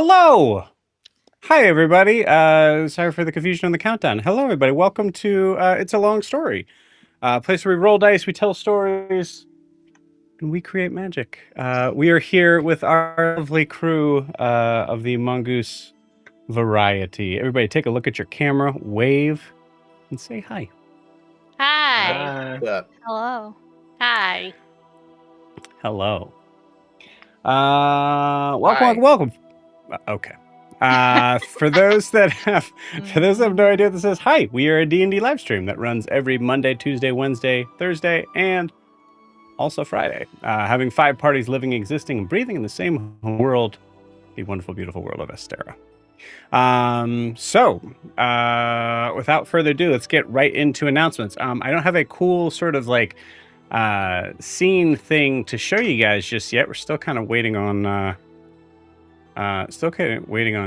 Hello! Hi, everybody. Sorry for the confusion on the countdown. Hello, everybody. Welcome to It's a Long Story. A place where we roll dice, we tell stories, and we create magic. We are here with our lovely crew of the Mongoose variety. Everybody take a look at your camera, wave, and say hi. Hi. Hello. Hi. Hello. Welcome. Okay. For those that have no idea what this is, hi, we are a D&D live stream that runs every Monday, Tuesday, Wednesday, Thursday, and also Friday. Having 5 parties living, existing, and breathing in the same world, the wonderful, beautiful world of Estera. Without further ado, let's get right into announcements. I don't have a cool sort of like scene thing to show you guys just yet. We're still kind of waiting on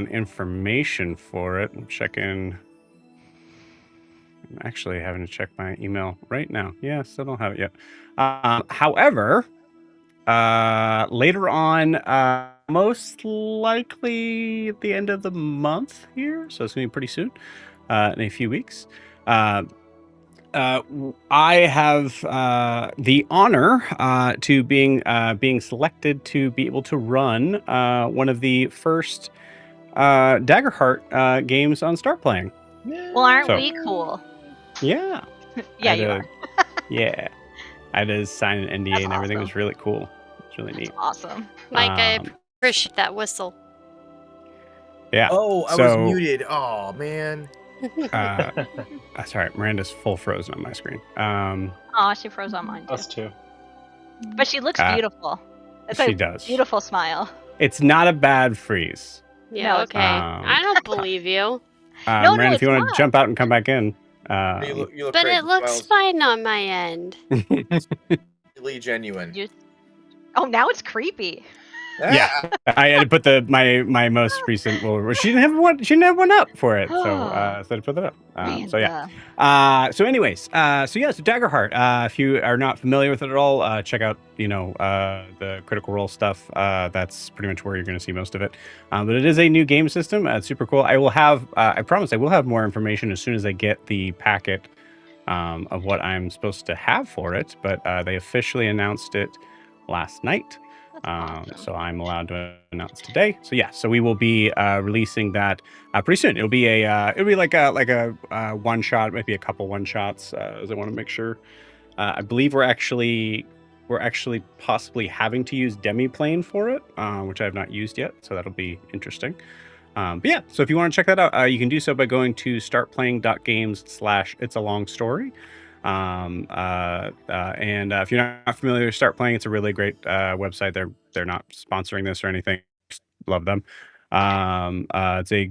information for it. I'm checking. I'm actually having to check my email right now. Yeah, still don't have it yet. However, later on, most likely at the end of the month here, so it's going to be pretty soon, in a few weeks. I have the honor to being selected to be able to run one of the first Daggerheart games on Start Playing. Well, aren't we cool? Yeah. Yeah, you are. Yeah. I had to sign an NDA and everything. It was really cool. It's really neat. Awesome. Mike, I appreciate that Yeah. Oh, I was muted. Oh, man. Sorry, Miranda's full frozen on my screen. Oh, she froze on mine too. Us too. But she looks beautiful. She does. Beautiful smile. It's not a bad freeze. Yeah, No, okay. I don't believe you. Miranda, if you want to jump out and come back in. You look But great. it looks fine on my end. Really genuine. Oh, now it's creepy. Yeah, I had to put my most recent. Well, she didn't have one. She didn't have one up for it, so I had to put that up. So Daggerheart. If you are not familiar with it at all, check out the Critical Role stuff. That's pretty much where you're going to see most of it. But it is a new game system. It's super cool. I will have. I promise I will have more information as soon as I get the packet of what I'm supposed to have for it. But they officially announced it last night. Awesome. So I'm allowed to announce today. So we will be releasing that pretty soon. It'll be like a one shot, maybe a couple one shots. As I want to make sure. I believe we're actually possibly having to use Demiplane for it, which I have not used yet. So that'll be interesting. But yeah, so if you want to check that out, you can do so by going to startplaying.games/itsalongstory. And if you're not familiar with Start Playing, it's a really great website. They're not sponsoring this or anything. Just love them. It's a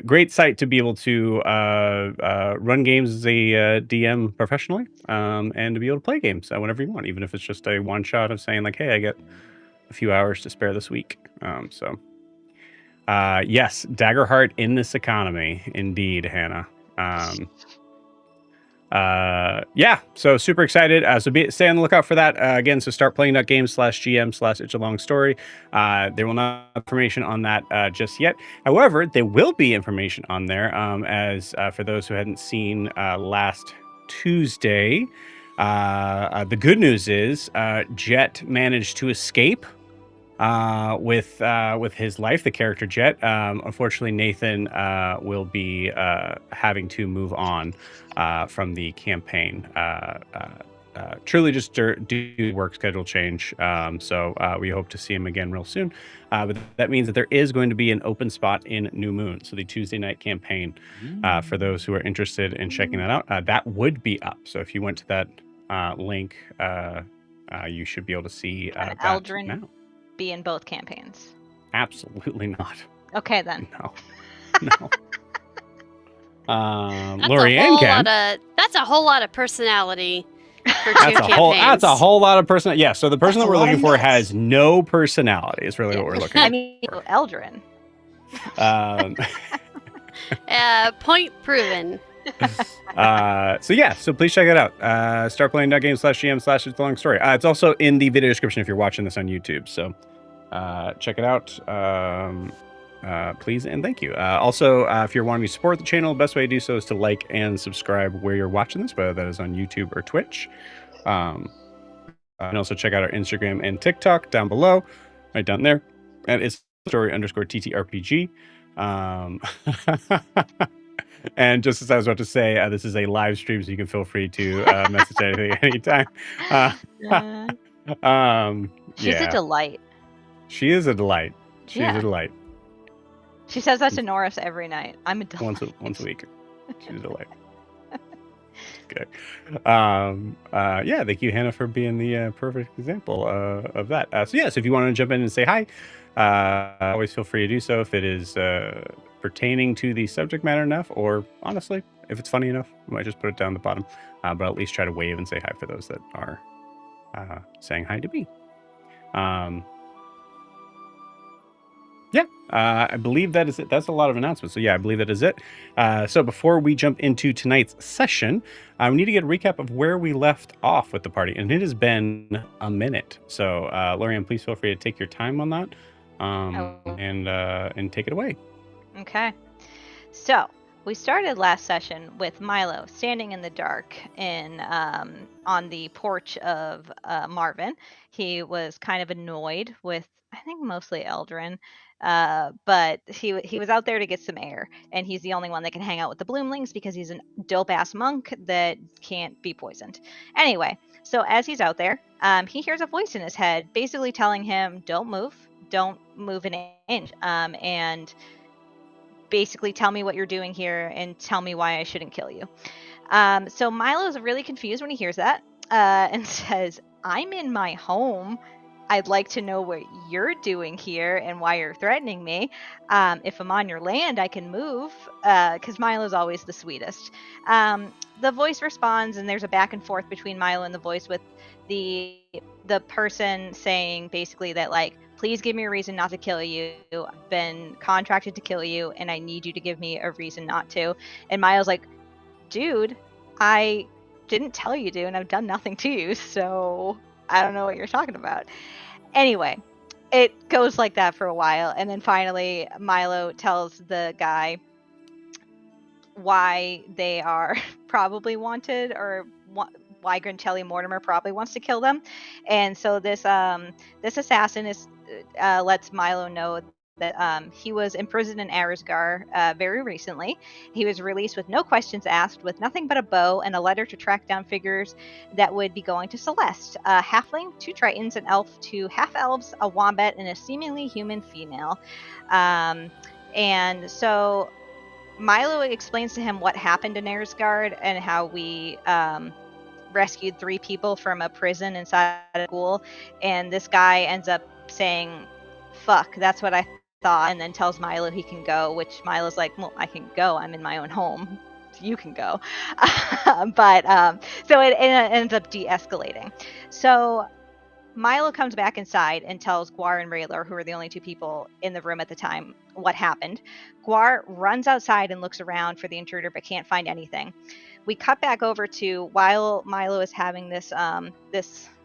great site to be able to run games as a DM professionally, and to be able to play games whenever you want, even if it's just a one shot of saying like, hey, I get a few hours to spare this week. Yes, Daggerheart in this economy, indeed, Hannah. So super excited. Stay on the lookout for that. Again, so startplaying.games/gm/itsalongstory. There will not be information on that just yet. However, there will be information on there as for those who hadn't seen last Tuesday. The good news is Jet managed to escape with his life, the character Jet. Unfortunately, Nathan will be having to move on from the campaign. Truly just due to work schedule change. So we hope to see him again real soon. But that means that there is going to be an open spot in New Moon. So the Tuesday night campaign, for those who are interested in checking that out, that would be up. So if you went to that link, you should be able to see that Eldrin now. Be in both campaigns? Absolutely not. Okay, then. No. Lorianne can. That's a whole lot of personality for two campaigns. That's a whole lot of personality. Yeah, so the person that we're looking for has no personality is really what we're looking I at. mean, Eldrin. Point proven. So please check it out. Startplaying.games/gm/itsalongstory. It's also in the video description if you're watching this on YouTube. So check it out. please and thank you. Also, if you're wanting to support the channel, the best way to do so is to like and subscribe where you're watching this, whether that is on YouTube or Twitch. And also check out our Instagram and TikTok down below, right down there. And it's story_TTRPG. And just as I was about to say, this is a live stream, so you can feel free to message anything anytime. She's a delight. She is a delight. She is a delight. She says that to Norris every night. I'm a delight. Once a week. She's a delight. Okay. Yeah, thank you, Hannah, for being the perfect example of that. So if you want to jump in and say hi, always feel free to do so if it is pertaining to the subject matter enough, or honestly, if it's funny enough, we might just put it down the bottom. But at least try to wave and say hi for those that are saying hi to me. I believe that is it. That's a lot of announcements. So I believe that is it. So before we jump into tonight's session, we need to get a recap of where we left off with the party. And it has been a minute. So Lorianne, please feel free to take your time on that and take it away. Okay. So we started last session with Milo standing in the dark on the porch of Marvin. He was kind of annoyed with, I think, mostly Eldrin. But he was out there to get some air, and he's the only one that can hang out with the Bloomlings because he's a dope-ass monk that can't be poisoned. Anyway, so as he's out there, he hears a voice in his head basically telling him, don't move an inch, and basically tell me what you're doing here and tell me why I shouldn't kill you. So Milo's really confused when he hears that and says, I'm in my home. I'd like to know what you're doing here and why you're threatening me. If I'm on your land, I can move, because Milo's always the sweetest. The voice responds, and there's a back and forth between Milo and the voice, with the person saying basically that, like, please give me a reason not to kill you. I've been contracted to kill you, and I need you to give me a reason not to. And Milo's like, dude, I didn't tell you to, and I've done nothing to you, so I don't know what you're talking about. Anyway, it goes like that for a while, and then finally Milo tells the guy why they are probably wanted, or why Grintelli Mortimer probably wants to kill them. And so this assassin lets Milo know that he was imprisoned in Arisgar very recently. He was released with no questions asked, with nothing but a bow and a letter to track down figures that would be going to Celeste, a halfling, 2 tritons, an elf, 2 half-elves, a wombat, and a seemingly human female. And so Milo explains to him what happened in Arisgard and how we rescued 3 people from a prison inside a school, and this guy ends up saying, fuck, that's what I thought, and then tells Milo he can go, which Milo's like, well, I can go, I'm in my own home, you can go. So it ends up de-escalating. So Milo comes back inside and tells Guar and Raylar, who are the only 2 people in the room at the time, what happened. Guar runs outside and looks around for the intruder but can't find anything. We cut back over to while Milo is having this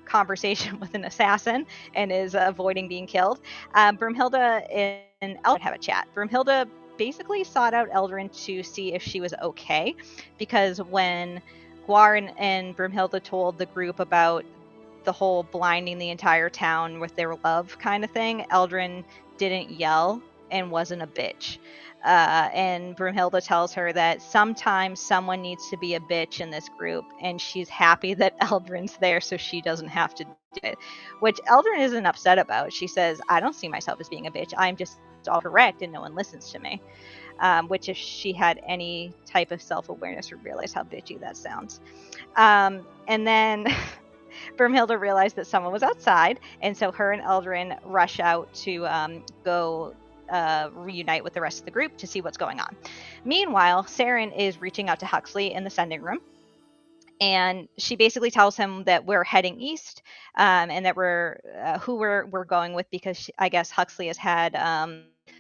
conversation with an assassin and is avoiding being killed. Broomhilda and Eldrin have a chat. Broomhilda basically sought out Eldrin to see if she was okay, because when Guar and Broomhilda told the group about the whole blinding the entire town with their love kind of thing, Eldrin didn't yell and wasn't a bitch. And Broomhilda tells her that sometimes someone needs to be a bitch in this group, and she's happy that Eldrin's there so she doesn't have to do it, which Eldrin isn't upset about. She says, I don't see myself as being a bitch. I'm just all correct and no one listens to me. Which, if she had any type of self-awareness, would realize how bitchy that sounds. And then Broomhilda realized that someone was outside, and so her and Eldrin rush out to go reunite with the rest of the group to see what's going on. Meanwhile, Seren is reaching out to Huxley in the sending room, and she basically tells him that we're heading east, and that we're going with, because I guess Huxley has had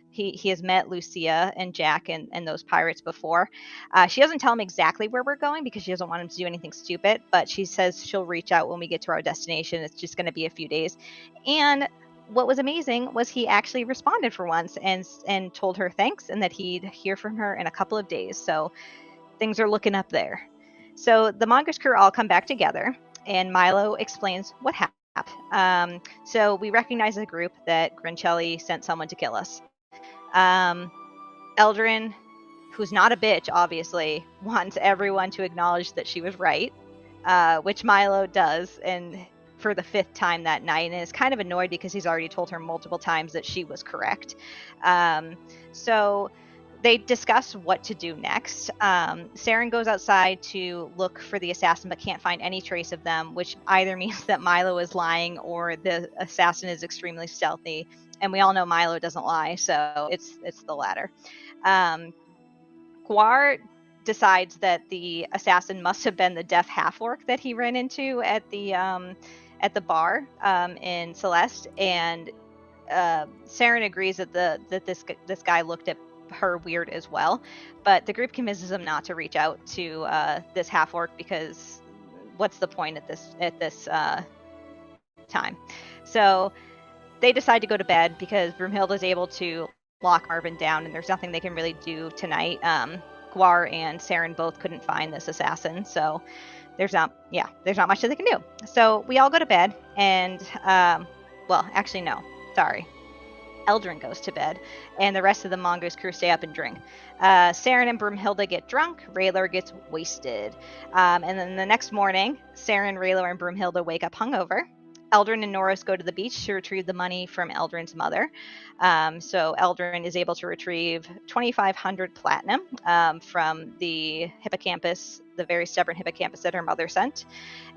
he has met Lucia and Jack and those pirates before. She doesn't tell him exactly where we're going because she doesn't want him to do anything stupid, but she says she'll reach out when we get to our destination. It's just going to be a few days. And what was amazing was he actually responded for once and told her thanks and that he'd hear from her in a couple of days. So things are looking up there. So the Mongoose Crew all come back together, and Milo explains what happened. So we recognize as a group that Grincelli sent someone to kill us. Eldrin, who's not a bitch, obviously, wants everyone to acknowledge that she was right, which Milo does, and for the 5th time that night, and is kind of annoyed because he's already told her multiple times that she was correct. So they discuss what to do next. Seren goes outside to look for the assassin but can't find any trace of them, which either means that Milo is lying or the assassin is extremely stealthy. And we all know Milo doesn't lie, so it's the latter. Gwar decides that the assassin must have been the deaf half-orc that he ran into at the bar in Celeste, and Seren agrees that this guy looked at her weird as well, but the group convinces him not to reach out to this half-orc because what's the point at this time? So they decide to go to bed because Broomhilda's able to lock Marvin down, and there's nothing they can really do tonight. Gwar and Seren both couldn't find this assassin, so there's not much that they can do. So we all go to bed, and Eldrin goes to bed, and the rest of the Mongoose Crew stay up and drink. Seren and Broomhilda get drunk. Raylar gets wasted. And then the next morning, Seren, Raylar, and Broomhilda wake up hungover. Eldrin and Norris go to the beach to retrieve the money from Eldrin's mother. So Eldrin is able to retrieve 2,500 platinum from the hippocampus, the very stubborn hippocampus that her mother sent.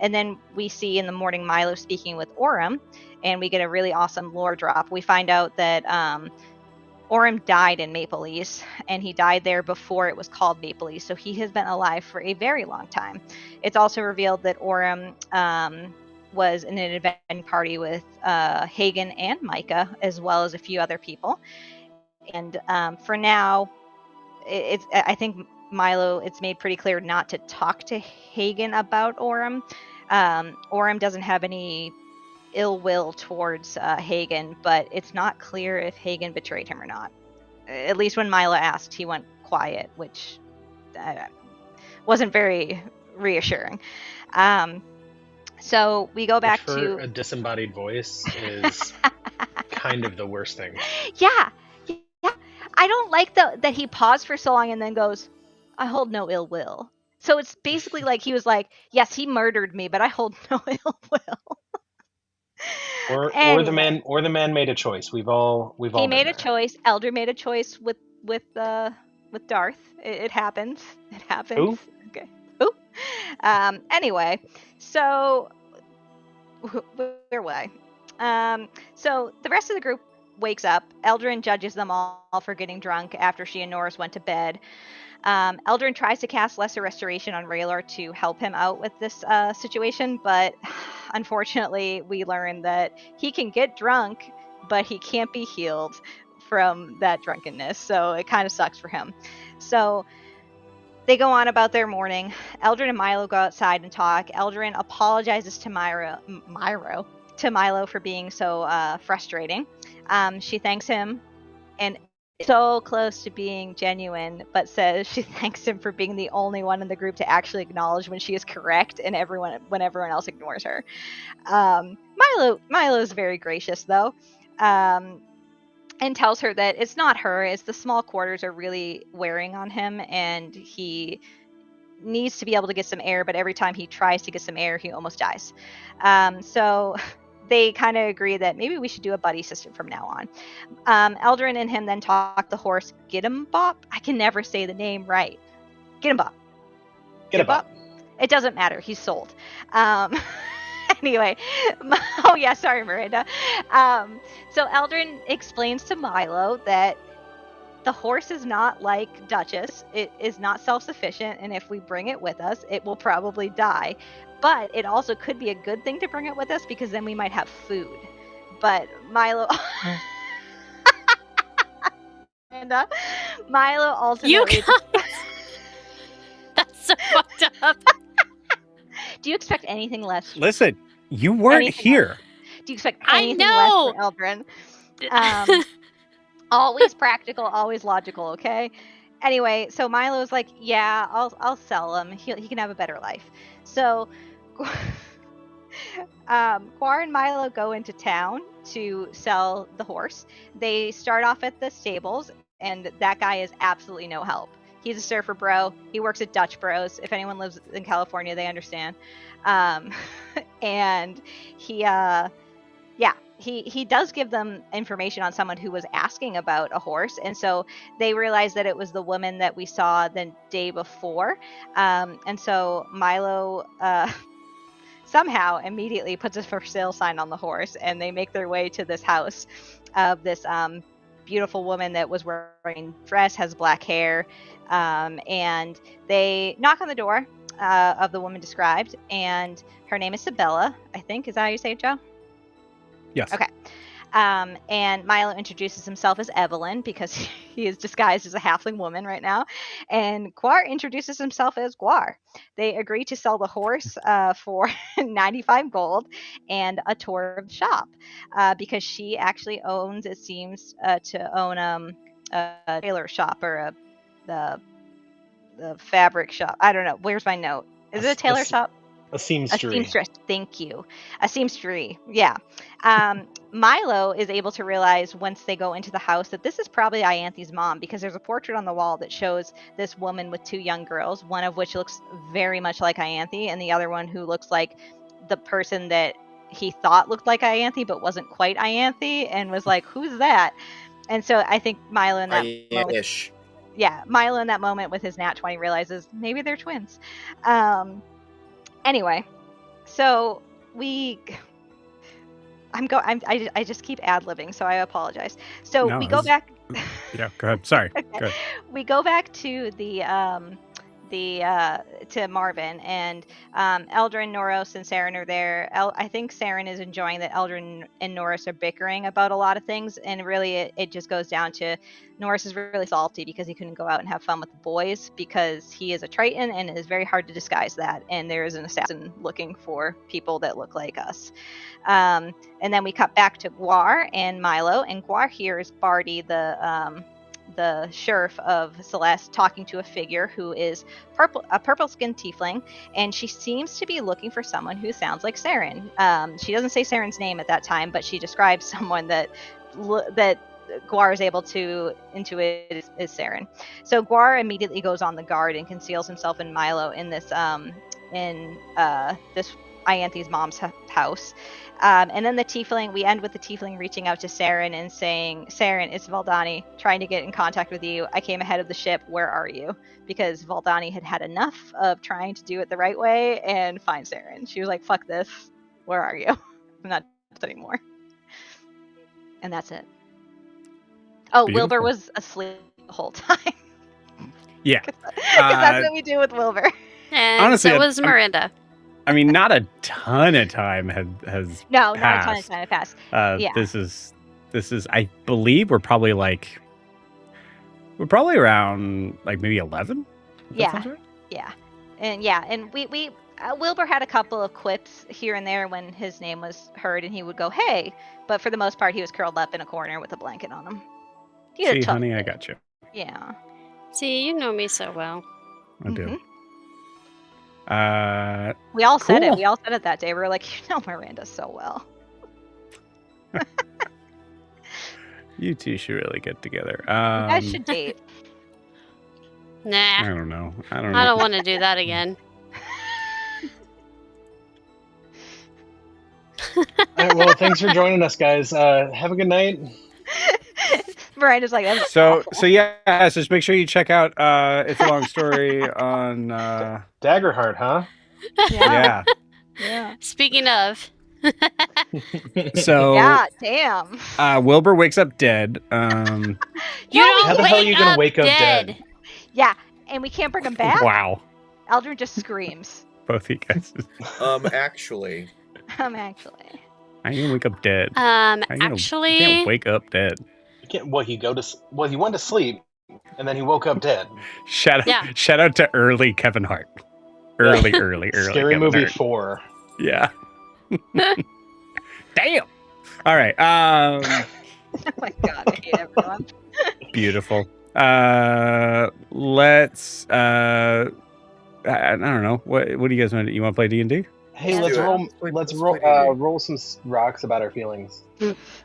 And then we see in the morning Milo speaking with Orem, and we get a really awesome lore drop. We find out that Orem died in Maple East, and he died there before it was called Maple East, so he has been alive for a very long time. It's also revealed that Orem was in an event party with Hagen and Micah, as well as a few other people. And for now, I think Milo, it's made pretty clear not to talk to Hagen about Orem. Orem doesn't have any ill will towards Hagen, but it's not clear if Hagen betrayed him or not. At least when Milo asked, he went quiet, which wasn't very reassuring. So we go back to a disembodied voice is kind of the worst thing. Yeah. I don't like that he paused for so long and then goes, "I hold no ill will." So it's basically like he was like, "Yes, he murdered me, but I hold no ill will." Or the man made a choice. We've all he made a choice. Eldrin made a choice with Darth. It happens. It happens. Who? Okay. Who? Anyway, so where was I? So the rest of the group wakes up. Eldrin judges them all for getting drunk after she and Norris went to bed. Eldrin tries to cast Lesser Restoration on Raylar to help him out with this situation, but unfortunately we learn that he can get drunk, but he can't be healed from that drunkenness, so it kind of sucks for him. So they go on about their morning. Eldrin and Milo go outside and talk. Eldrin apologizes to Milo for being so frustrating. She thanks him, and so close to being genuine, but says she thanks him for being the only one in the group to actually acknowledge when she is correct and when everyone else ignores her. Milo is very gracious though, and tells her that it's not her, it's the small quarters are really wearing on him, and he needs to be able to get some air, but every time he tries to get some air, he almost dies. So they kind of agree that maybe we should do a buddy system from now on. Eldrin and him then talk the horse Gidimbop. I can never say the name right. Gidimbop. It doesn't matter. He's sold. Anyway. Oh, yeah. Sorry, Miranda. So Eldrin explains to Milo that the horse is not like Duchess. It is not self-sufficient, and if we bring it with us, it will probably die. But it also could be a good thing to bring it with us because then we might have food. But Milo... and Milo ultimately... You guys! That's so fucked up. Do you expect anything less? Listen, you weren't here. Do you expect I anything know! less from Eldrin? Always practical, always logical, okay? Anyway, so Milo's like, yeah, I'll sell him. He can have a better life. So Guar and Milo go into town to sell the horse. They start off at the stables, and that guy is absolutely no help. He's a surfer bro. He works at Dutch Bros. If anyone lives in California, they understand. And he does give them information on someone who was asking about a horse, and so they realize that it was the woman that we saw the day before. And so Milo somehow immediately puts a for sale sign on the horse, and they make their way to this house of this beautiful woman that was wearing a dress, has black hair, and they knock on the door of the woman described, and her name is Sabella, I think. Is that how you say it, Joe? Yes. Okay. And Milo introduces himself as Evelyn because he is disguised as a halfling woman right now. And Guar introduces himself as Guar. They agree to sell the horse for 95 gold and a tour of the shop because she actually owns, it seems, to own a tailor shop or the fabric shop. I don't know. Where's my note? Is it a tailor shop? A seamstress. A seamstress. Thank you. A seamstress. Yeah. Milo is able to realize once they go into the house that this is probably Ianthe's mom because there's a portrait on the wall that shows this woman with 2 young girls, one of which looks very much like Ianthe and the other one who looks like the person that he thought looked like Ianthe but wasn't quite Ianthe and was like, who's that? And so I think Milo in that moment, Milo in that moment with his nat 20 realizes maybe they're twins. Anyway, so I just keep ad-libbing, so I apologize. So No, we go back. Yeah, go ahead. Sorry. Okay. Go ahead. We go back to to Marvin, and Eldrin, Noros, and Seren are there. I think Seren is enjoying that Eldrin and Norris are bickering about a lot of things, and really it just goes down to Norris is really salty because he couldn't go out and have fun with the boys because he is a Triton and it is very hard to disguise that, and there is an assassin looking for people that look like us. And then we cut back to Guar and Milo, and Guar hears Barty, the sheriff of Celeste, talking to a figure who is a purple-skinned tiefling, and she seems to be looking for someone who sounds like Seren. She doesn't say Seren's name at that time, but she describes someone that Guar is able to intuit is Seren. So Guar immediately goes on the guard and conceals himself in Milo in this this Ianthe's mom's house. And then we end with the tiefling reaching out to Seren and saying, Seren, it's Valdani trying to get in contact with you. I came ahead of the ship. Where are you? Because Valdani had enough of trying to do it the right way and find Seren. She was like, fuck this. Where are you? I'm not anymore. And that's it. Oh, Beautiful. Wilbur was asleep the whole time. Yeah. Because that's what we do with Wilbur. And Honestly, so was Miranda. I mean, not a ton of time has No, passed. not a ton of time passed. Yeah. This is I believe we're probably around like maybe 11. Yeah. Right? Yeah. And we Wilbur had a couple of quips here and there when his name was heard and he would go, hey, but for the most part he was curled up in a corner with a blanket on him. See, honey, I got you. Yeah. See, you know me so well. I do. We all said it. Cool. We all said it that day. We were like, you know Miranda so well. You two should really get together. You guys should date. I Nah, don't know. I I don't want to do that again. All right, well, thanks for joining us, guys. Have a good night. Miranda's like, that's So awful. so yeah, so just make sure you check out It's a Long Story on Daggerheart, huh? yeah. Yeah. Speaking of, So Yeah, damn. Wilbur wakes up dead. you Yeah, don't How the hell are you gonna wake up dead? Yeah, and we can't bring him back? Wow. Eldrin just screams. Both you guys. Actually, Actually. I can wake up dead. I actually, can't wake up dead. He went to sleep, and then he woke up dead. Shout out to early Kevin Hart. Early Scary Kevin Movie Hart. 4. Yeah. Damn. All right. Oh my god, I hate everyone. Beautiful. Let's. I don't know. What do you guys want? You want to play D&D? Hey, Yeah, let's do it. roll. Let's Let's play D&D. roll some rocks about our feelings.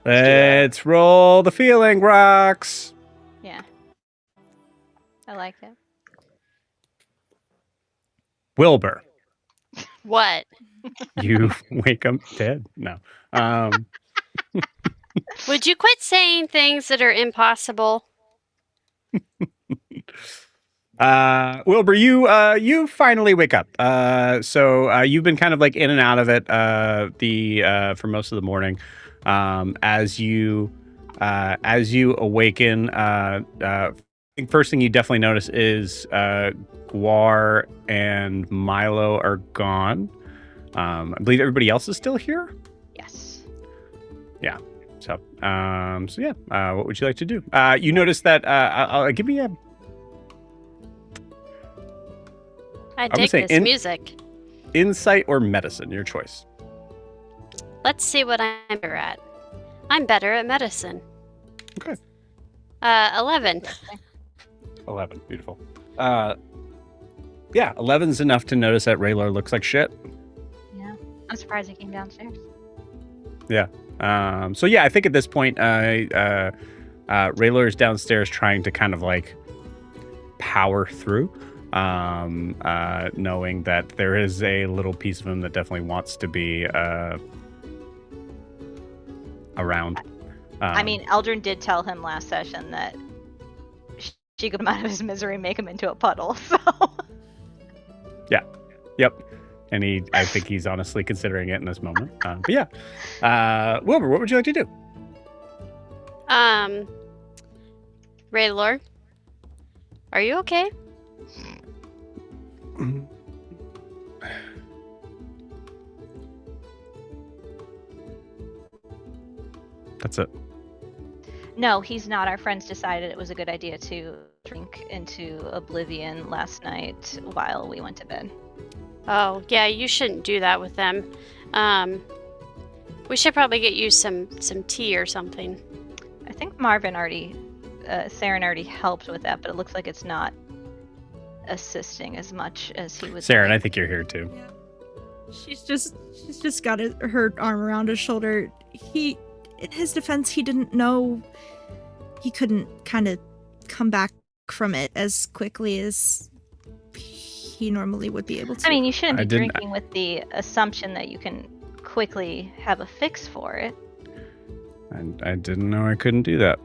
Let's roll the feeling rocks. Yeah. I like it. Wilbur, What? you wake up dead. No. Would you quit saying things that are impossible? Wilbur, you finally wake up. So you've been kind of like in and out of it for most of the morning. As you awaken, I think first thing you definitely notice is Guar and Milo are gone. I believe everybody else is still here. Yes. So yeah. What would you like to do? You notice that I'll give me a. I gonna dig say this music. Insight or medicine, your choice. Let's see what I'm better at. I'm better at medicine. Okay. 11. 11, beautiful. Yeah, 11's enough to notice that Raylor looks like shit. Yeah. I'm surprised he came downstairs. So yeah, I think at this point, Raylor's downstairs trying to kind of like power through, knowing that there is a little piece of him that definitely wants to be around. I mean, Eldrin did tell him last session that she could come out of his misery and make him into a puddle, so... Yep. And I think he's honestly considering it in this moment. But yeah. Wilbur, what would you like to do? Raylor, are you okay? That's it. No, he's not. Our friends decided it was a good idea to drink into oblivion last night while we went to bed. Oh, yeah, you shouldn't do that with them. We should probably get you some tea or something. I think Seren already helped with that, but it looks like it's not assisting as much as he was. Saren, I think you're here too. Yeah. She's just got her arm around his shoulder. In his defense, he didn't know he couldn't kind of come back from it as quickly as he normally would be able to. I mean, you shouldn't be drinking with the assumption that you can quickly have a fix for it. I didn't know I couldn't do that.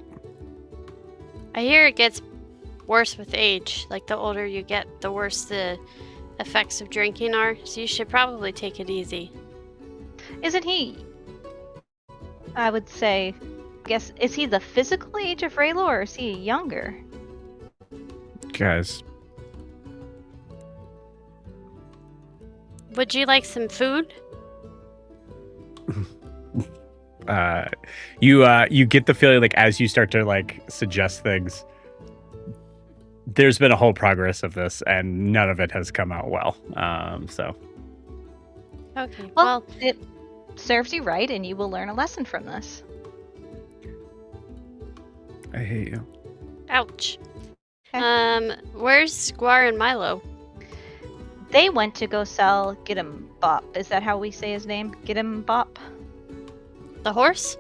I hear it gets worse with age. Like, the older you get, the worse the effects of drinking are. So you should probably take it easy. Isn't he... I would say... is he the physical age of Raylor, or is he younger? Guys. Would you like some food? You get the feeling like as you start to like suggest things, there's been a whole progress of this and none of it has come out well. So Okay. Well, it serves you right, and you will learn a lesson from this. I hate you. Ouch. Okay. Where's Guar and Milo? They went to go sell Get 'em Bop. Is that how we say his name? Get 'em Bop? The horse?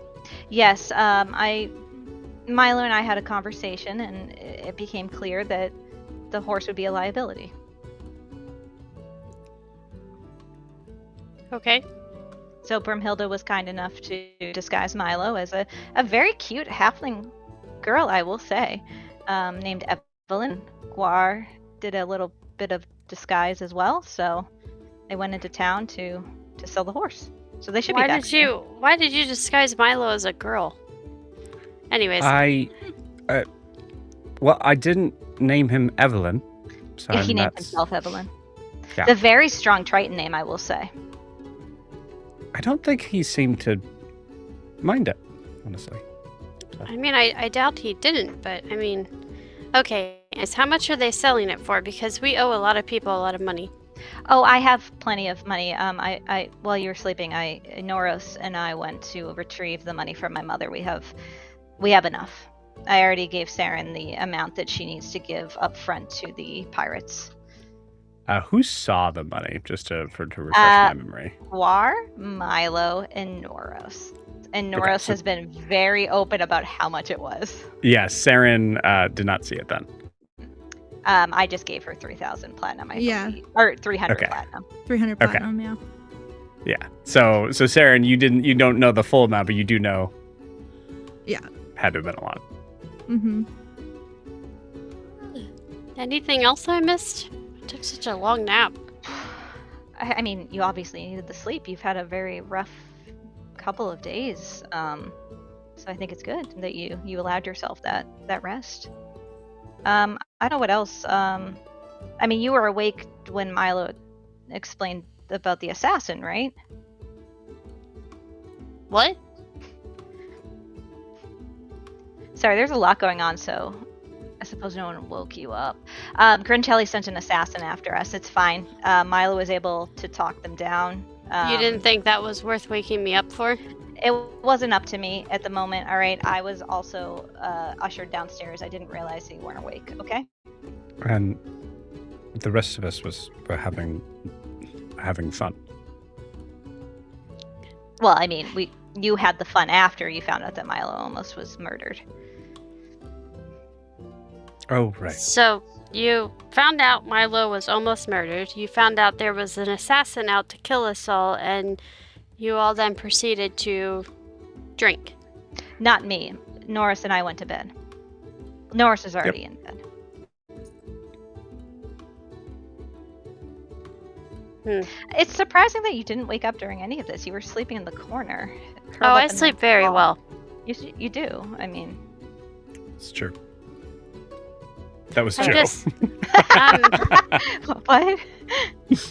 Yes. Milo and I had a conversation, and it became clear that the horse would be a liability. Okay. So Brimhilda was kind enough to disguise Milo as a very cute halfling girl, I will say, named Evelyn. Guar did a little bit of disguise as well, so they went into town to sell the horse. So they should be back soon. Why did you disguise Milo as a girl? Anyways. I didn't name him Evelyn. So He named himself Evelyn. Yeah. The very strong Triton name, I will say. I don't think he seemed to mind it, honestly. I mean, I doubt he didn't, but I mean, okay. How much are they selling it for? Because we owe a lot of people a lot of money. Oh, I have plenty of money. I while you were sleeping, Noros and I went to retrieve the money from my mother. We have enough. I already gave Seren the amount that she needs to give up front to the pirates. Who saw the money? Just to refresh my memory. Gwar, Milo, and Noros. And Noros has been very open about how much it was. Yeah, Seren did not see it then. I just gave her 3,000 platinum. Or 300 platinum. 300 platinum. Yeah. Yeah. So Seren, you don't know the full amount, but you do know. Yeah. Had to have been a lot. Mm-hmm. Anything else I missed? I took such a long nap. I mean, you obviously needed the sleep. You've had a very rough couple of days. So I think it's good that you allowed yourself that rest. I don't know what else. I mean, you were awake when Milo explained about the assassin, right? What? Sorry, there's a lot going on, so I suppose no one woke you up. Grintelli sent an assassin after us. It's fine. Milo was able to talk them down. You didn't think that was worth waking me up for? It wasn't up to me at the moment, all right? I was also ushered downstairs. I didn't realize that you weren't awake, okay? And the rest of us were having fun. Well, I mean, you had the fun after you found out that Milo almost was murdered. Oh, right. So, you found out Milo was almost murdered. You found out there was an assassin out to kill us all, and you all then proceeded to drink. Not me. Norris and I went to bed. Norris is already in bed. It's surprising that you didn't wake up during any of this. You were sleeping in the corner. Oh, I sleep very well. You do. I mean, it's true. That was I'm Joe. What?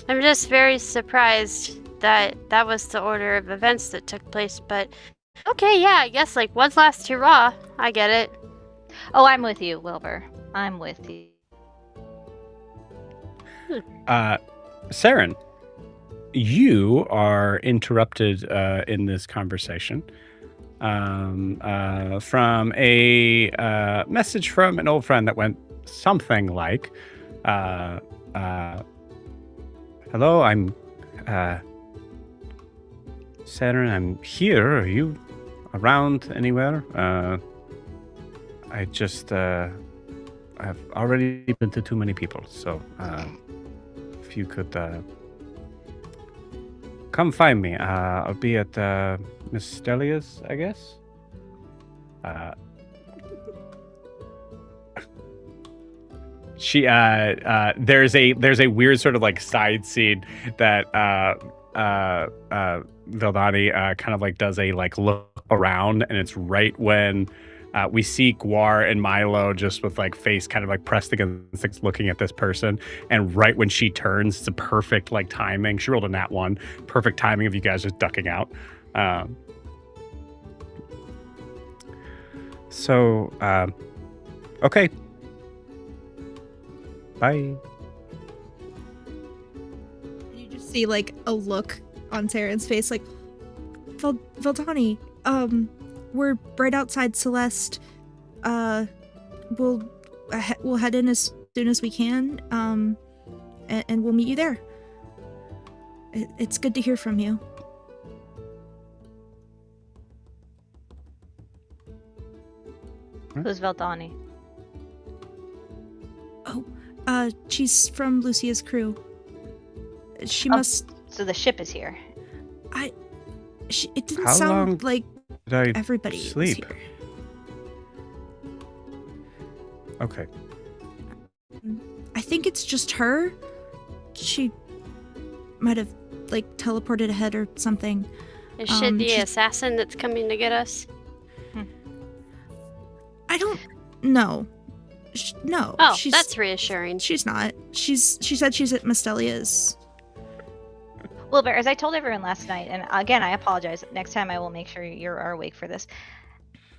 I'm just very surprised that was the order of events that took place, but okay, yeah, I guess like one last hurrah. I get it. Oh, I'm with you, Wilbur. I'm with you. Seren, you are interrupted in this conversation from a message from an old friend that went something like, hello, I'm Seren, I'm here. Are you around anywhere? I've already been to too many people, so if you could come find me. I'll be at Miss Delia's, I guess. There's a weird sort of like side scene that Vildani kind of like does a like look around, and it's right when we see Gwar and Milo just with like face kind of like pressed against things looking at this person, and right when she turns, it's a perfect like timing. She rolled a nat 1, perfect timing of you guys just ducking out. Okay. Bye. You just see like a look on Saren's face, like, Vildani, we're right outside Celeste. We'll head in as soon as we can, and we'll meet you there. It's good to hear from you. Who's Vildani? Oh, she's from Lucia's crew. She must. So the ship is here. It didn't How long sound like did I everybody sleep? was here. Okay. I think it's just her. She might have like teleported ahead or something. Is she the assassin that's coming to get us? I don't know. No. Oh, that's reassuring. She's not. She said she's at Mustelia's. Wilbur, as I told everyone last night, and again, I apologize. Next time I will make sure you are awake for this.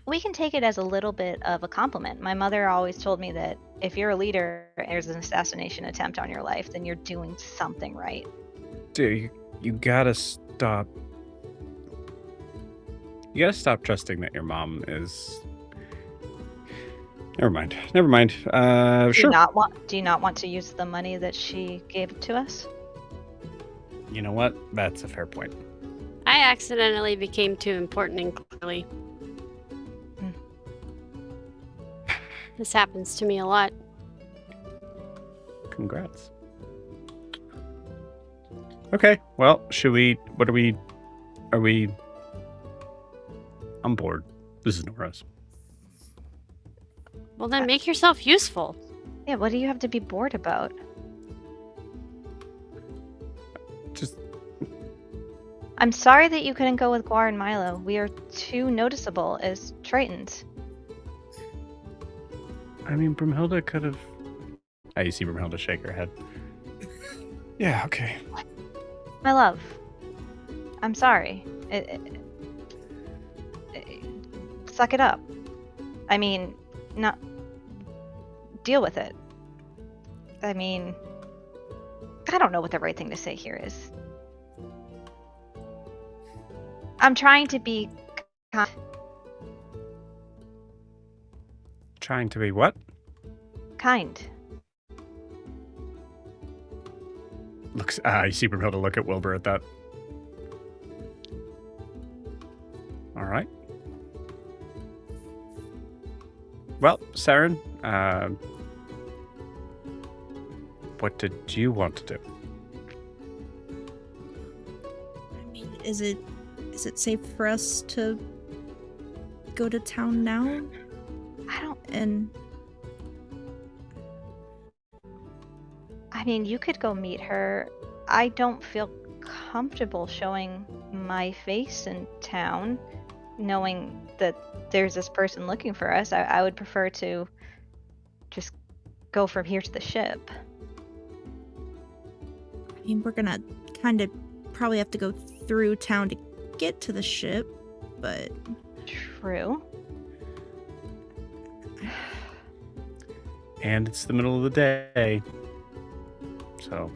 We can take it as a little bit of a compliment. My mother always told me that if you're a leader and there's an assassination attempt on your life, then you're doing something right. Dude, you gotta stop. You gotta stop trusting that your mom is. Never mind. Never mind. Do Sure. you not want to use the money that she gave to us? You know what? That's a fair point. I accidentally became too important and clearly. Hmm. This happens to me a lot. Congrats. Okay. Well, should we? What are we? Are we? I'm bored. This is Nora's. Well, then make yourself useful. Yeah, what do you have to be bored about? Just. I'm sorry that you couldn't go with Guar and Milo. We are too noticeable as Tritons. I mean, Brumhilda could have. You see Brumhilda shake her head. Yeah. Okay. My love, I'm sorry. Suck it up. I mean, not deal with it. I mean, I don't know what the right thing to say here is. I'm trying to be kind. Trying to be what? Kind. Looks. You see Brumhilda look at Wilbur at that. All right. Well, Seren, what did you want to do? I mean, is it safe for us to go to town now? I mean, you could go meet her. I don't feel comfortable showing my face in town, knowing that there's this person looking for us. I would prefer to just go from here to the ship. I mean, we're gonna kind of probably have to go through town to get to the ship, but... True. And it's the middle of the day. So,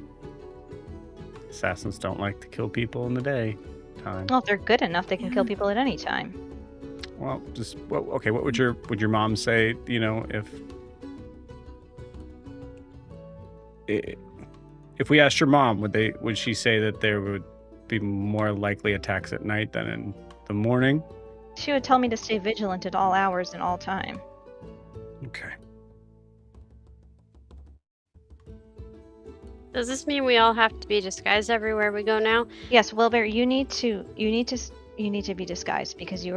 assassins don't like to kill people in the day time. Well, if they're good enough, they can kill people at any time. Well, okay. What would your mom say? You know, if we asked your mom, would she say that there would be more likely attacks at night than in the morning? She would tell me to stay vigilant at all hours and all time. Okay. Does this mean we all have to be disguised everywhere we go now? Yes, Wilbur, you need to be disguised because you,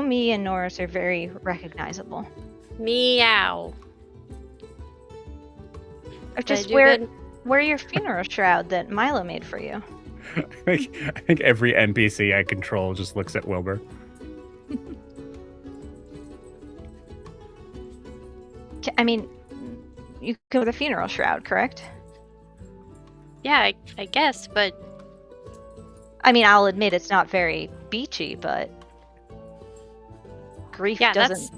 me, and Norris are very recognizable. Meow. Or Did I just do good? wear your funeral shroud that Milo made for you. I think every NPC I control just looks at Wilbur. I mean, you go with a funeral shroud, correct? Yeah, I guess, but I mean, I'll admit it's not very beachy, but grief yeah, doesn't,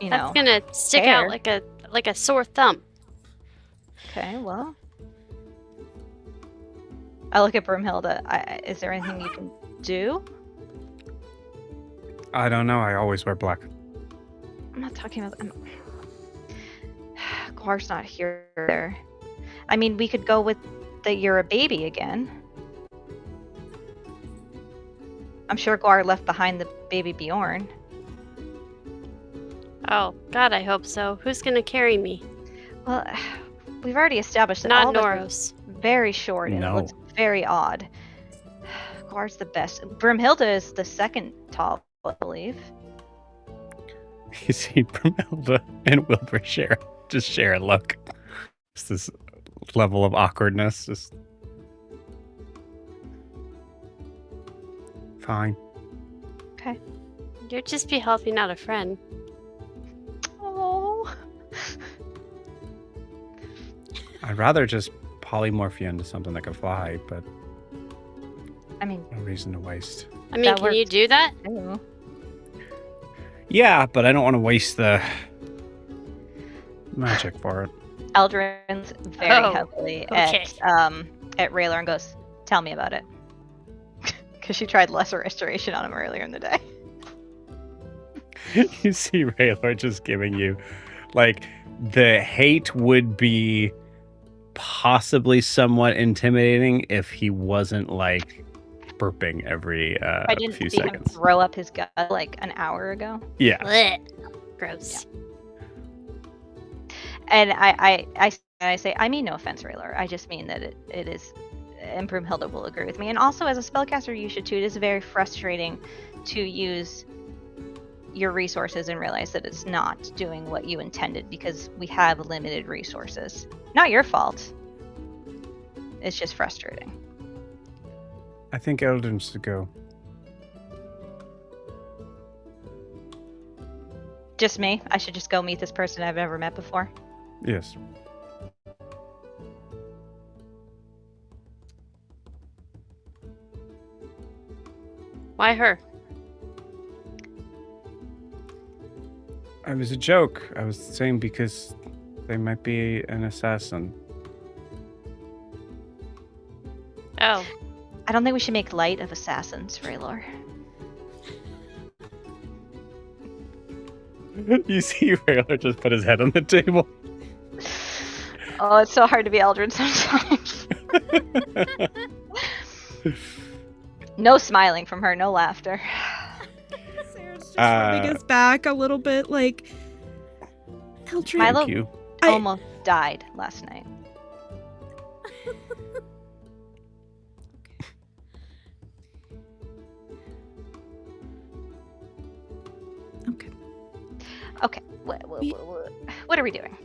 that's gonna stick care. out like a sore thumb. Okay, well. I look at Brumhilda. Is there anything you can do? I don't know. I always wear black. I'm not talking about... Guar's not here. I mean, we could go with the you're a baby again. I'm sure Guar left behind the baby Bjorn. Oh, God, I hope so. Who's gonna carry me? Well, we've already established that Not all of us Noros. are very short and No. it looks very odd. Guar's the best. Brumhilda is the second tall, I believe. You see Brumhilda and Wilbur share a look. Just this level of awkwardness. Just fine. Okay. You'd just be helping out a friend. Oh. I'd rather just polymorph you into something that can fly, but I mean, no reason to waste. I mean, That can you works. do that? ew. Yeah, but I don't want to waste the magic for it. Eldrin's very Oh, heavily okay. at Raylar and goes, "Tell me about it," because she tried lesser restoration on him earlier in the day. You see Raylor just giving you, like, the hate would be possibly somewhat intimidating if he wasn't, like, burping every I didn't few see him seconds. throw up his gut like an hour ago. Yeah. Blech. Gross. And I say, I mean no offense, Raylar. I just mean that it is, and Broomhilda will agree with me. And also, as a spellcaster, you should too. It is very frustrating to use your resources and realize that it's not doing what you intended because we have limited resources. Not your fault. It's just frustrating. I think Eldrin should go. Just me? I should just go meet this person I've never met before? Yes. Why her? It was a joke. I was saying because they might be an assassin. Oh. I don't think we should make light of assassins, Raylor. You see Raylor just put his head on the table. Oh, it's so hard to be Eldrin sometimes. No smiling from her, no laughter. Saren's just rubbing his back a little bit, like, Eldrin. Milo Thank you. almost died last night. Okay. Okay, what are we doing?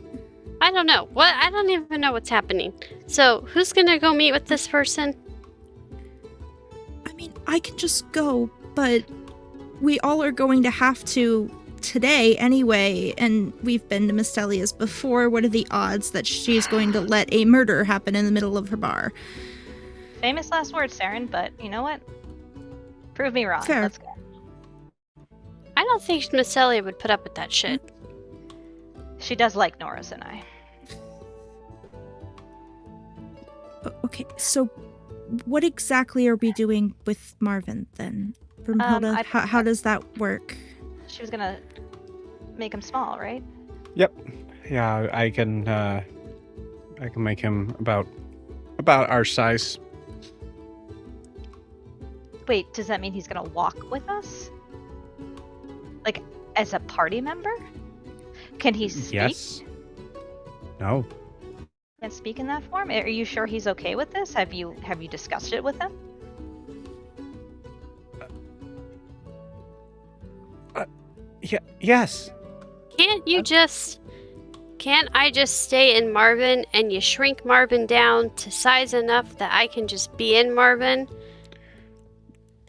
I don't know. What? I don't even know what's happening. So, who's gonna go meet with this person? I mean, I can just go, but we all are going to have to today anyway, and we've been to Mistelia's before. What are the odds that she's going to let a murder happen in the middle of her bar? Famous last words, Seren, but you know what? Prove me wrong. Fair. Let's go. I don't think Miscelia would put up with that shit. She does like Norris and I. Okay, so what exactly are we doing with Marvin then? Broomhilda, how does that work? She was gonna make him small, right? Yep. Yeah, I can make him about our size. Wait, does that mean he's gonna walk with us? Like, as a party member? Can he speak? Yes. No. Can speak in that form? Are you sure he's okay with this? Have you discussed it with him? Yeah. Yes. Can't I just stay in Marvin and you shrink Marvin down to size enough that I can just be in Marvin?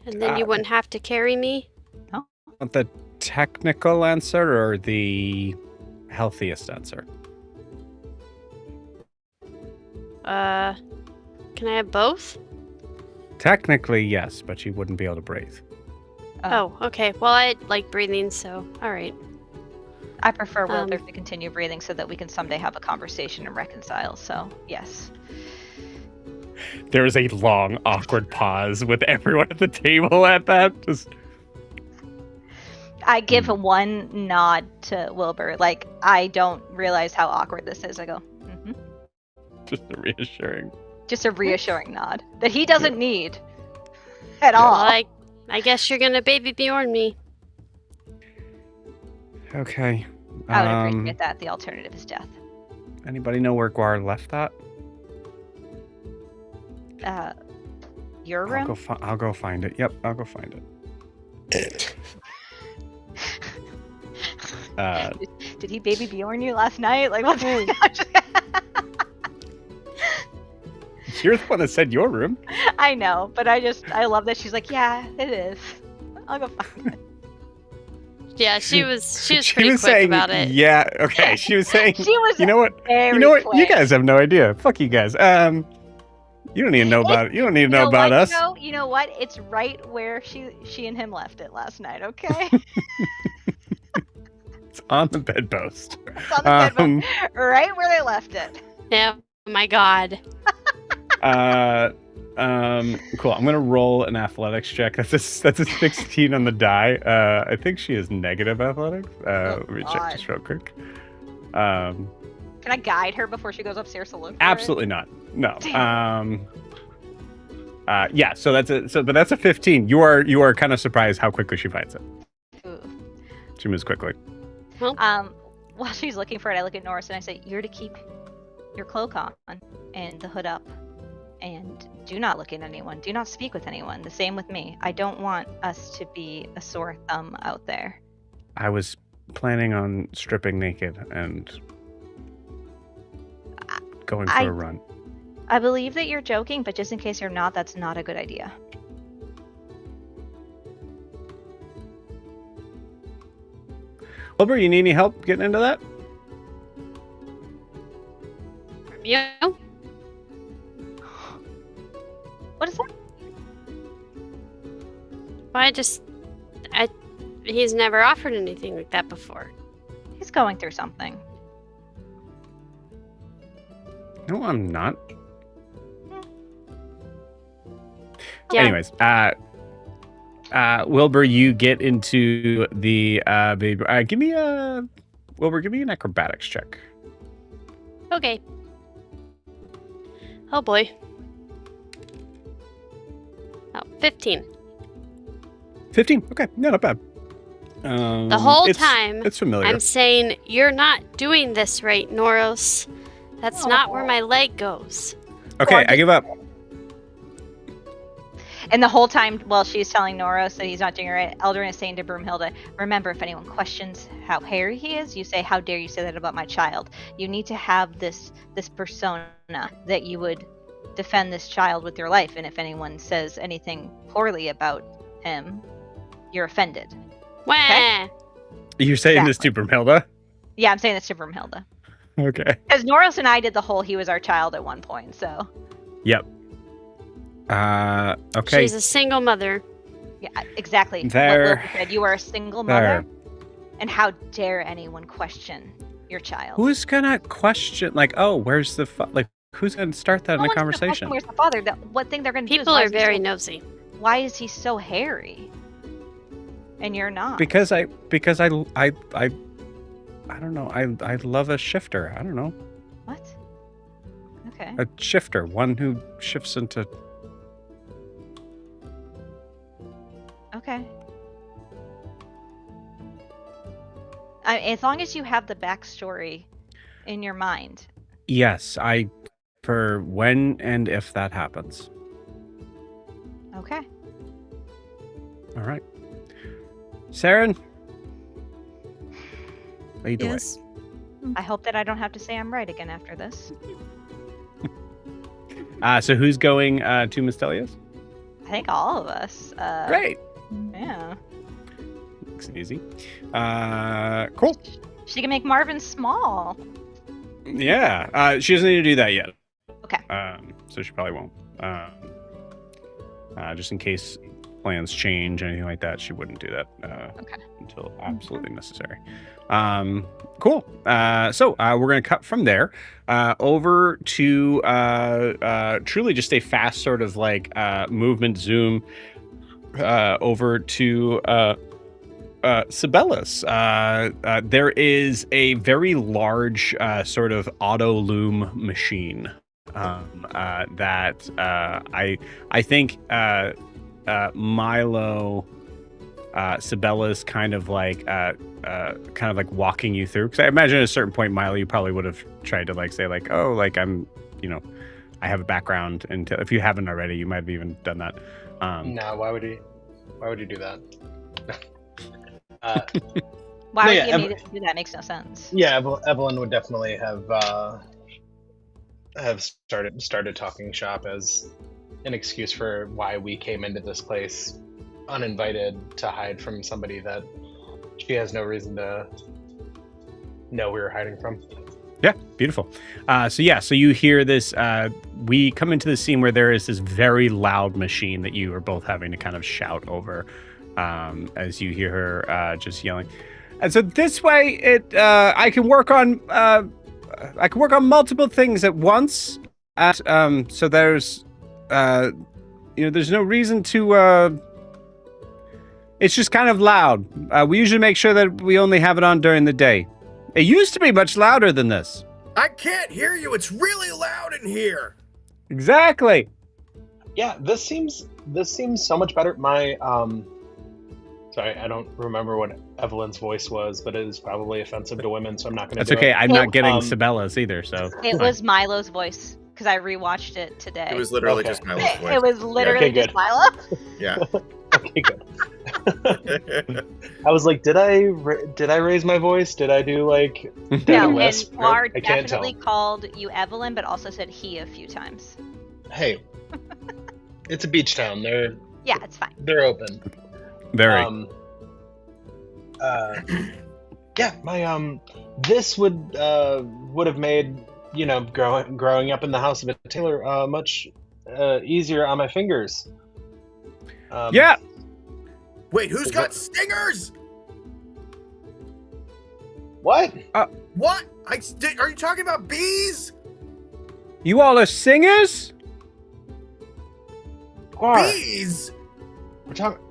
And then you wouldn't have to carry me? Want the technical answer or the healthiest answer? Can I have both? Technically, yes, but you wouldn't be able to breathe. Oh, okay. Well, I like breathing, so alright. I prefer Wilder to continue breathing so that we can someday have a conversation and reconcile, so yes. There is a long, awkward pause with everyone at the table at that. Just... I give one nod to Wilbur, like, I don't realize how awkward this is. I go, mm-hmm. Just a reassuring. Just a reassuring nod that he doesn't need at all. Well, I guess you're gonna baby Bjorn me. Okay. I would appreciate that. The alternative is death. Anybody know where Guar left that? Your room? I'll go find it. Yep, I'll go find it. Did he baby Bjorn you last night? Like, what's You're the one that said your room. I know, but I love that she's like, yeah, it is. I'll go find it. Yeah, she was pretty quick saying, about it. Yeah, okay. She was saying, She was you know what? very You know what? quick. You guys have no idea. Fuck you guys. You don't need to know about it. You don't need to know about us. You know what? It's right where she and him left it last night, okay? on the bedpost. It's on the bedpost, right where they left it. Oh my god. Cool. I'm gonna roll an athletics check. That's a 16 on the die. I think she is negative athletics. Let me check just real quick. Can I guide her before she goes upstairs to look for Absolutely not. No. Yeah. So but that's a 15. You are kind of surprised how quickly she finds it. Ooh. She moves quickly. While she's looking for it, I look at Norris and I say, "You're to keep your cloak on and the hood up, and do not look at anyone. Do not speak with anyone. The same with me. I don't want us to be a sore thumb out there." I was planning on stripping naked and going for a run. I believe that you're joking, but just in case you're not, that's not a good idea. Wilbur, you need any help getting into that? From you? What is that? He's never offered anything like that before. He's going through something. No, I'm not. Yeah. Anyways, Wilbur, you get into the baby. Wilbur, give me an acrobatics check. Okay. Oh boy. Oh, 15. 15. Okay, no, not bad. The whole time, it's familiar. I'm saying, "You're not doing this right, Noros. That's not where my leg goes." Okay, I give up. And the whole time, while she's telling Noros that he's not doing it right, Eldrin is saying to Broomhilda, "Remember, if anyone questions how hairy he is, you say, 'How dare you say that about my child?' You need to have this persona that you would defend this child with your life. And if anyone says anything poorly about him, you're offended." Wah! Okay. You're saying this to Broomhilda? Yeah, I'm saying this to Broomhilda. Okay. Because Noros and I did the whole "he was our child" at one point, so. Yep. Okay. She's a single mother. Yeah, exactly. There. What Wilbur said. You are a single mother, and how dare anyone question your child? Who's gonna question, like, oh, where's the like, who's gonna start that in a conversation? Where's the father? What thing they're gonna do? People are very nosy. Why is he so hairy? And you're not. Because I don't know. I love a shifter. I don't know. What? Okay. A shifter, one who shifts into. Okay. As long as you have the backstory in your mind. Yes, for when and if that happens. Okay. All right. Seren, lead the way. Yes. I hope that I don't have to say I'm right again after this. So who's going to Mistelius? I think all of us. Great. Yeah. Makes it easy. Cool. She can make Marvin small. Yeah. She doesn't need to do that yet. Okay. So she probably won't. Just in case plans change, anything like that, she wouldn't do that until absolutely necessary. Cool. So we're going to cut from there over to truly just a fast sort of like movement zoom over to Sibelius. There is a very large sort of auto loom machine that I think Milo Sibelius kind of like walking you through, because I imagine at a certain point, Milo, you probably would have tried to like say like, oh, like I'm, I have a background, and if you haven't already, you might have even done that. No, why would he do that? Why would yeah, you need to do that? Makes no sense. Yeah, Evelyn would definitely have started talking shop as an excuse for why we came into this place uninvited to hide from somebody that she has no reason to know we were hiding from. Yeah, beautiful. So you hear this. We come into the scene where there is this very loud machine that you are both having to kind of shout over as you hear her just yelling, And so this way, I can work on multiple things at once. So there's there's no reason to. It's just kind of loud. We usually make sure that we only have it on during the day. It used to be much louder than this. I can't hear you. It's really loud in here. Exactly. Yeah, this seems so much better. My sorry, I don't remember what Evelyn's voice was, but it is probably offensive to women, so I'm not going to. That's do okay. It. I'm not getting Sabella's either, so It was Milo's voice because I rewatched it today. It was literally just Milo's voice. It was literally Okay, just Milo. Yeah. Okay, good. I was like, did I raise my voice? Did I do like? Did I No, and lisp? Guar I can't tell. definitely called you Evelyn, but also said he a few times. Hey, it's a beach town. Yeah, it's fine. They're open. very. Yeah, my this would have made growing up in the house of a tailor much easier on my fingers. Yeah. Wait, who's got stingers? What? What? Are you talking about bees? You all are singers? Guar, Bees? we're talking.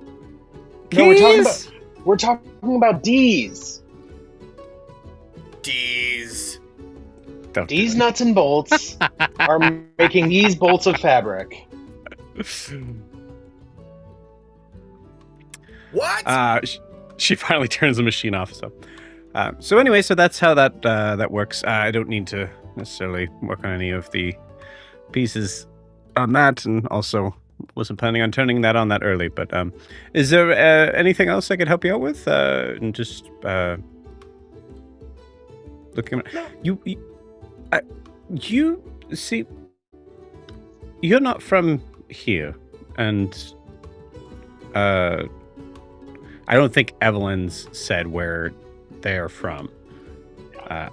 No, Keys? we're talking about D's. D's. Don't do These it. nuts and bolts are making these bolts of fabric. What? She finally turns the machine off. So anyway, so that's how that works. I don't need to necessarily work on any of the pieces on that, and also wasn't planning on turning that on that early. But is there anything else I could help you out with? And just looking at you see, you're not from here, and I don't think Evelyn's said where they're from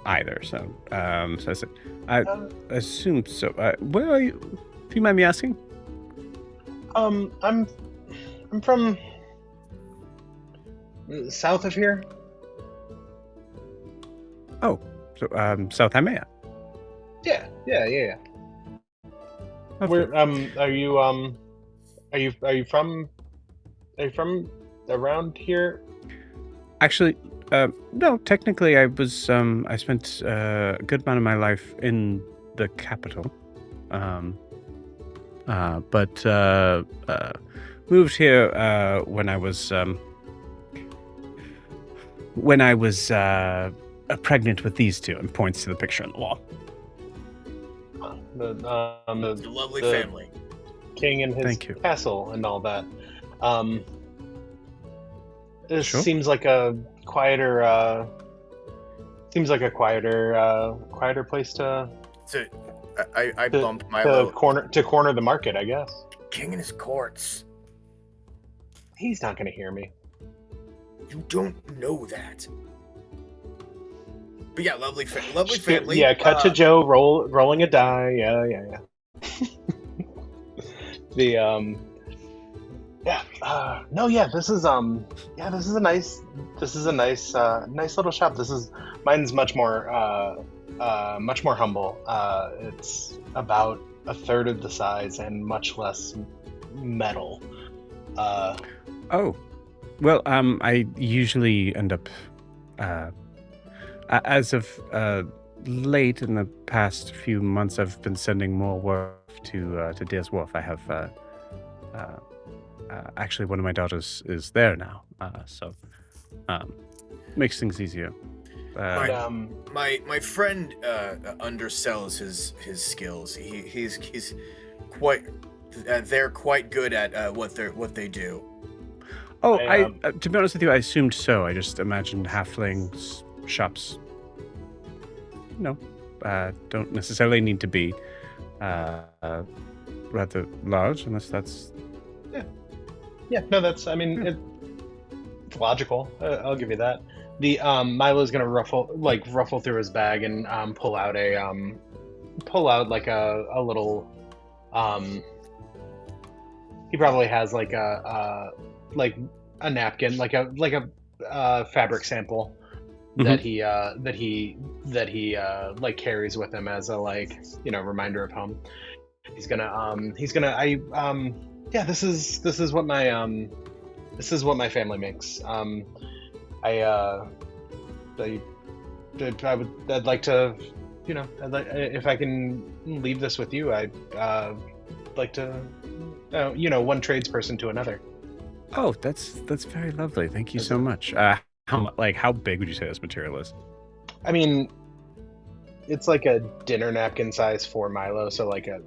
either. So, so I said, I assume so. Where are you? If you mind me asking? I'm from south of here. Oh, so South Amaya. Yeah. Okay. Where are you from around here? Actually, no. Technically, I was. I spent a good amount of my life in the capital, but moved here when I was pregnant with these two, and points to the picture on the wall. It's a lovely the family. King and his Thank you. castle and all that. This Sure. seems like a quieter. Quieter place to So, I to, bumped Milo. to corner the market, I guess. King and his courts. He's not going to hear me. You don't know that. But yeah, lovely family. Yeah, cut to Joe rolling a die. Yeah. The this is a nice little shop. Mine's much more humble. It's about a third of the size and much less metal. Oh, well, I usually end up, as of late in the past few months, I've been sending more work to Deer's Wharf. I have, actually, one of my daughters is there now, so makes things easier. My friend undersells his skills. He's quite. They're quite good at what they do. Oh, to be honest with you, I assumed so. I just imagined halflings shops. Don't necessarily need to be rather large, unless that's. Yeah, no, that's. I mean, it's logical. I'll give you that. The Milo's gonna ruffle through his bag and pull out like a little. He probably has like a napkin, like a fabric sample, that he like carries with him as a reminder of home. He's gonna yeah, this is what my family makes. I'd like to, if I can leave this with you, I'd like to, one tradesperson to another. Oh, that's very lovely. Thank you so much. How big would you say this material is? I mean, it's like a dinner napkin size for Milo, so like a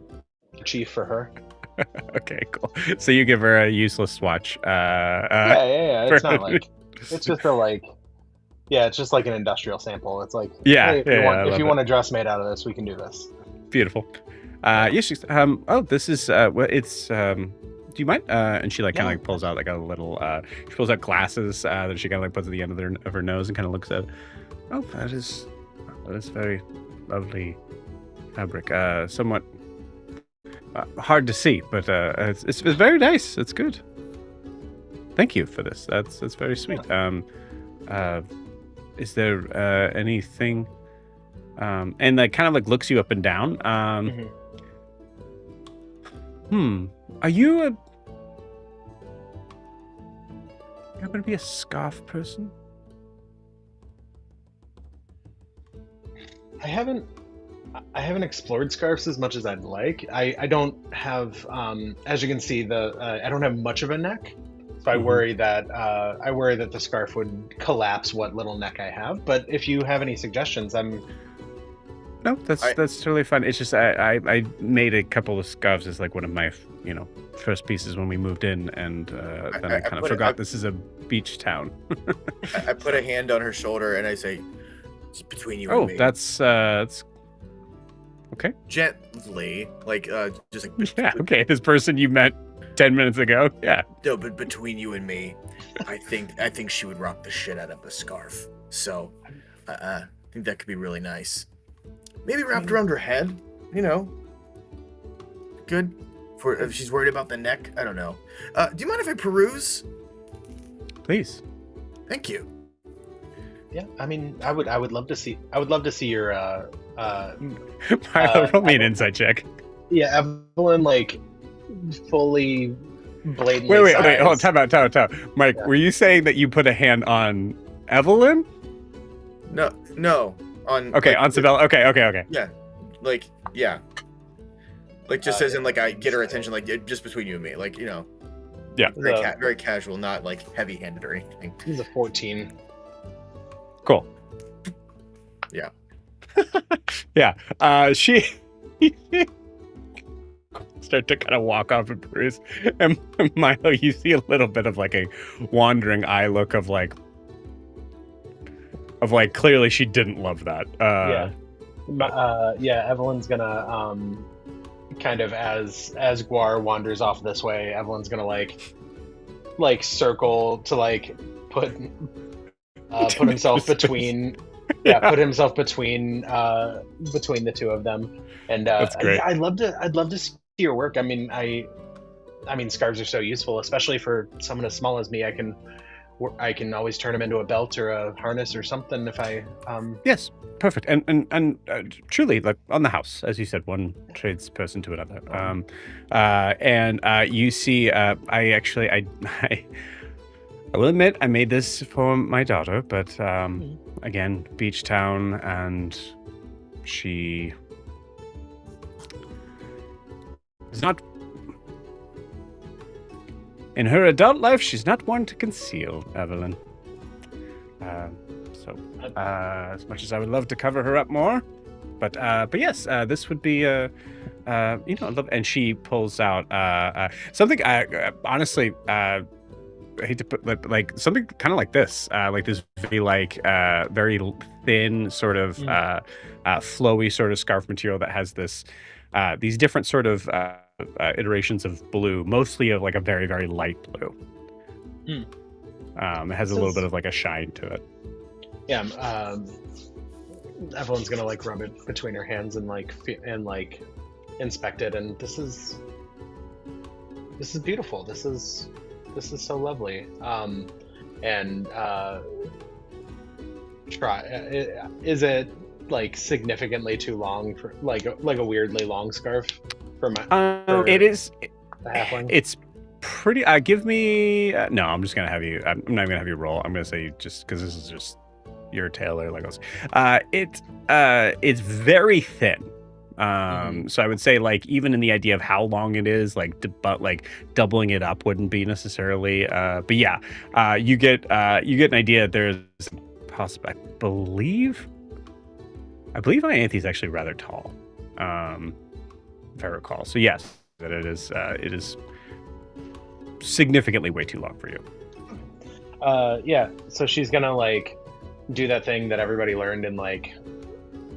chief for her. Okay, cool. So you give her a useless watch. Yeah. It's not like, it's just it's just like an industrial sample. It's like, hey, if you want a dress made out of this, we can do this. Beautiful. Yes. This is it's do you mind? And she kind of pulls out like a little. She pulls out glasses that she kind of puts at the end of her nose and kind of looks at. Oh, that is very lovely fabric. Somewhat hard to see, but it's very nice. It's good. Thank you for this. That's very sweet. Is there anything? And kind of looks you up and down. Are you You're going to be a scarf person? I haven't explored scarves as much as I'd like. I don't have, as you can see, I don't have much of a neck, so I worry that the scarf would collapse what little neck I have. But if you have any suggestions, No, that's totally fine. It's just I made a couple of scarves as one of my first pieces when we moved in, and then I kind of forgot this is a beach town. I put a hand on her shoulder and I say, "It's between you and me." Oh, that's okay. Gently, just like yeah. Okay, this person you met 10 minutes ago. Yeah. No, but between you and me, I think she would rock the shit out of the scarf. So, I think that could be really nice. Maybe wrapped around her head, Good. If she's worried about the neck, I don't know. Do you mind if I peruse? Please. Thank you. Yeah, I mean, I would love to see. I would love to see your. Roll me an insight check. Yeah, Evelyn, fully blatantly. Wait. Hold on. Time out. Mike, were you saying that you put a hand on Evelyn? No. On Sabella. Okay. Yeah, yeah. Just as in I get her attention, just between you and me, Yeah. Very casual, not heavy-handed or anything. He's a 14. Cool. Yeah. Yeah. She start to kind of walk off and peruse, and Milo, you see a little bit of a wandering eye look of clearly she didn't love that. Evelyn's gonna kind of as Guar wanders off this way, Evelyn's gonna circle to put himself between put himself between the two of them. And that's great. I'd love to see your work. I mean scarves are so useful, especially for someone as small as me. I can always turn them into a belt or a harness or something if I. Yes, perfect. And truly, on the house, as you said, one tradesperson to another. And you see, I will admit I made this for my daughter, but again, beach town, and she is not. In her adult life, she's not one to conceal, Evelyn. As much as I would love to cover her up more, but yes, this would be and she pulls out something. Honestly, I hate to put something kind of like this very thin sort of flowy sort of scarf material that has these different sort of iterations of blue, mostly of a very, very light blue. It has a little bit of a shine to it. Yeah, Evelyn's gonna rub it between her hands and inspect it, and this is beautiful. This is so lovely. And try. Is it like significantly too long for like a weirdly long scarf for my? For It is. a halfling? It's pretty. Give me. No, I'm just gonna have you. I'm not gonna have you roll. I'm gonna say just because this is just your tailor Legos. It's very thin. So I would say like even in the idea of how long it is, like but like doubling it up wouldn't be necessarily. But yeah, you get an idea. There's possible. I believe Ianthe's actually rather tall, if I recall. So yes, that it is significantly way too long for you. Yeah. So she's gonna like do that thing that everybody learned in like,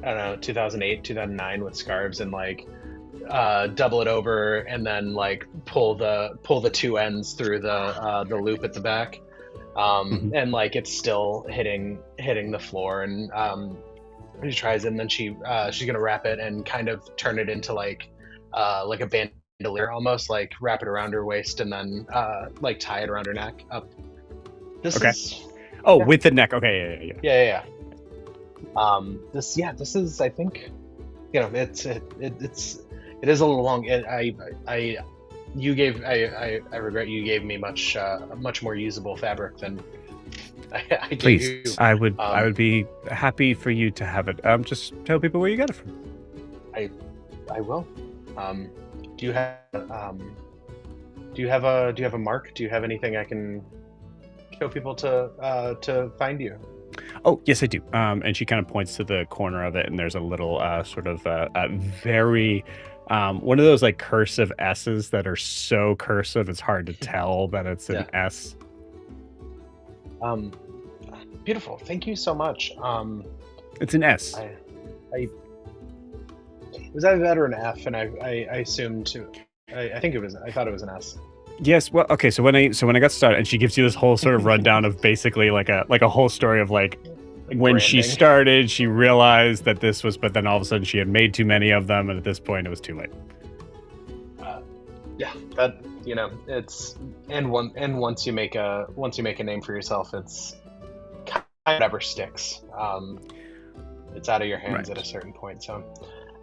I don't know, 2008, 2009 with scarves, and like double it over and then like pull the two ends through the loop at the back, and like it's still hitting the floor, and she tries it, and then she's gonna wrap it and kind of turn it into like a bandolier, almost like wrap it around her waist and then like tie it around her neck up. This is Oh, yeah. With the neck. Okay, yeah. This is, I think, you know, it is a little long. I regret you gave me much more usable fabric than I gave please. you. I would be happy for you to have it. Just tell people where you got it from. I will. Do you have a mark? Do you have anything I can show people to find you? Oh, yes, I do. And she kind of points to the corner of it, and there's a little sort of very one of those like cursive S's that are so cursive it's hard to tell that it's an S. Beautiful. Thank you so much. It's an S. It was either that or an F, and I assumed I think it was. I thought it was an S. Yes, well, okay. So when I got started, and she gives you this whole sort of rundown of basically like a whole story of like when branding. She started, she realized that this was, but then all of a sudden she had made too many of them, and at this point it was too late. Yeah, that, you know, it's once you make a name for yourself, it's kind of whatever sticks. It's out of your hands at a certain point. So,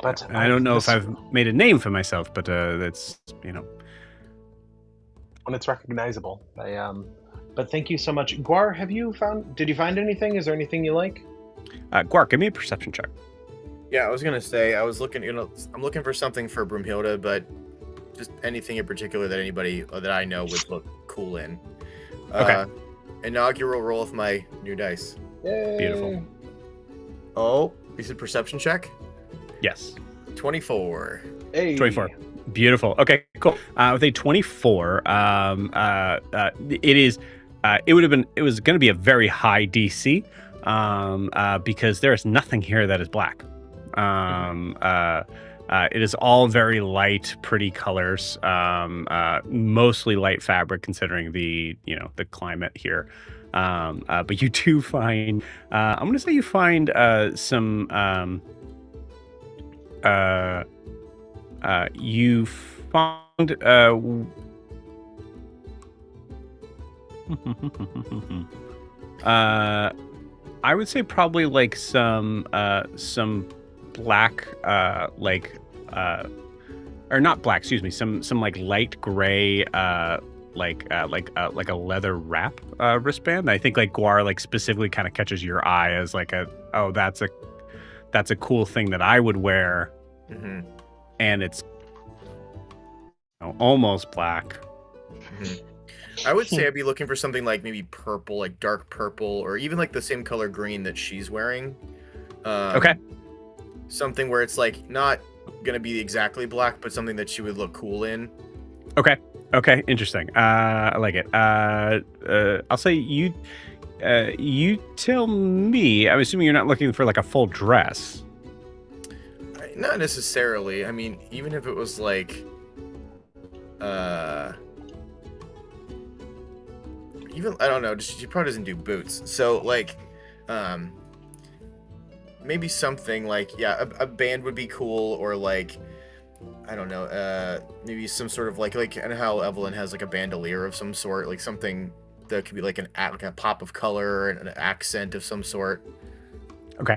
but I don't know if I've made a name for myself, but that's, you know. When it's recognizable. But thank you so much. Guar, did you find anything? Is there anything you like? Guar, give me a perception check. Yeah, I was gonna say, I'm looking for something for Broomhilda, but just anything in particular that anybody that I know would look cool in. Okay. Inaugural roll of my new dice. Yay. Beautiful. Oh, is it perception check? Yes. 24. Hey. 24. Beautiful. Okay, cool. With a 24, it was going to be a very high DC, because there is nothing here that is black. It is all very light, pretty colors, mostly light fabric considering the climate here. But you do find, I'm going to say you find some, you found I would say probably like some black or not black, excuse me, some like light gray like a leather wrap wristband. I think like Guar like specifically kind of catches your eye as like that's a cool thing that I would wear. Mm-hmm. And it's almost black. Mm-hmm. I would say I'd be looking for something like maybe purple, like dark purple, or even like the same color green that she's wearing. Okay. Something where it's like not gonna be exactly black, but something that she would look cool in. Okay. Interesting. I like it. I'll say you tell me. I'm assuming you're not looking for like a full dress. Not necessarily. I mean, even if it was like, even I don't know. She probably doesn't do boots. So like, maybe something like a band would be cool, or like, I don't know. Maybe some sort of like and how Evelyn has like a bandolier of some sort, like something that could be like a pop of color and an accent of some sort. Okay.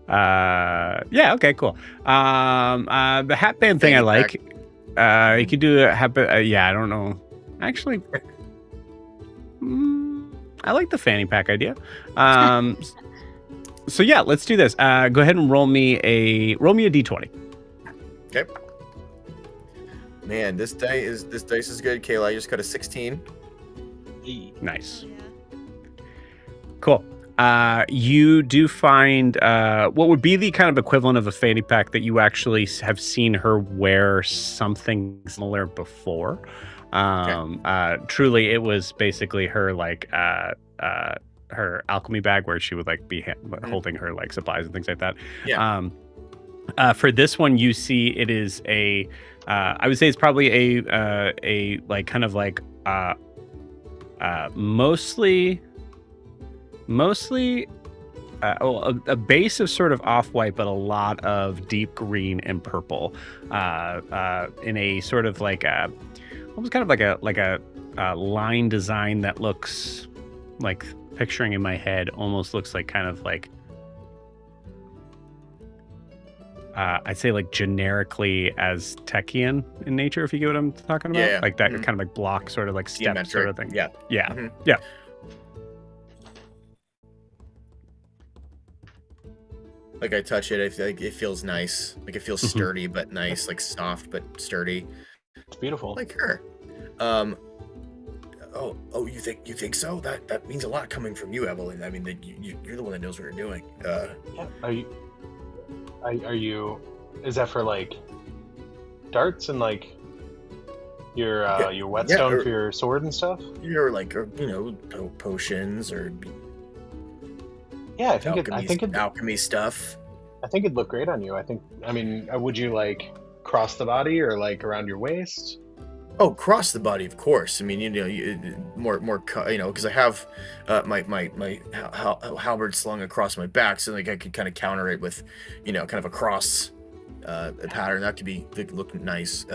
Yeah. Okay. Cool. The hat band thing I like. You could do a hat. Yeah. I don't know. Actually, I like the fanny pack idea. So yeah, let's do this. Go ahead and roll me a d20. Okay. Man, this dice is good. Kayla, I just got a 16. Nice. Cool. You do find what would be the kind of equivalent of a fanny pack that you actually have seen her wear something similar before. Truly, it was basically her her alchemy bag where she would like be holding her like supplies and things like that. Yeah. For this one, you see it is I would say it's probably a like kind of like mostly a base of sort of off-white, but a lot of deep green and purple in a sort of like almost kind of like a line design that looks like, picturing in my head, almost looks like kind of like I'd say like generically Aztecian in nature, if you get what I'm talking about. Yeah. Like that kind of like block sort of like step Geometric. sort of thing. Yeah. Yeah. Mhm. Yeah. Like I touch it, I feel like it feels nice. Like it feels Mhm. sturdy but nice, like soft but sturdy. It's beautiful. Like her. Oh, you think so? That means a lot coming from you, Evelyn. I mean, you're the one that knows what you're doing. Are you? Is that for like darts and like your whetstone for your sword and stuff? You're like, potions or Yeah, I think alchemy stuff. I think it'd look great on you. Would you like cross the body or like around your waist? Oh, cross the body, of course. I mean, more, because I have my halberd slung across my back, so like I could kind of counter it with, kind of a cross pattern. That could look nice.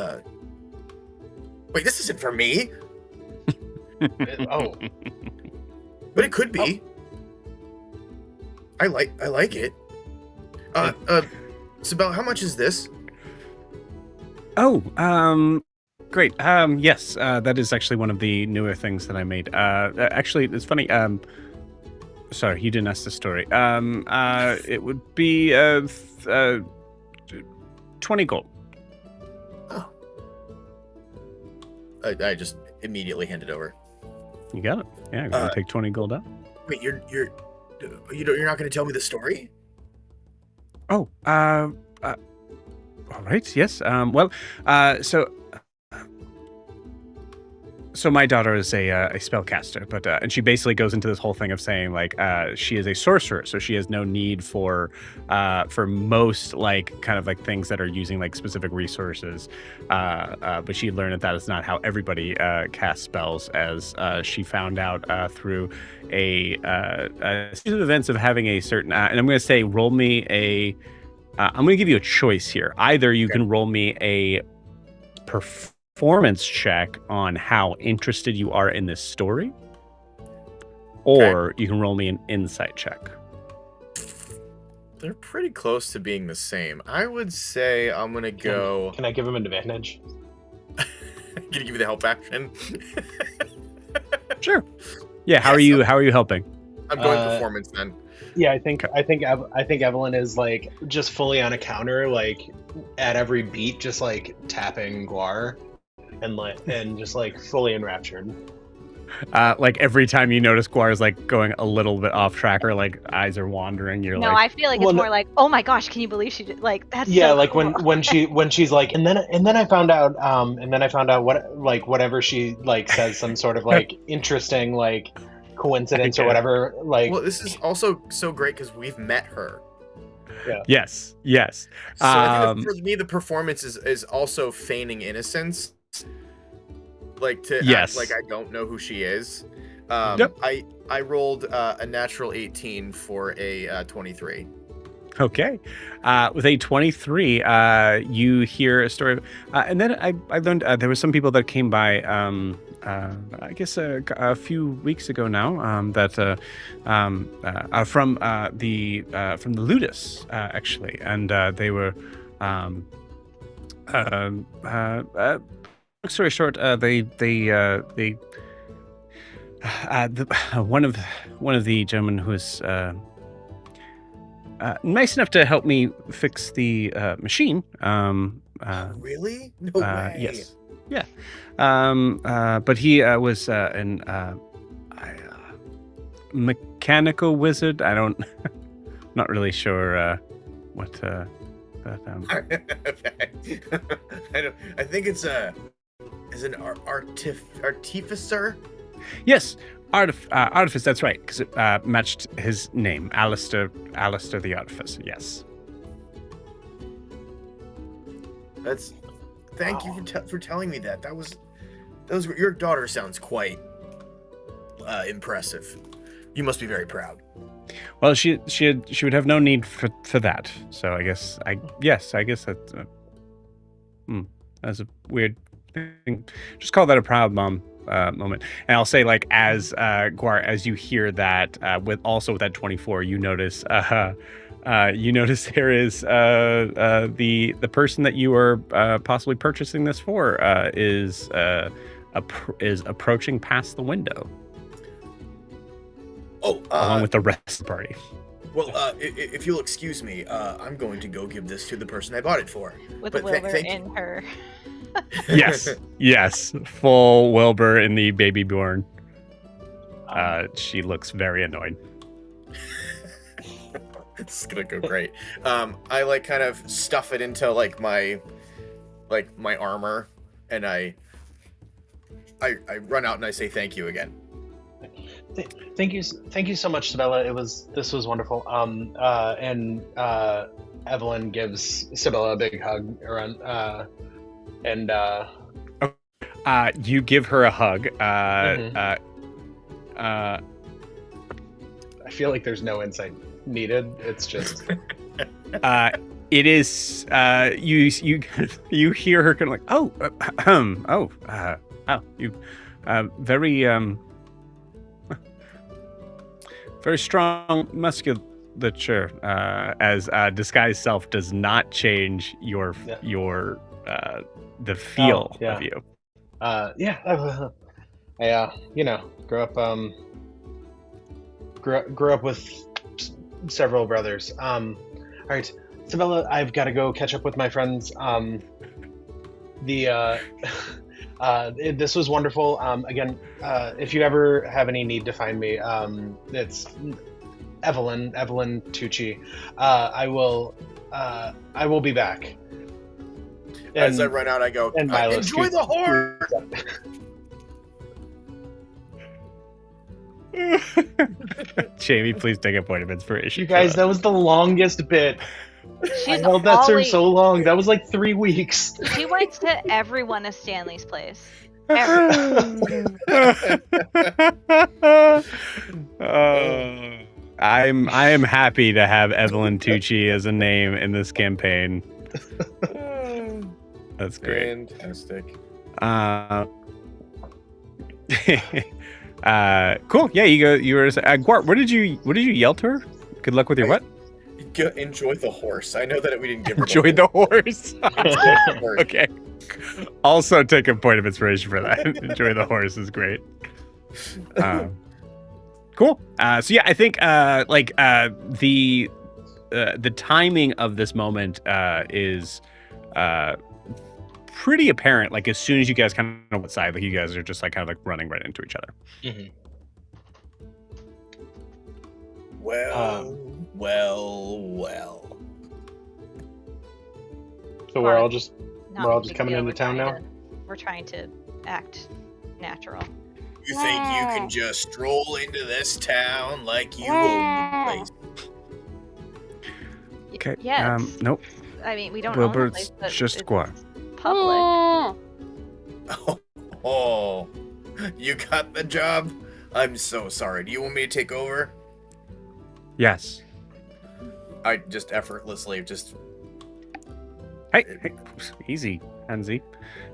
Wait, this isn't for me. Oh, But it could be. I like it. Sibel, how much is this? Great. Yes, that is actually one of the newer things that I made. Actually, it's funny. Sorry, you didn't ask the story. It would be 20 gold. Oh. I just immediately hand it over. You got it. Yeah, I'm gonna take 20 gold out. Wait, you're not going to tell me the story? Oh, all right. Yes. So my daughter is a spellcaster, but and she basically goes into this whole thing of saying like she is a sorcerer, so she has no need for most like kind of like things that are using like specific resources. But she learned that is not how everybody casts spells, as she found out through a series of events of having a certain. And I'm going to say, roll me a. I'm going to give you a choice here. Either you can roll me a performance check on how interested you are in this story, or you can roll me an insight check. They're pretty close to being the same. I would say I'm gonna go. Can I give him an advantage? Can you give me the help action? Sure. Yeah. How are you helping? I'm going performance then. Yeah, I think Evelyn is like just fully on a counter, like at every beat, just like tapping Guar, and just like fully enraptured. Like every time you notice Guar is like going a little bit off track, or like eyes are wandering, you're No, like, I feel like it's more like, oh my gosh, can you believe she did? Like that's yeah, so like cool. when she's like, and then I found out what like whatever she like says some sort of like interesting like coincidence or whatever, like. Well, this is also so great because we've met her. Yeah. Yes. So I think that for me, the performance is also feigning innocence, like to act like I don't know who she is. I rolled a natural 18 for a 23. Okay. With a 23, you hear a story. And then I learned there were some people that came by I guess a few weeks ago now, from the Ludus, actually, and they were. Long story short, one of the gentlemen who was nice enough to help me fix the machine. Really? No way. Yes. Yeah. But he was an mechanical wizard. Not really sure what that. I think it's an artificer. Yes, Artifice. That's right, because it matched his name, Alistair the Artificer. Yes. Thank you for telling me that. That was your daughter sounds quite impressive. You must be very proud. Well, she would have no need for that. So I guess that's a weird thing. Just call that a proud mom moment. And I'll say, like, as Guar, as you hear that, with that 24, you notice there is the person that you are possibly purchasing this for is approaching past the window. Oh, along with the rest of the party. Well, if you'll excuse me, I'm going to go give this to the person I bought it for. With Wilbur in her. Yes, full Wilbur in the baby born. She looks very annoyed. It's gonna go great. I kind of stuff it into my armor, and I run out and I say thank you again. Thank you so much, Sibella. This was wonderful. And Evelyn gives Sibella a big hug you give her a hug. I feel like there's no insight needed. It's just. It is. You hear her kind of like, you, very very strong musculature. As disguise self does not change your the feel of you. I grew up with several brothers. All right, Sibella, I've got to go catch up with my friends. This was wonderful. Again, if you ever have any need to find me, it's Evelyn Tucci. I will be back. As I run out, I go, enjoy the horse! Jamie, please take a point of inspiration. You guys, that was the longest bit. I held that for so long. That was like 3 weeks. She went to everyone at Stanley's place. I am happy to have Evelyn Tucci as a name in this campaign. That's great. Fantastic. Cool. Yeah, you were Guart. What did you yell to her? Good luck with your what? Enjoy the horse. I know that we didn't give her enjoy the horse. Okay. Also take a point of inspiration for that. Enjoy the horse is great. Cool. So yeah, I think the timing of this moment is pretty apparent. Like as soon as you guys kind of know outside, like you guys are just like kind of like running right into each other. Mm-hmm. Well. So we're all just coming into town now? We're trying to act natural. You think you can just stroll into this town like you own the place? Okay. Yes. Nope. I mean, we don't Wilbur, own the place, but just it's Guar. public. Oh, you got the job? I'm so sorry. Do you want me to take over? Yes. I just effortlessly Hey, easy, Hansi,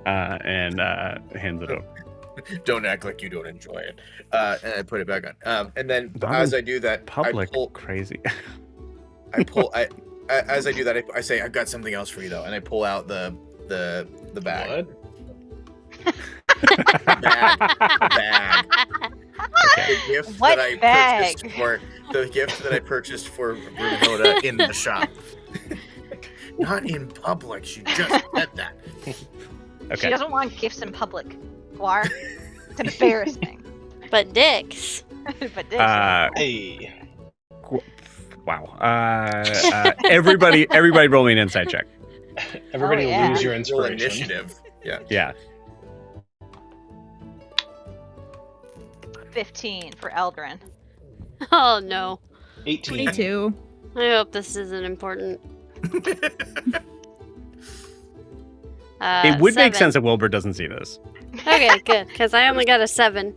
and hands it over. Don't act like you don't enjoy it. And I put it back on. And then I'm as in I do that, Public I pull. crazy. As I do that, I say, I've got something else for you though, and I pull out the bag. What? Bag. Okay. The gift What that I bag? purchased for Brunhilde in the shop. Not in public. She just said that. She Okay. doesn't want gifts in public. Guar. It's embarrassing. But dicks. But this. Hey. Wow. Everybody roll me an insight check. Everybody yeah. lose your Roll inspiration. initiative. Yeah. Yeah. 15 for Eldrin. Oh no. 18. 22. I hope this isn't important. It would make 7. sense that Wilbur doesn't see this. Okay, good, because I only got a 7.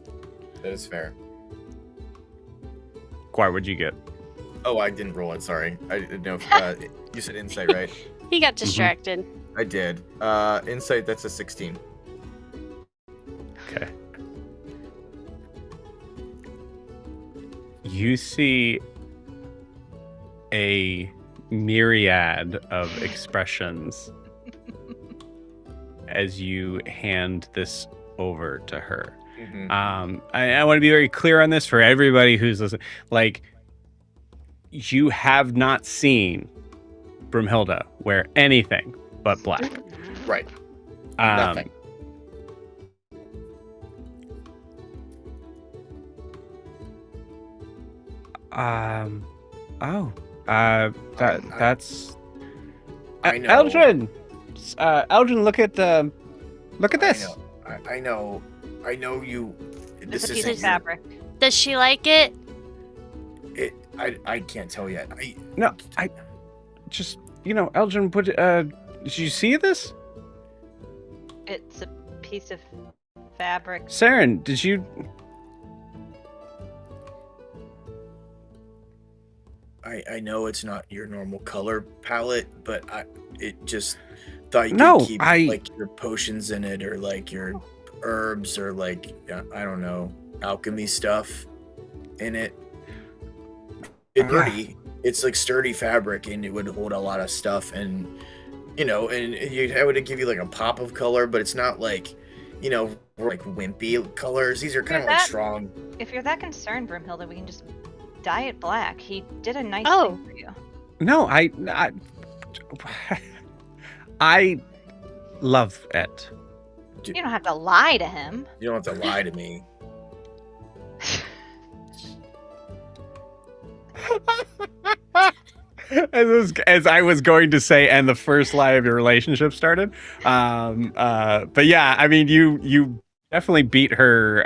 That is fair. Guar, what'd you get? Oh, I didn't roll it. Sorry. I didn't know. You said insight, right? He got distracted. I did. Insight. That's a 16. Okay. You see a myriad of expressions as you hand this over to her. Mm-hmm. I want to be very clear on this for everybody who's listening. Like, you have not seen Brunhilde wear anything but black. Right. Um, Nothing. That's. I know. Eldrin, Eldrin, look at this. I know. I know you. It's This a piece isn't of fabric. Does she like it? I can't tell yet. No, I just Eldrin, did you see this? It's a piece of fabric. Seren, did you? I know it's not your normal color palette, but it just thought you No, could keep I- like your potions in it, or like your herbs, or like I don't know, alchemy stuff in it. It's sturdy. It's like sturdy fabric, and it would hold a lot of stuff, and I would give you like a pop of color, but it's not like like wimpy colors. These are kind of like that- strong. If you're that concerned, Brunhilde, we can just dye it black. He did a nice Oh. thing for you. No, I love it. You don't have to lie to him. You don't have to lie to me. As I was going to say, and the first lie of your relationship started. But yeah, I mean, you definitely beat her.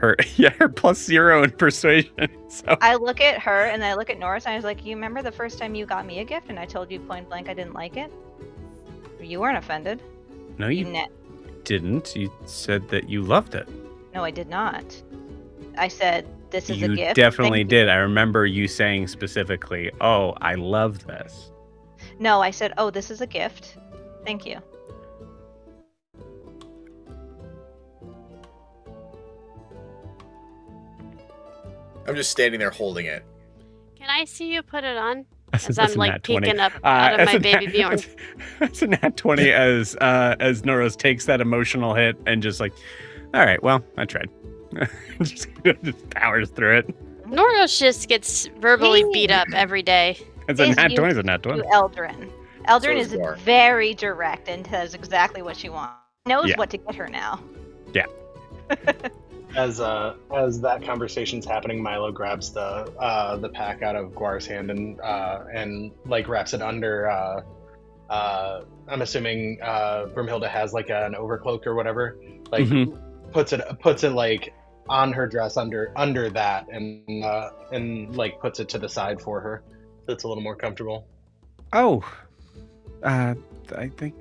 Her +0 in persuasion. So I look at her and I look at Norris and I was like, you remember the first time you got me a gift and I told you point blank I didn't like it? You weren't offended. no, you didn't. You said that you loved it. No, I did not. I said, this is a You gift. definitely Thank you." did. I remember you saying specifically, "Oh, I love this." No, I said, oh, this is a gift. Thank you. I'm just standing there holding it. Can I see you put it on? That's As a I'm like nat 20. peeking up out of as my a baby nat- Bjorn. That's a nat 20 as Noros takes that emotional hit and just like, all right, well, I tried. just powers through it. Noros just gets verbally Hey. beat up every day. It's a Is nat you 20. It's a nat 20. To Eldrin. Eldrin is is Gar. very direct and says exactly what she wants. Knows Yeah. what to get her now. As that conversation's happening, Milo grabs the pack out of Guar's hand and like wraps it under. I'm assuming Brunhilde has like an overcloak or whatever. Like Mhm. puts it like on her dress under that and like puts it to the side for her. So it's a little more comfortable. Oh, I think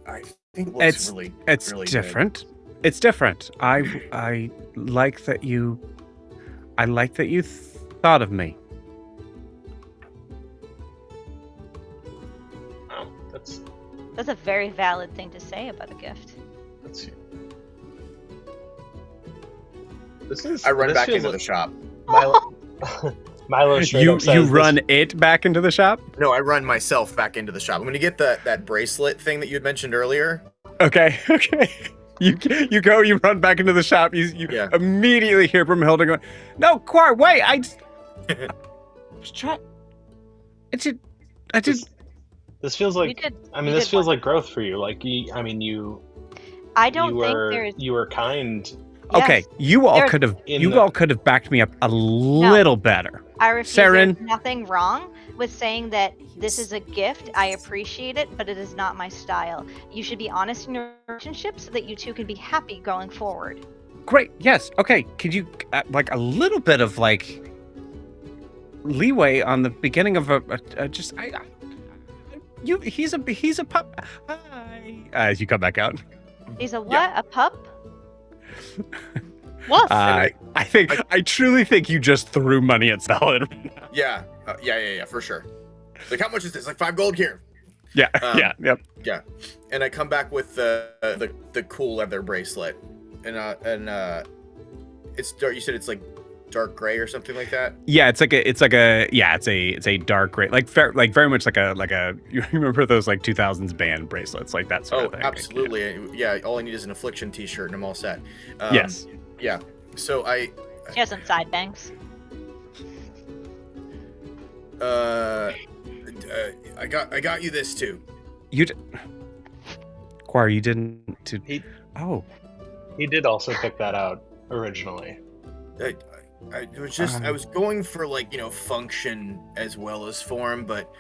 I think it looks really it's really good. different. It's different. I like that you. I like that you thought of me. Oh, that's That's a very valid thing to say about a gift. Let's see. This is. I run this back feels into like the shop. Milo, Milo straight You up says you this- run it back into the shop? No, I run myself back into the shop. I'm gonna get that bracelet thing that you had mentioned earlier. Okay, okay. You go, you run back into the shop. You Yeah. immediately hear from Hilda going, "No, Quar, wait! I just try. I did. This feels You like. did. I mean, you this did feels one. like growth for you. Like, you I don't think were there's. you were kind. Okay, Yes, you all there's- could have. In You the- all could have backed me up a little better. I refuse. Seren. There's nothing wrong with saying that this is a gift. I appreciate it, but it is not my style. You should be honest in your relationship so that you two can be happy going forward. Great. Yes. Okay. Could you like a little bit of like leeway on the beginning of a just you? He's a pup. Hi. As you come back out. He's a what? Yeah. A pup? Woof. I truly think you just threw money at Salad. Yeah, yeah, for sure. Like, how much is this? Like 5 gold here. Yeah. Um, Yep. And I come back with the cool leather bracelet, and it's dark. You said it's like dark gray or something like that. Yeah, it's a dark gray, like very much like a you remember those like 2000s band bracelets, like that sort Oh, of thing. absolutely. Yeah, all I need is an affliction T-shirt, and I'm all set. Yes. Yeah. So She has some side bangs. I got you this too. Quar, you didn't. Oh. He did also pick that out originally. I was just I was going for, like, function as well as form, but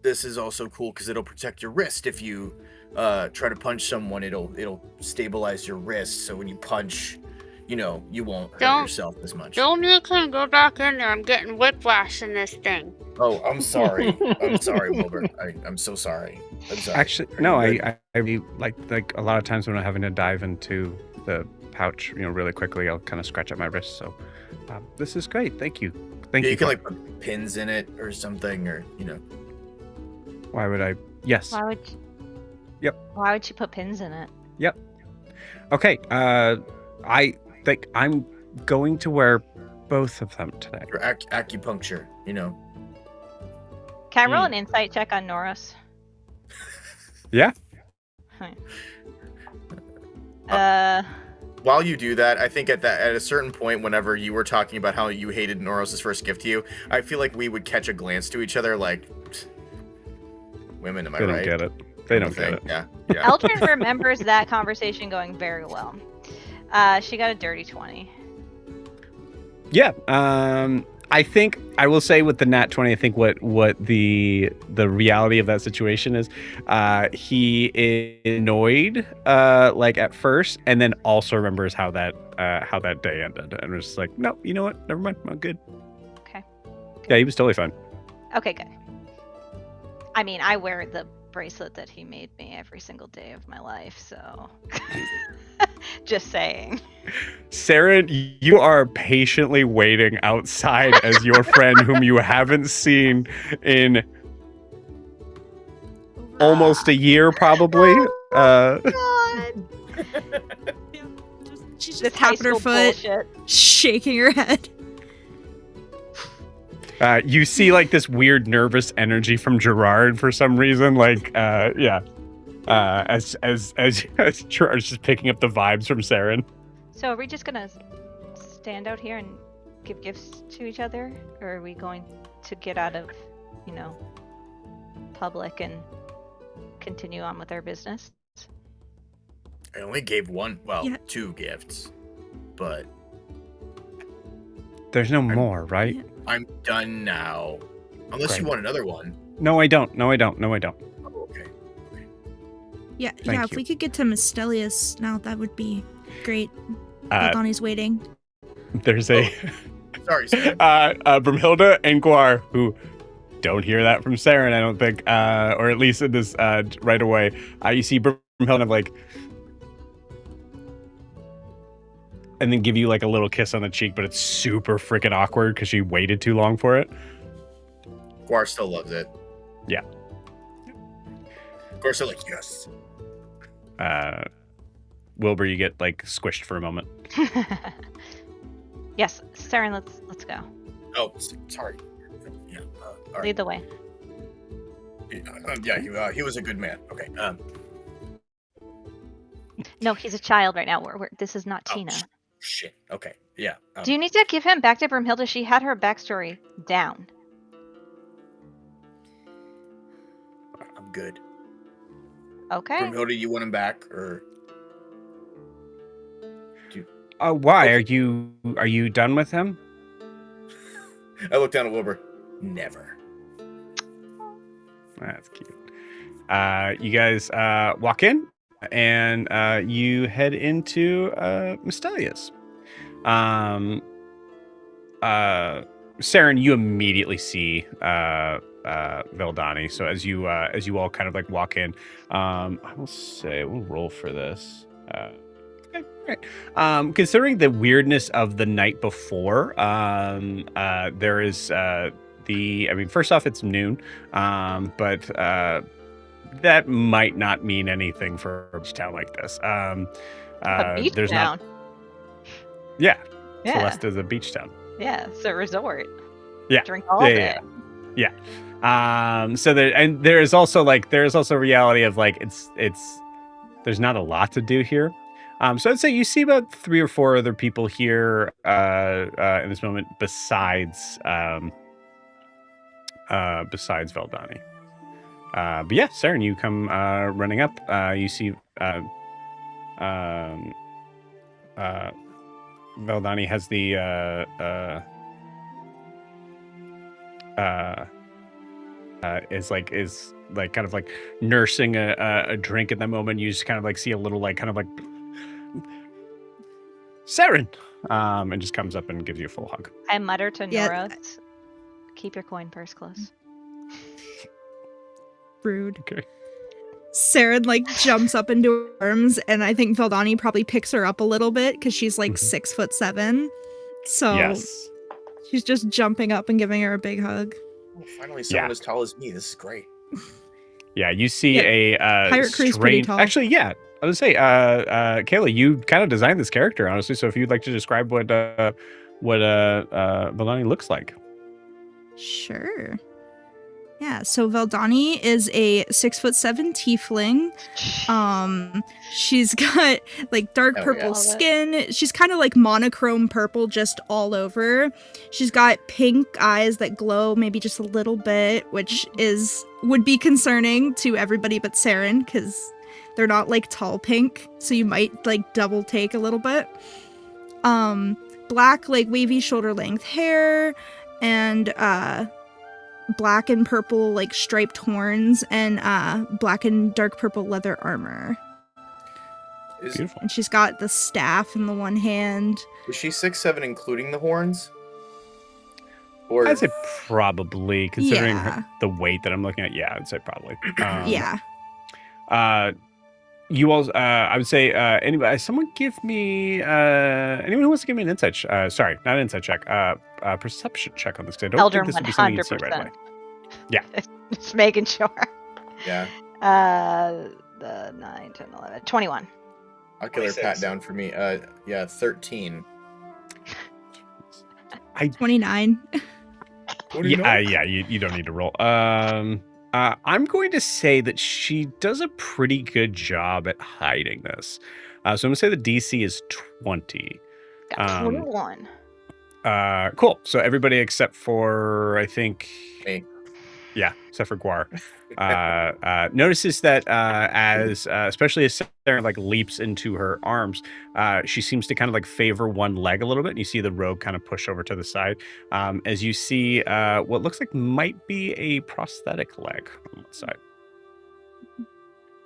this is also cool because it'll protect your wrist. If you try to punch someone, it'll stabilize your wrist, so when you punch, you won't hurt Don't- yourself as much. Don't make him go back in there. I'm getting whiplash in this thing. Oh, I'm sorry. I'm sorry, Wilbur. I'm so sorry. I'm sorry. Actually, no. I really like a lot of times when I'm having to dive into the pouch, really quickly, I'll kind of scratch at my wrist. So, this is great. Thank you. Thank Yeah, you. you can like put pins in it or something, or Why would I? Yes. Why would? Yep. Why would you put pins in it? Okay. I think I'm going to wear both of them today. or acupuncture. Can I roll an insight check on Norris? Yeah. While you do that, I think at a certain point, whenever you were talking about how you hated Noros' first gift to you, I feel like we would catch a glance to each other, like, women, am I They right? don't get it. They don't get it. Yeah. Eldrin remembers that conversation going very well. She got a dirty 20. Yeah. I think I will say with the nat 20, I think what the reality of that situation is, he is annoyed like at first, and then also remembers how that day ended, and was just like, no, you know what? Never mind. I'm good. Okay. Yeah, he was totally fine. Okay, good. I mean, I wear the bracelet that he made me every single day of my life, so just saying. Seren, you are patiently waiting outside as your friend, whom you haven't seen in almost a year, probably. God. She's This just high tapping her school foot, bullshit. shaking her head. You see like this weird nervous energy from Gerard for some reason, like yeah. As Gerard's just picking up the vibes from Seren. So are we just gonna stand out here and give gifts to each other? Or are we going to get out of, public and continue on with our business? I only gave Yeah. 2 gifts, but There's no more, right? Yeah. I'm done now. Unless you Great. want another one. No, I don't. Oh, okay. Yeah, Thank if you. we could get to Mystelius now, that would be great. Uh, Donnie's waiting. there's a Sorry, Sam. Brumhilda and Guar who don't hear that from Seren, I don't think, or at least in this right away. You see Brumhilda like, and then give you like a little kiss on the cheek, but it's super freaking awkward because she waited too long for it. Guar still loves it. Of course, they're like, yes. Wilbur, you get like squished for a moment. Yes, Seren, let's go. Oh, sorry. Yeah. All right. Lead the way. Yeah, he was a good man. Okay. No, he's a child right now. This is not Tina. Shit. Okay. Yeah. Do you need to give him back to Brimhilda? She had her backstory down. I'm good. Okay. Brimhilda, you want him back, or? Why are you done with him? I look down at Wilbur. Never. That's cute. You guys walk in, and you head into Mystelia's. Seren, you immediately see Veldani. So as you all kind of like walk in, I will say we'll roll for this. Okay, right. Considering the weirdness of the night before, there is first off, it's noon, but that might not mean anything for a beach town like this. A beach there's town. Yeah. Yeah. Celeste is a beach town. Yeah, it's a resort. Yeah. Drink all day. Yeah. So there's also reality of like it's there's not a lot to do here. So I'd say you see about 3 or 4 other people here in this moment besides Veldani. But yeah, Seren, you come running up. You see Veldani has the is kind of like nursing a drink at that moment. You just kind of like see a little like kind of like Seren, and just comes up and gives you a full hug. I mutter to Yeah. Nora, keep your coin purse close. Rude. Okay. Seren like jumps up into her arms, and I think Veldani probably picks her up a little bit because she's like 6'7". So Yes. she's just jumping up and giving her a big hug. Oh, finally, someone as tall as me. This is great. Yeah, you see a Pirate Crew's pretty strange. tall. Actually, yeah, I would say, Kayla, you kind of designed this character, honestly. So if you'd like to describe what Veldani looks like. Sure. Yeah, so Veldani is a 6'7" tiefling. She's got like dark Oh, purple yeah. skin. She's kind of like monochrome purple just all over. She's got pink eyes that glow maybe just a little bit, which would be concerning to everybody but Seren because they're not like tall pink, so you might like double take a little bit. Black like wavy shoulder length hair and black and purple like striped horns and black and dark purple leather armor. Beautiful. And she's got the staff in the one hand. Is she 6'7", including the horns? Or I'd say probably, considering Yeah. the weight that I'm looking at. Yeah, I'd say probably. Yeah. You all, I would say, anybody, someone give me, anyone who wants to give me an insight, sorry, not an insight check, perception check on this, because I don't Elder, think this would be something you'd see right away. 100%. Yeah. Just making sure. yeah, The 9, 10, 11, 21. ocular 26. pat down for me. 13. 29. What do you know? Yeah, you don't need to roll. I'm going to say that she does a pretty good job at hiding this. So I'm going to say the DC is 20. Got 21. Cool. So everybody except for, I think... Me. Yeah, except for Guar. Notices that as especially as Sarah like leaps into her arms, she seems to kind of like favor one leg a little bit, and you see the robe kind of push over to the side. As you see what looks like might be a prosthetic leg on one side.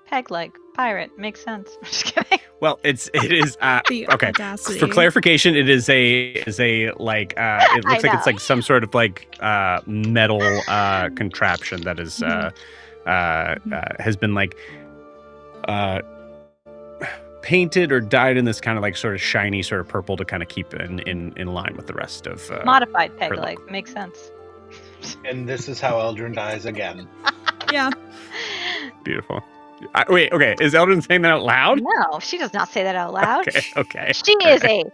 Peg leg. Pirate. Makes sense. I'm just kidding. Well, it is The okay. audacity. For clarification, it is a like it looks like it's like some sort of like metal contraption that is has been like painted or dyed in this kind of like sort of shiny sort of purple to kind of keep in line with the rest of Modified peg her leg. Makes sense. And this is how Eldrin dies again. Yeah. beautiful. Wait, okay. Is Eldrin saying that out loud? No, she does not say that out loud. Okay. She is a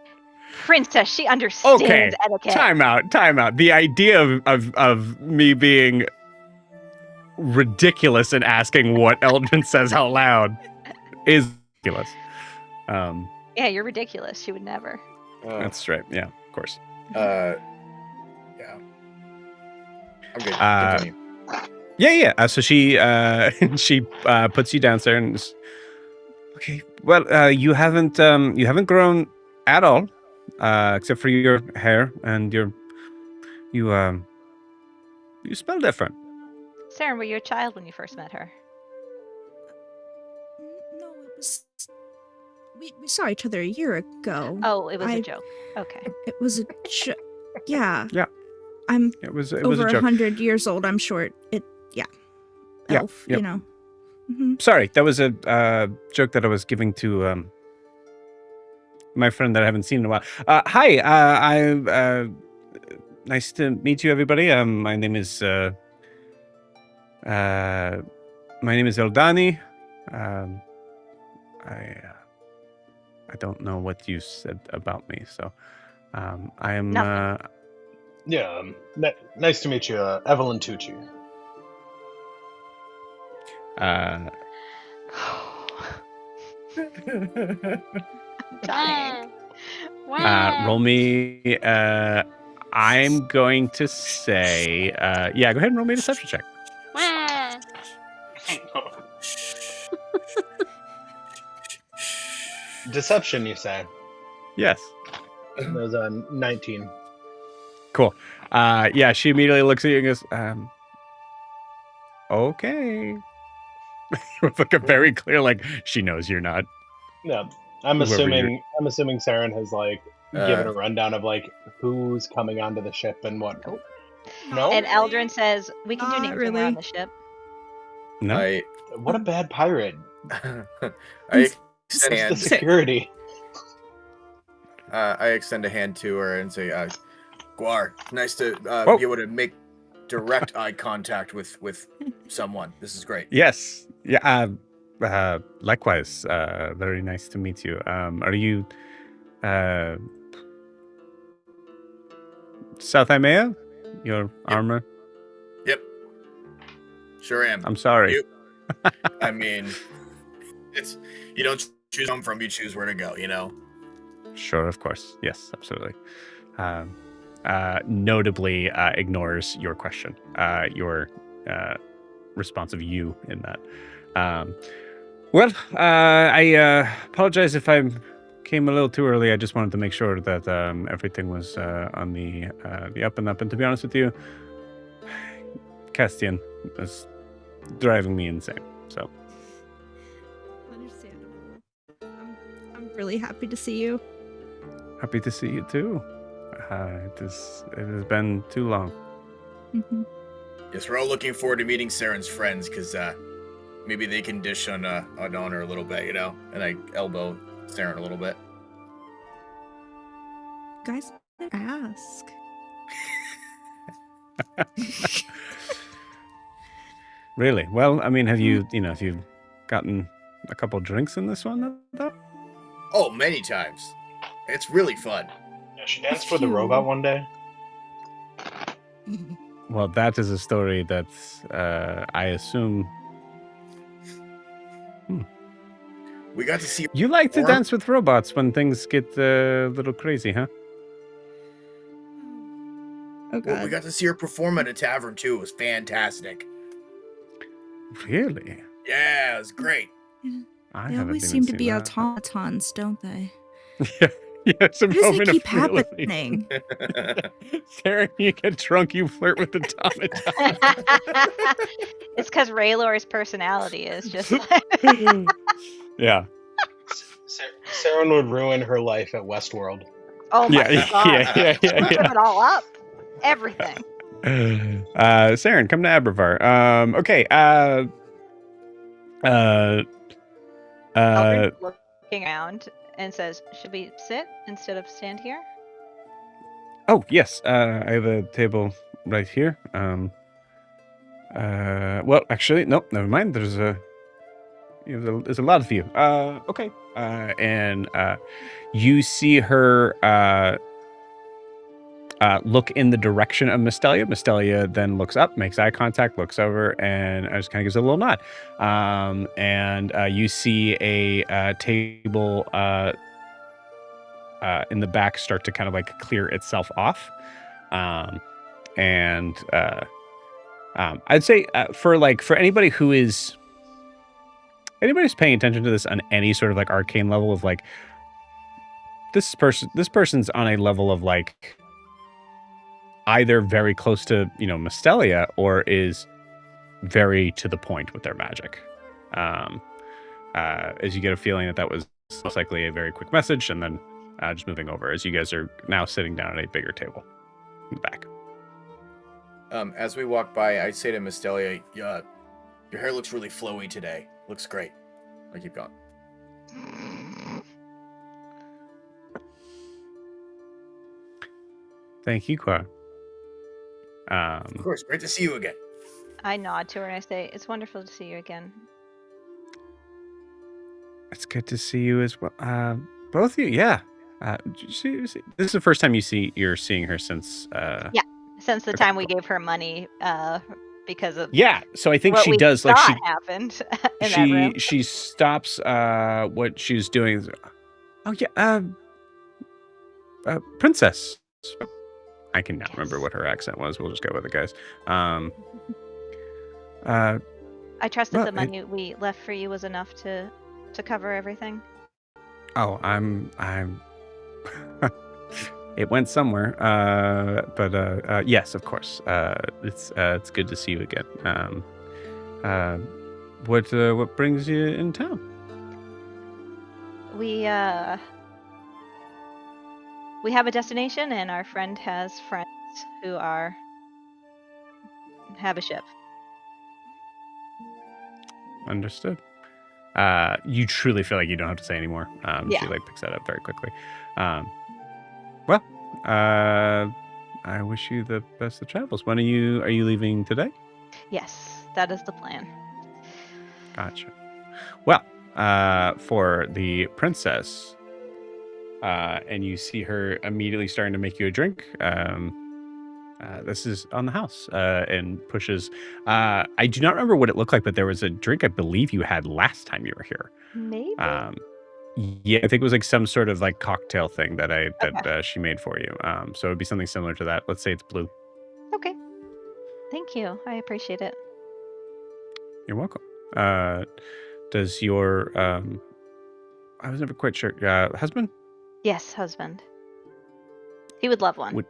princess. She understands Okay. etiquette. Time out. The idea of me being ridiculous and asking what Eldrin says out loud is ridiculous. Yeah, you're ridiculous. She would never. That's right. Yeah, of course. Yeah. I'm good. Continue. Yeah. So she she puts you down there and is, okay. Well, you haven't grown at all, except for your hair and you smell different. Seren, were you a child when you first met her? No, it was. We saw each other a year ago. Oh, it was a joke. Okay. It was a joke. Yeah. Yeah. I'm It was a over joke. 100 years old. I'm short. Yeah, Elf, yep. you know. Mm-hmm. Sorry, that was a joke that I was giving to my friend that I haven't seen in a while. Hi, nice to meet you, everybody. My name is Eldani. I don't know what you said about me, so I am. Nothing. Yeah, nice to meet you, Evelyn Tucci. Dying. Roll me. I'm going to say. Yeah, go ahead and roll me a deception check. Deception, you say? Yes. That was a 19. Cool. Yeah, she immediately looks at you and goes, okay. With like a very clear, like, she knows you're not. Yeah, I'm Whoever assuming Seren has like given a Uh, rundown of like who's coming onto the ship and what. Nope. No. And Eldrin says, we can do Not names when we're really. on the ship. No. I What a bad pirate. I Where's extend the hand. security? I extend a hand to her and say, "Guar, nice to Whoa. be able to make direct eye contact with someone. This is great." Yes. Yeah. Likewise. Very nice to meet you. Are you South Imea? Your armor? Yep. Sure am. I'm sorry. You- I mean, it's you don't choose home from, you choose where to go. You know. Sure, of course. Yes, absolutely. Notably ignores your question, your response of you in that. Well, I apologize if I came a little too early. I just wanted to make sure that everything was on the up and up. And to be honest with you, Castian is driving me insane. So Understandable. I'm really happy to see you. happy to see you too. It has been too long. Mm-hmm. Yes, we're all looking forward to meeting Saren's friends because maybe they can dish on honor a little bit, you know. And I elbow Seren a little bit. Guys, ask. Really? Well, I mean, have you gotten a couple drinks in this one, though? Oh, many times. It's really fun. Yeah, she danced with the robot one day. Well, that is a story that I assume We got to see. you like to Or- dance with robots when things get a little crazy, huh? Oh Well, we god. got to see her perform at a tavern too. It was fantastic. Really? Yeah, it was great. I They haven't always even seem to seen be that. automatons, don't they? Yeah, it's a Why does moment it keep of realization. happening? Sarah, you get drunk, you flirt with automaton. It's because Raylor's personality is just Yeah. Seren would ruin her life at Westworld. oh my Yeah, god. yeah. Give it all up. Everything. Seren, come to Abravar. Okay. Eldrin's looking around and says, should we sit instead of stand here? Oh, yes. I have a table right here. Well, actually, no, never mind. There's a... there's a lot of you. Okay. And you see her look in the direction of Mystelia. Mystelia then looks up, makes eye contact, looks over, and just kind of gives a little nod. And you see a table in the back start to kind of like clear itself off. And I'd say for anybody who's paying attention to this on any sort of like arcane level of like this person's on a level of like either very close to Mystelia or is very to the point with their magic. As you get a feeling that was most likely a very quick message, and then just moving over as you guys are now sitting down at a bigger table in the back. As we walk by, I say to Mystelia, your hair looks really flowy today. Looks great. I keep going. Thank you, Qua. Of course, great to see you again. I nod to her and I say, "It's wonderful to see you again." It's good to see you as well. Both of you, yeah. This is the first time you're seeing her since. Yeah, since the time we gave her money, because of So I think what she we does like thought happened in that room. she stops what she's doing. Oh yeah, princess. I can not remember what her accent was. We'll just go with it, guys. I trust that the money we left for you was enough to cover everything. Oh, I'm. It went somewhere, but yes, of course. It's good to see you again. What brings you in town? We have a destination, and our friend has friends who have a ship. Understood. You truly feel like you don't have to say anymore. Yeah. She like picks that up very quickly. I wish you the best of travels. When are you leaving today? Yes, that is the plan. Gotcha. Well, for the princess, and you see her immediately starting to make you a drink. This is on the house, and pushes. I do not remember what it looked like, but there was a drink I believe you had last time you were here. Maybe. Yeah, I think it was like some sort of like cocktail thing that she made for you. So it'd be something similar to that. Let's say it's blue. Okay. Thank you. I appreciate it. You're welcome. Does your I was never quite sure. Husband? Yes, husband. He would love one. Would-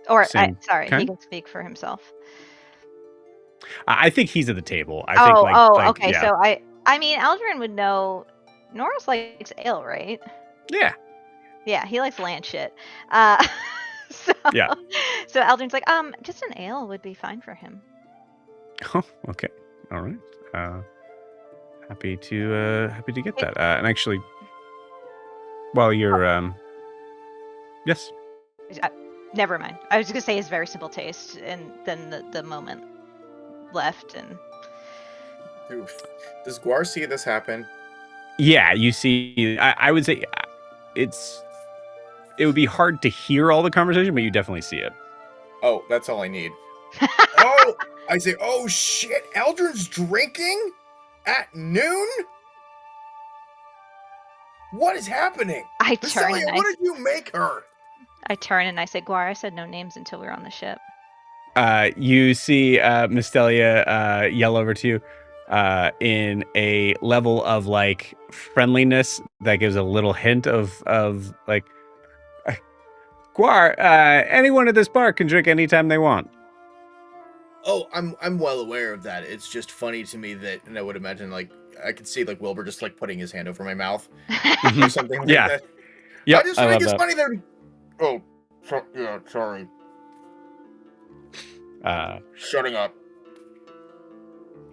Sorry, he kind? can speak for himself. I think he's at the table. I Oh, think okay. yeah. So I mean, Aldrin would know. Norris likes ale, right? Yeah. Yeah, he likes land shit. So Yeah. So Aldrin's like, just an ale would be fine for him. Oh, okay. All right. Happy to get that. And actually, while you're yes. Never mind. I was gonna say his very simple taste, and then the moment left, and Dude, does Guar see this happen? Yeah, you see, I would say it would be hard to hear all the conversation, but you definitely see it. Oh, that's all I need. Oh, I say, oh shit, Eldrin's drinking at noon? What is happening? I turn Mystelia, and what did you make her? I turn and I say, Guar, I said no names until we were on the ship. You see Mystelia yell over to you in a level of like friendliness that gives a little hint of like, Guar, anyone at this bar can drink anytime they want. Oh, I'm well aware of that. It's just funny to me that, and I would imagine like I could see like Wilbur just like putting his hand over my mouth or something like Yeah. that. Yeah, I just think love it's that. funny that. Oh, yeah, sorry. Shutting up.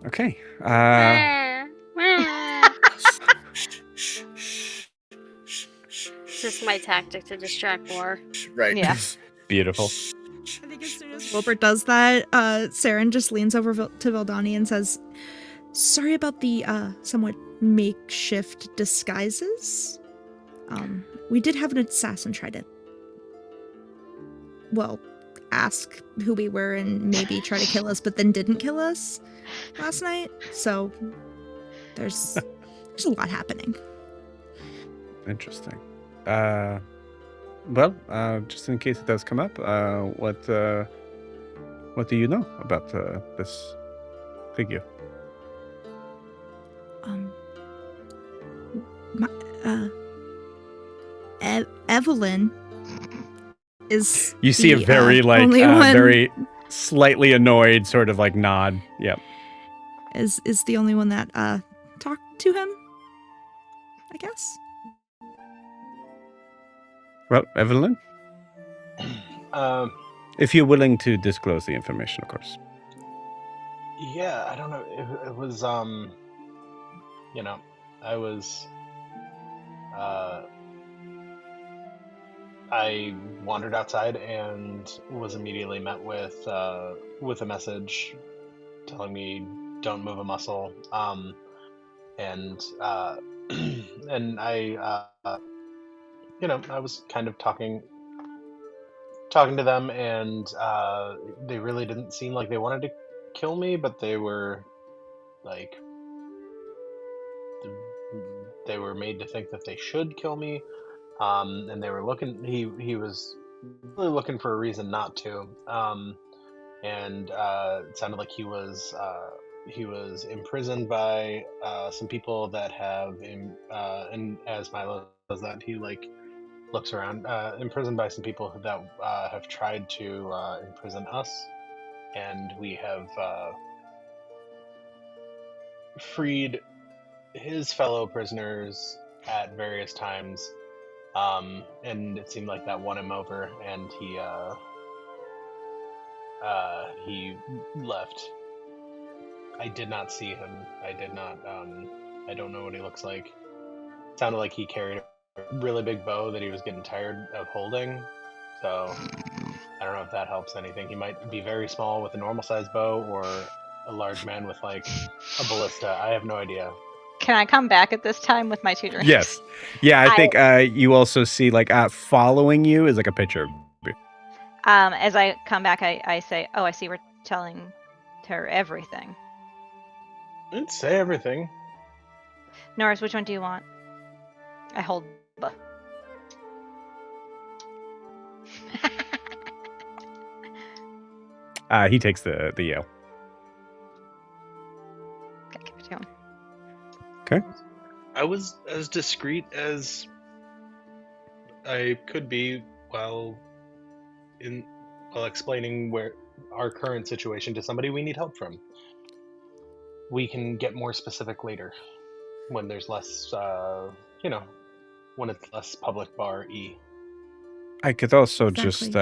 Okay. It's just my tactic to distract more. Right. Yeah. Beautiful. I think as soon as Wilbert does that, Seren just leans over to Vildani and says, Sorry about the somewhat makeshift disguises. We did have an assassin try to, well, ask who we were and maybe try to kill us, but then didn't kill us last night. So there's a lot happening. Interesting. Well, just in case it does come up, what do you know about this figure? Evelyn is. You see a the, very only one very slightly annoyed sort of like nod. Yep. is the only one that talked to him, I guess. Well, Evelyn, if you're willing to disclose the information, of course. Yeah, I don't know. It was, you know, I was, I wandered outside and was immediately met with a message telling me don't move a muscle. And and I, I was kind of talking to them, and they really didn't seem like they wanted to kill me, but they were like, they were made to think that they should kill me. And they were looking. He was really looking for a reason not to. And it sounded like he was imprisoned by some people that have, and as Milo does that, he like looks around. Imprisoned by some people that have tried to imprison us, and we have freed his fellow prisoners at various times. And it seemed like that won him over, and he left. I did not see him. I did not. I don't know what he looks like. Sounded like he carried a really big bow that he was getting tired of holding. So I don't know if that helps anything. He might be very small with a normal sized bow, or a large man with like a ballista. I have no idea. Can I come back at this time with my 2 drinks? Yes. Yeah, I think you also see like following you is like a picture. As I come back, I say, "Oh, I see. We're telling her everything." I didn't say everything. Norris, which one do you want? I hold both. He takes the yale. Okay, give it to him. Okay. I was as discreet as I could be while explaining where our current situation to somebody we need help from. We can get more specific later when there's less, when it's less public bar-y. I could also Exactly. just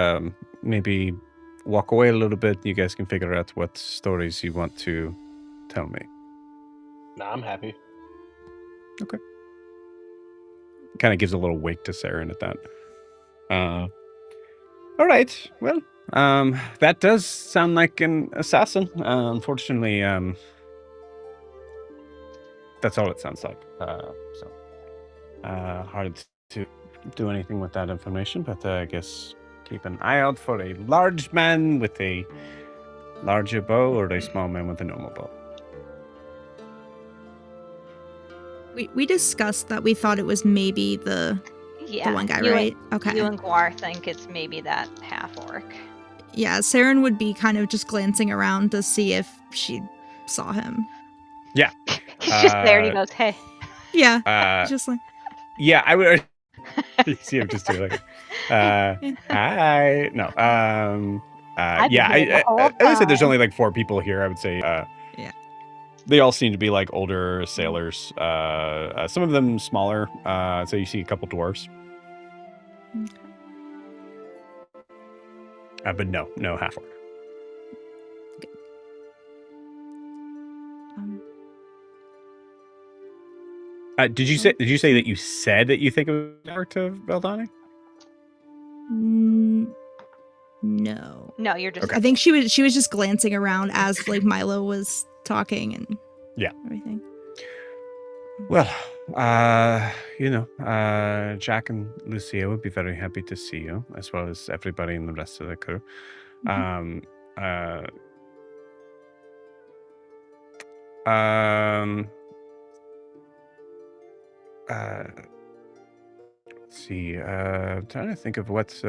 maybe walk away a little bit. You guys can figure out what stories you want to tell me. Nah, I'm happy. Okay. Kind of gives a little wink to Seren at that. All right. Well, that does sound like an assassin. Unfortunately, that's all it sounds like. So hard to do anything with that information, but I guess keep an eye out for a large man with a larger bow or a small man with a normal bow. We discussed that we thought it was maybe the one guy, right? Okay. You and Guar think it's maybe that half-orc. Yeah, Seren would be kind of just glancing around to see if she saw him. Yeah. He's just there and he goes, "Hey." Yeah. Just like, Yeah, I would. You see him just do like, hi. No. Yeah. As I said, there's only like 4 people here. I would say. Yeah. They all seem to be like older sailors. Some of them smaller. So you see a couple dwarves. okay. But no half orc. Did you say that you said that you think it was orc to Beldani? No. No, you're just. I think she was just glancing around as like Milo was talking, and Yeah. Everything. Well, Jack and Lucia would be very happy to see you, as well as everybody in the rest of the crew. Mhm. Let's see. Trying to think of what's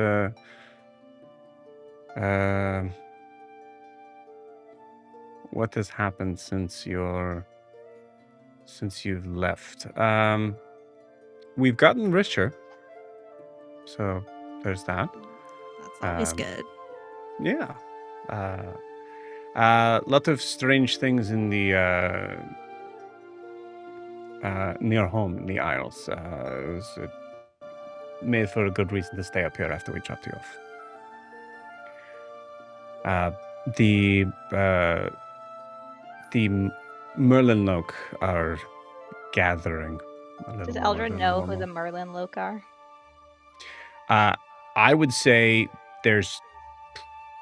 what has happened since you've left. We've gotten richer, so there's that. That's always Um, good. Yeah. Lot of strange things in the near home in the Isles. It was made for a good reason to stay up here after we dropped you off. The Merlin Loke are gathering a little Does more Eldrin than know who normal. the Merlin Loke are? I would say there's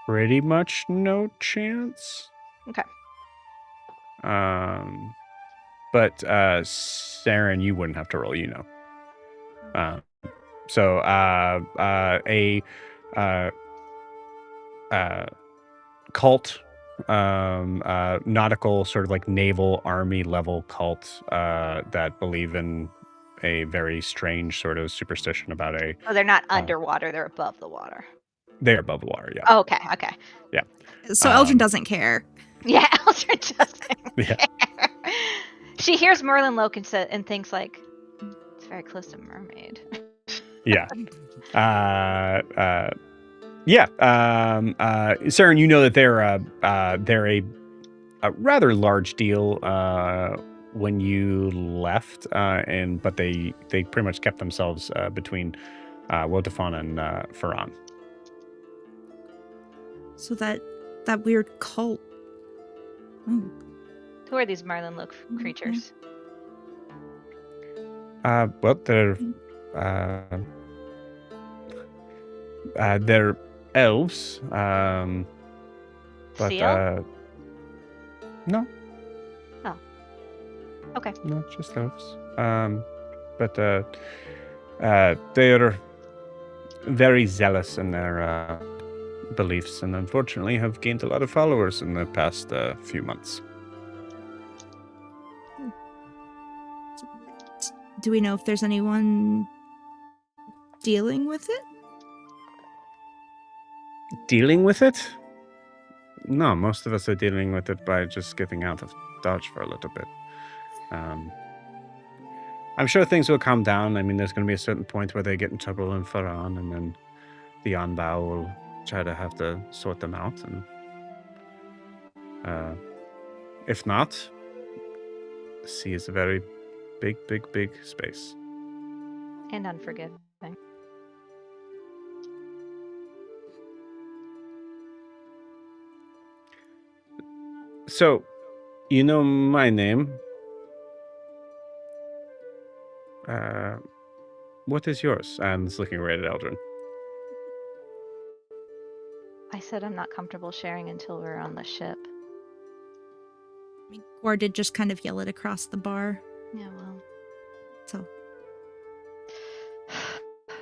pretty much no chance. Okay. But Seren, you wouldn't have to roll, you know. So a cult, nautical sort of like naval army level cult that believe in a very strange sort of superstition about a. Oh, they're not underwater; they're above the water. They're above the water, yeah. Oh, okay. Yeah. So Eldrin doesn't care. Yeah, Eldrin doesn't Yeah. care. She hears Merlin Loke and thinks like, it's very close to mermaid. Yeah. Saren, you know that they're a rather large deal when you left, but they pretty much kept themselves between Wotafon and Ferran. So that weird cult. Oh. Who are these Merlin Loke creatures? Well, they're elves. But Seal? no. Oh. Okay. No, just elves. But they are very zealous in their beliefs, and unfortunately have gained a lot of followers in the past few months. Do we know if there's anyone dealing with it? Dealing with it? No, most of us are dealing with it by just getting out of Dodge for a little bit. I'm sure things will calm down. I mean, there's going to be a certain point where they get in trouble in Ferran, and then the Anbao will try to have to sort them out. And if not, the sea is a very big, big, big space. And unforgiving. So, you know my name. What is yours? And it's looking right at Eldrin. I said I'm not comfortable sharing until we're on the ship. I mean, Gwar did just kind of yell it across the bar. Yeah, well. So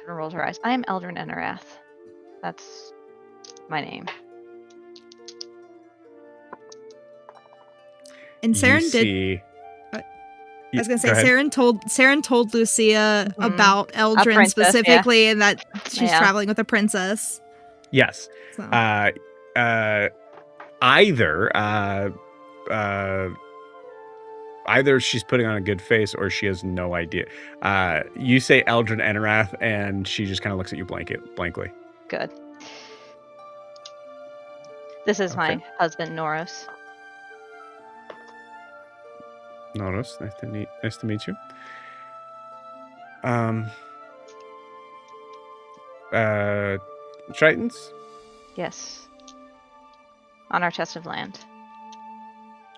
Rolls her eyes. I am Eldrin Enerath. That's my name. And Seren did. I was gonna say Seren told Lucia about Eldrin princess, specifically, and that she's Yeah. traveling with a princess. Yes. So. Either she's putting on a good face or she has no idea. You say Eldrin Enerath, and she just kind of looks at you blankly. Good. This is my husband, Noros. Noros, nice to meet you. Tritons? Yes. On our test of land.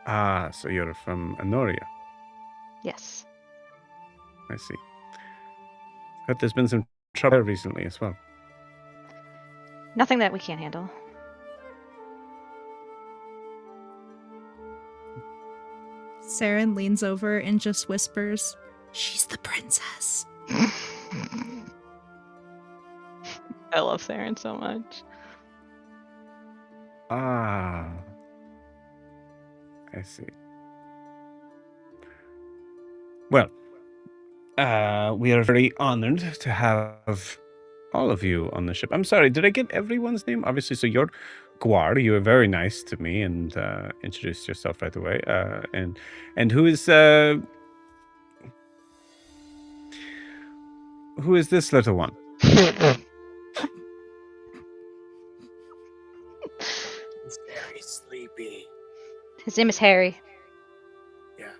Ah, so you're from Anoria. Yes. I see. But there's been some trouble recently as well. Nothing that we can't handle. Seren leans over and just whispers, "She's the princess." I love Seren so much. Ah, I see. Well, we are very honored to have all of you on the ship. I'm sorry, did I get everyone's name? Obviously, so you're Guar. You were very nice to me and introduced yourself right away. And who is this little one? He's very sleepy. His name is Harry. Yeah.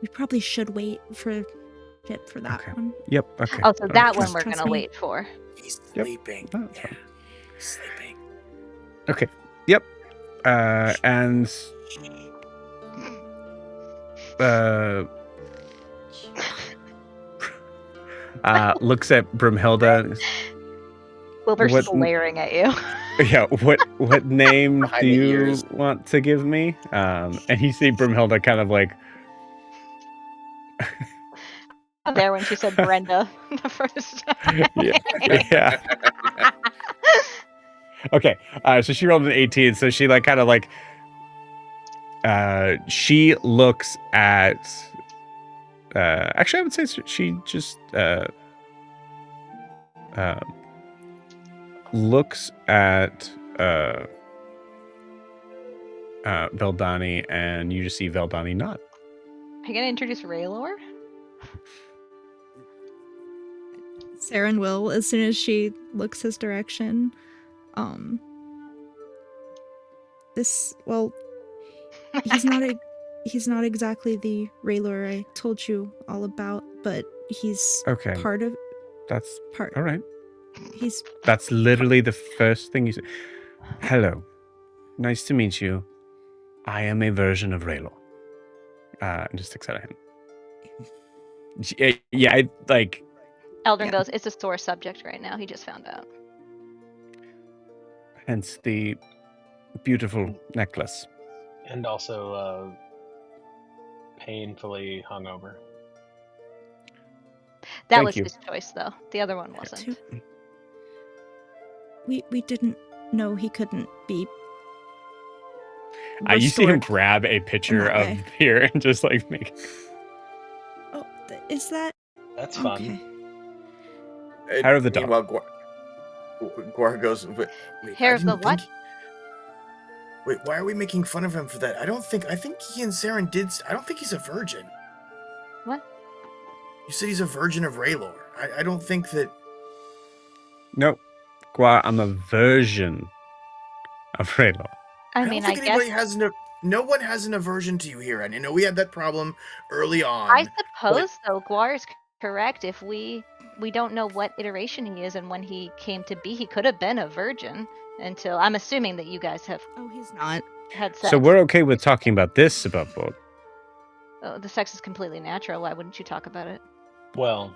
We probably should wait for it for that Okay. one. Yep. Okay. Oh, so that Okay. one we're Trust gonna me. wait for. He's Yep. sleeping. Oh, that's Yeah. fine. He's sleeping. Okay. Yep. And looks at Brimhilda. Wilbur's What- glaring at you. Yeah, what name Behind do the you ears. want to give me? And you see Brimhilda kind of like, There when she said Brenda the first time. yeah. Okay, so she rolled an 18, so she like kind of like, she looks at, actually I would say she just looks at Veldani, and you just see Veldani nod. Are you gonna introduce Raylor? Saren will, as soon as she looks his direction. He's not exactly the Raylor I told you all about, but he's Okay. part of That's part. all right. He's That's literally the first thing you say. Hello. Nice to meet you. I am a version of Raylor. And just sticks out at him. Yeah, I like. Eldrin Yeah. goes, it's a sore subject right now. He just found out. Hence the beautiful necklace. And also painfully hungover. That Thank was you. his choice, though. The other one wasn't. we didn't know he couldn't be. You see him restored. grab a picture that of way. beer and just like make. Oh, is that That's fun. okay? Hair of the dog. Meanwhile, Guar goes, wait, Hair I of the didn't what? think- Wait, why are we making fun of him for that? I think he and Saren did. I don't think he's a virgin. What? You said he's a virgin of Raylor. I don't think that. Nope. Gua, I'm a version of Raylor. I don't mean, I think guess. anybody has no one has an aversion to you here, and I know we had that problem early on. I suppose, though, Guar is correct. If we don't know what iteration he is and when he came to be, he could have been a virgin until. I'm assuming that you guys have Oh, he's not. had sex. So we're okay with talking about this above board. Oh, the sex is completely natural. Why wouldn't you talk about it? Well,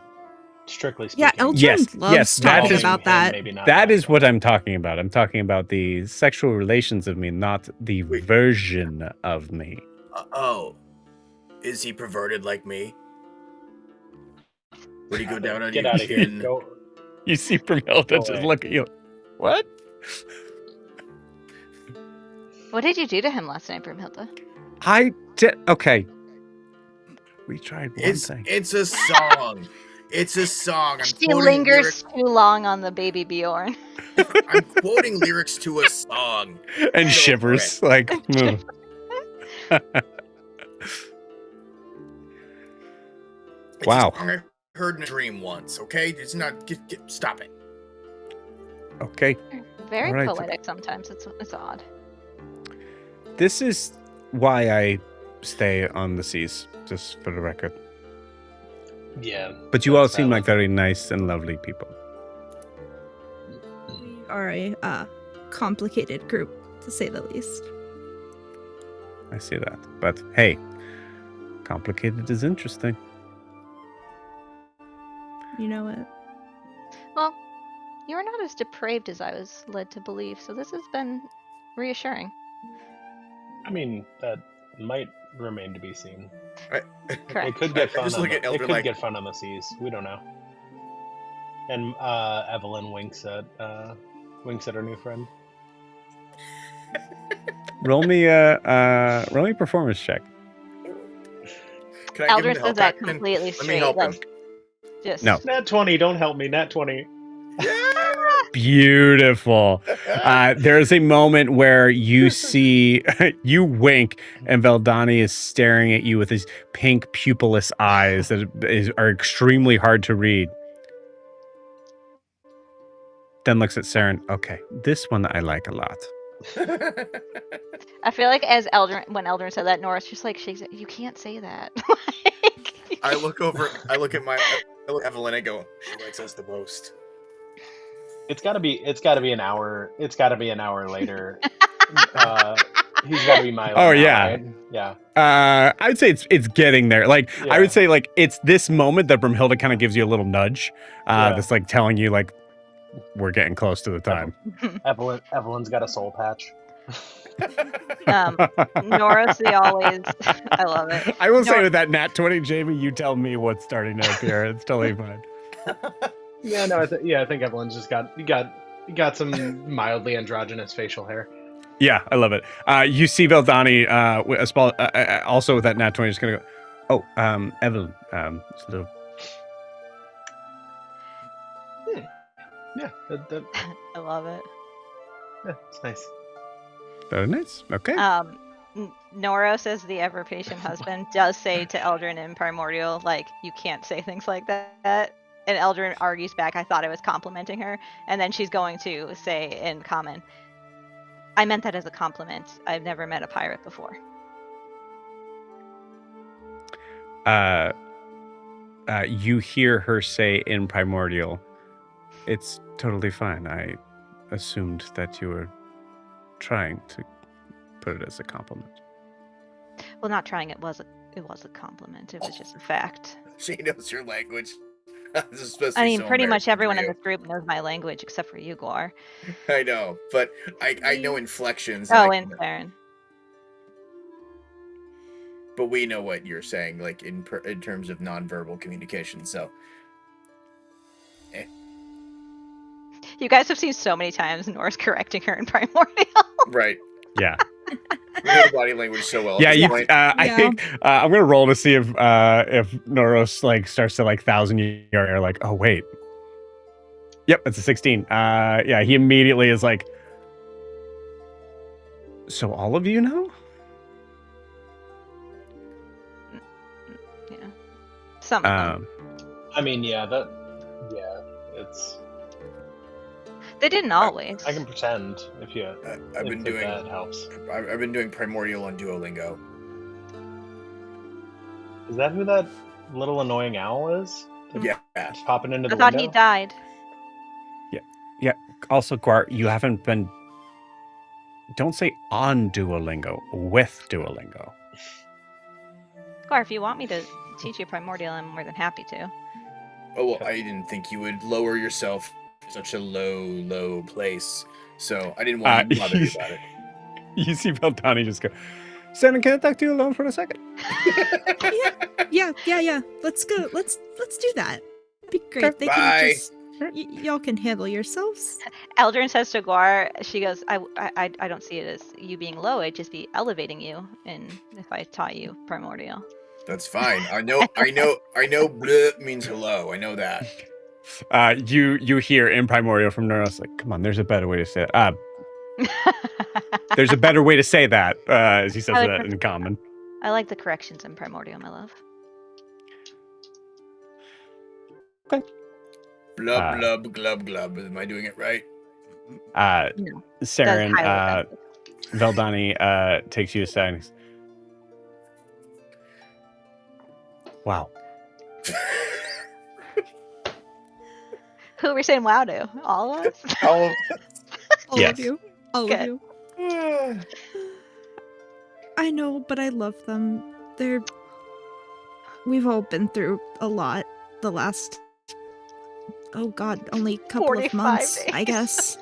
strictly speaking. Yeah, Eldrin Yes, loves yes, that talking is- about that. Maybe not That is what I'm talking about. I'm talking about the sexual relations of me, not the Wait. version of me. Oh, is he perverted like me? Would he go down on Get you out of here. in- Go. You see Brimhilda Go just away. look at you. What? What did you do to him last night, Brimhilda? I did. Okay. We tried one thing. It's a song. It's a song. She lingers too long on the baby Bjorn. I'm quoting lyrics to a song. And Get over shivers. Like, It's Wow. a song I heard in a dream once. Okay, it's not. Stop it. okay. Very All right. poetic sometimes. It's odd. This is why I stay on the seas, just for the record. Yeah. But you all that's seem valid. like very nice and lovely people. We are a complicated group, to say the least. I see that. But hey, complicated is interesting. You know it. Well, you're not as depraved as I was led to believe, so this has been reassuring. I mean, that might remain to be seen. Correct. It could get fun. Just On look the, at Elder it could like- get fun on the seas. We don't know. And Evelyn winks at her new friend. Roll me a performance check. Can I give him Eldrin the help says that action? completely Let me straight. help him. Like, just No. Nat 20, don't help me. Nat 20. Beautiful. There is a moment where you see you wink, and Veldani is staring at you with his pink pupilless eyes that are extremely hard to read. Then looks at Seren. Okay, this one I like a lot. I feel like when Eldrin said that, Nora's just like shakes it. You can't say that. I look at Evelyn, I go, she likes us the most. It's gotta be an hour. It's gotta be an hour later. He's gotta be Milo. Oh, now, yeah. right? Yeah. I'd say it's getting there. Like I Yeah. would say, like it's this moment that Brimhilda kind of gives you a little nudge, Yeah. that's like telling you like we're getting close to the time. Evelyn's got a soul patch. Nora's the always. I love it. I will say Nor- with that Nat 20, Jamie, you tell me what's starting to appear. It's totally fine. Yeah, no, I think Evelyn's just got some mildly androgynous facial hair. Yeah, I love it. You see Veldani also with that Nat 20, just gonna go. Oh, Evelyn. It's a little. Yeah, I love it. it's nice. Very nice. Okay. Noros, as the ever-patient husband, does say to Eldrin in Primordial, like, you can't say things like that. And Eldrin argues back, I thought I was complimenting her. And then she's going to say in common, I meant that as a compliment. I've never met a pirate before. You hear her say in Primordial, it's totally fine. I assumed that you were trying to put it as a compliment. Well, not trying, it was a compliment. It was just a fact. She knows your language. This is supposed to I be mean, so pretty much American everyone for in you. this group knows my language except for you, Guar. I know, but I know inflections. Oh, like, and Seren. but we know what you're saying, like in terms of nonverbal communication. So You guys have seen so many times Nora's correcting her in Primordial. right, Yeah. we know the body language so well. Yeah, At this you, point. I Yeah. think I'm gonna roll to see if Noros like starts to like 1,000-year air. Like, oh wait, yep, it's a 16. Yeah, he immediately is like, so all of you know? Yeah. Some of them. I mean, it's. They didn't always. I can pretend if you. I've been doing. that helps. I've been doing Primordial on Duolingo. Is that who that little annoying owl is? Yeah. Just popping into I the thought window? he died. Also, Guar, you haven't been. Don't say on Duolingo, with Duolingo. Guar, if you want me to teach you Primordial, I'm more than happy to. Oh well, I didn't think you would lower yourself to such a low place. So I didn't want to bother you about it. You see Veldani just go, Seren, can I talk to you alone for a second? Yeah. Let's go. Let's do that. Be great. They Bye. can just y'all can handle yourselves. Eldrin says to Guar, she goes, I don't see it as you being low, it'd just be elevating you if I taught you Primordial. That's fine. I know. Bleh means hello. I know that. You hear in Primordial from Noros like, come on, there's a better way to say it. There's a better way to say that, as he says I like that that. in common. I like the corrections in Primordial, my love. Blub blub glub glub. Am I doing it right? No. Seren, That's highly offensive. Veldani takes you aside and goes, wow. Who are we saying wow to? All of us? Oh, All Yes. of you. All Good. of you. I know, but I love them. We've all been through a lot the last, oh god, only couple of 45 months, I days. guess.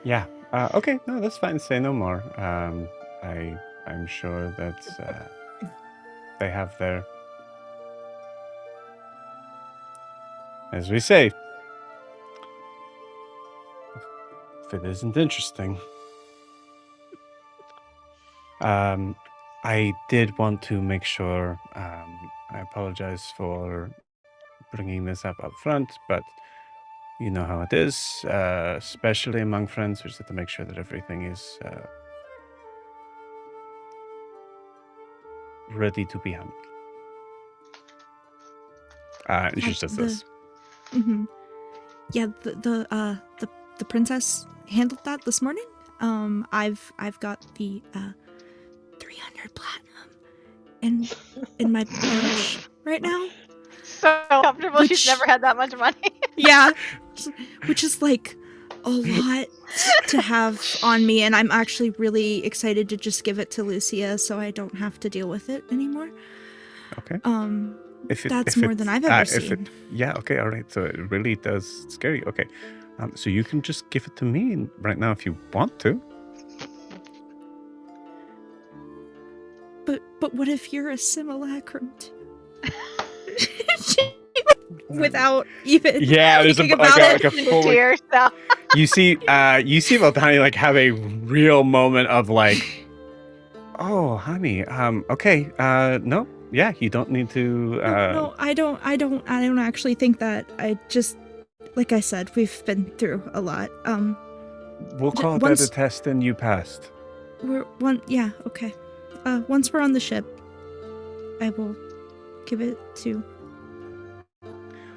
Yeah. Okay, no, that's fine. Say no more. I'm sure that they have their, as we say, if it isn't interesting. I did want to make sure. I apologize for bringing this up front, but you know how it is, especially among friends. We just have to make sure that everything is ready to be handled. And she just does this. Mhm. Yeah, the princess handled that this morning. I've got the 300 platinum in my pouch right now. So comfortable. She's Which- never had that much money. Yeah, which is like a lot to have on me, and I'm actually really excited to just give it to Lucia so I don't have to deal with it anymore. Okay. That's more than I've ever seen. Yeah. Okay. All right. So it really does scare you. Okay. So you can just give it to me right now if you want to. But what if you're a simulacrum too? Without even There's thinking about it. a full. To yourself. You see Valdani like have a real moment of like, oh, honey. Okay. No. Yeah. You don't need to. No, I don't actually think that. I just, like I said, we've been through a lot. We'll call that a test, and you passed. Okay. Once we're on the ship, I will give it to